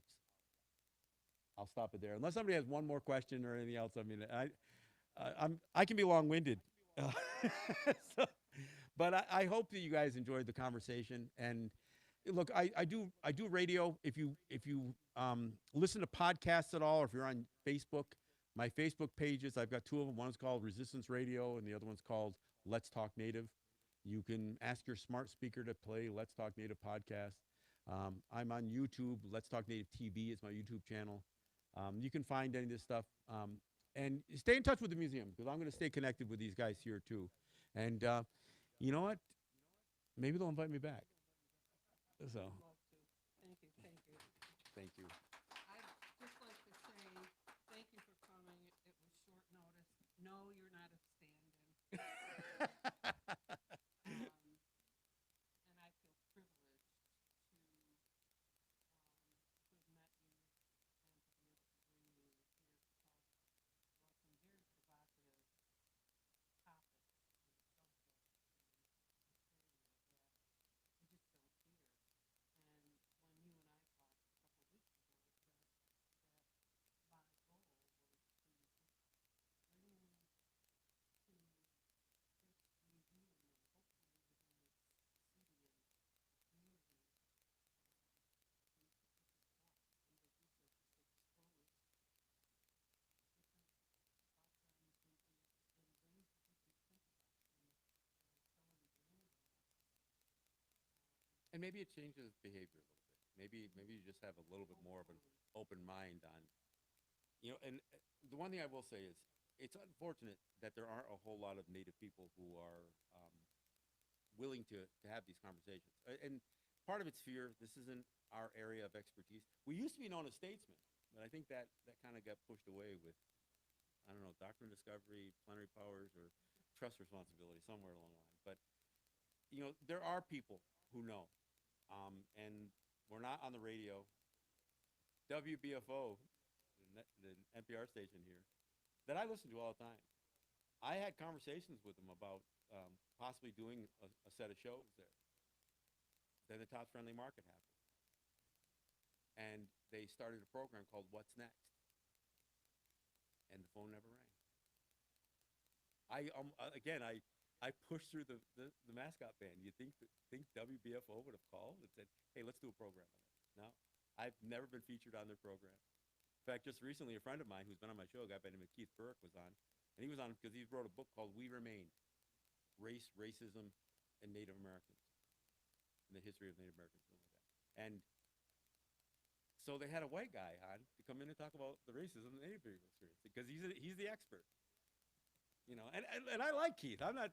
I'll stop it there. Unless somebody has one more question or anything else. I mean, I can be long-winded. But I hope that you guys enjoyed the conversation. And look, I do radio. If you listen to podcasts at all, or if you're on Facebook, my Facebook pages, I've got two of them. One is called Resistance Radio, and the other one's called Let's Talk Native. You can ask your smart speaker to play Let's Talk Native podcast. I'm on YouTube. Let's Talk Native TV is my YouTube channel. You can find any of this stuff. And stay in touch with the museum, because I'm going to stay connected with these guys here, too. And you know what? Maybe they'll invite me back. So. Love to. Thank you. Thank you. I'd just like to say and maybe it changes behavior a little bit. Maybe you just have a little bit more of an open mind on, and the one thing I will say is it's unfortunate that there aren't a whole lot of Native people who are willing to have these conversations. And part of it's fear. This isn't our area of expertise. We used to be known as statesmen, but I think that kind of got pushed away with, I don't know, doctrine discovery, plenary powers, or trust responsibility somewhere along the line. But there are people who know, and we're not on the radio. WBFO, the NPR station here, that I listen to all the time. I had conversations with them about possibly doing a set of shows there. Then the Tots Friendly Market happened, and they started a program called What's Next, and the phone never rang. I pushed through the mascot ban. You think WBFO would have called and said, "Hey, let's do a program on it"? No, I've never been featured on their program. In fact, just recently, a friend of mine who's been on my show, a guy by the name of Keith Burke, was on, and he was on because he wrote a book called "We Remain: Race, Racism, and Native Americans," in the history of Native Americans, something like that. And so they had a white guy on to come in and talk about the racism the Native people experience because he's the expert. And I like Keith. I'm not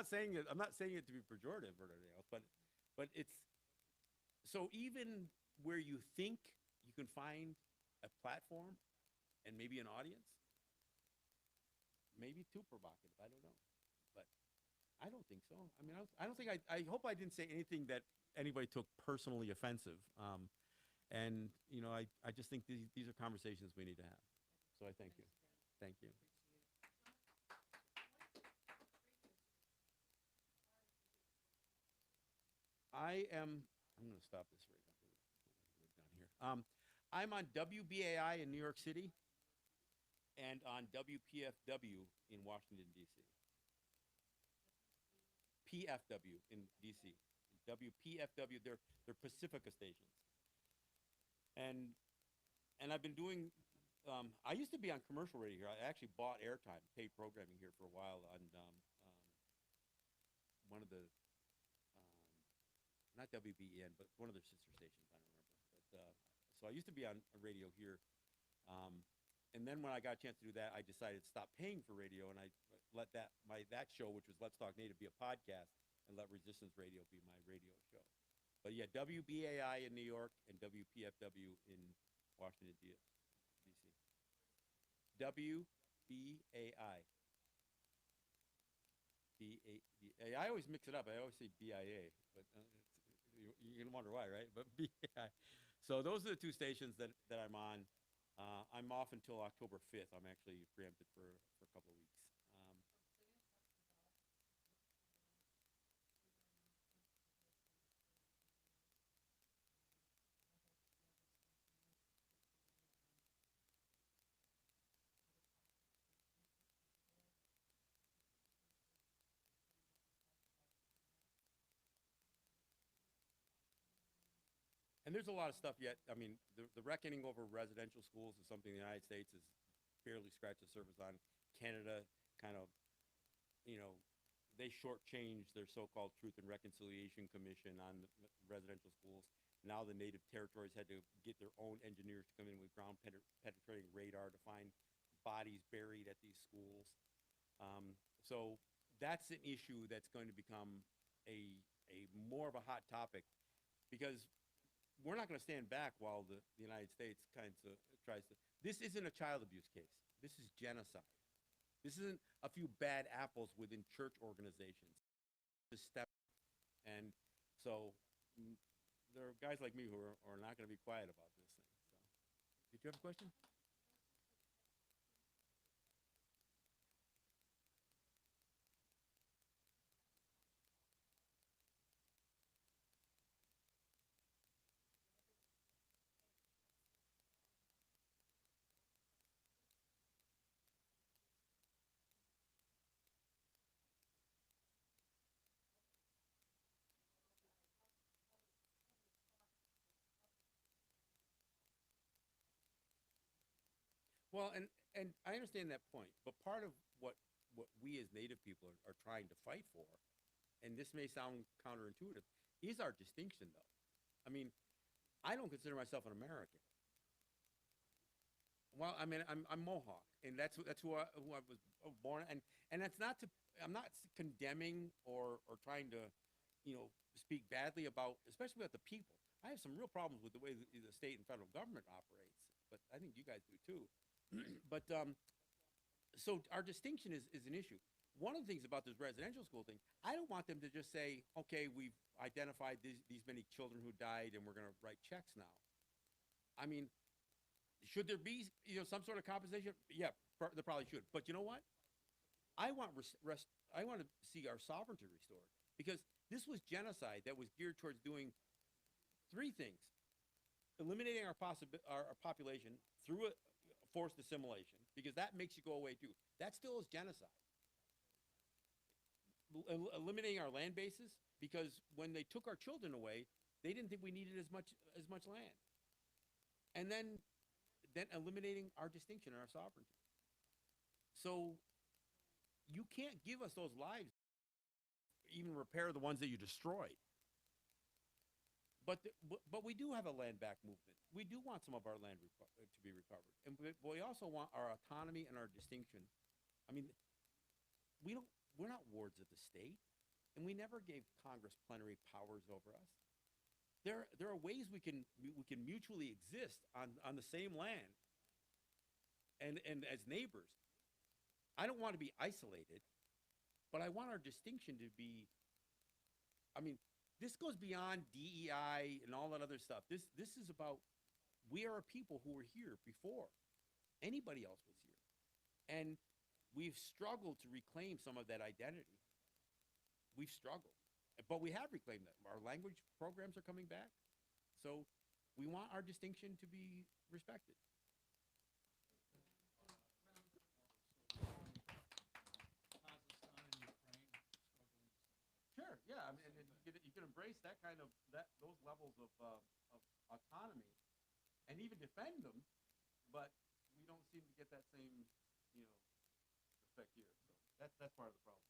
saying it to be pejorative or anything else, but it's so even where you think you can find a platform and maybe an audience, maybe too provocative. I don't know, but I don't think so. I mean, I don't think I hope I didn't say anything that anybody took personally offensive. And I just think these are conversations we need to have. So I thank you. Thank you. I'm going to stop this right now. We're done here. I'm on WBAI in New York City and on WPFW in Washington, D.C. PFW in D.C. WPFW, they're Pacifica stations. And I've been doing, I used to be on commercial radio here. I actually bought airtime, paid programming here for a while on one of the not WBEN, but one of their sister stations. I don't remember. But so I used to be on radio here, and then when I got a chance to do that, I decided to stop paying for radio, and I let that show, which was Let's Talk Native, be a podcast, and let Resistance Radio be my radio show. But yeah, WBAI in New York and WPFW in Washington, D.C. WBAI. I always mix it up. I always say BIA, but you can wonder why, right? But BIA. So those are the two stations that I'm on. I'm off until October 5th. I'm actually preempted for a couple of weeks. And there's a lot of stuff yet. I mean, the reckoning over residential schools is something the United States has barely scratched the surface on. Canada kind of, you know, they shortchanged their so-called Truth and Reconciliation Commission on the residential schools. Now the Native territories had to get their own engineers to come in with ground penetrating radar to find bodies buried at these schools. So that's an issue that's going to become a more of a hot topic because we're not going to stand back while the United States kind of tries to. This isn't a child abuse case. This is genocide. This isn't a few bad apples within church organizations. This step, and so there are guys like me who are not going to be quiet about this thing. So, did you have a question? Well, and I understand that point, but part of what we as Native people are trying to fight for, and this may sound counterintuitive, is our distinction, though. I mean, I don't consider myself an American. Well, I mean, I'm Mohawk, and that's who I was born, and that's not to. I'm not condemning or trying to, speak badly about, especially about the people. I have some real problems with the way the state and federal government operates, but I think you guys do too. But so our distinction is an issue. One of the things about this residential school thing, I don't want them to just say, okay, we've identified these many children who died, and we're going to write checks now. I mean, should there be some sort of compensation? Yeah, there probably should. But you know what? I want to see our sovereignty restored, because this was genocide that was geared towards doing three things: eliminating our population through a forced assimilation, because that makes you go away too. That still is genocide. Eliminating our land bases, because when they took our children away, they didn't think we needed as much land. And then eliminating our distinction and our sovereignty. So you can't give us those lives, even repair the ones that you destroyed. But we do have a land back movement. We do want some of our land to be recovered, and we also want our autonomy and our distinction. I mean, we're not wards of the state, and we never gave Congress plenary powers over us. There are ways we can mutually exist on the same land, and as neighbors. I don't want to be isolated, but I want our distinction to be. I mean, this goes beyond DEI and all that other stuff. This is about, we are a people who were here before anybody else was here, and we've struggled to reclaim some of that identity. We've struggled, but we have reclaimed that. Our language programs are coming back, so we want our distinction to be respected. Sure, yeah, I mean, and you can embrace that kind of those levels of autonomy, and even defend them, but we don't seem to get that same, respect here. So that's part of the problem.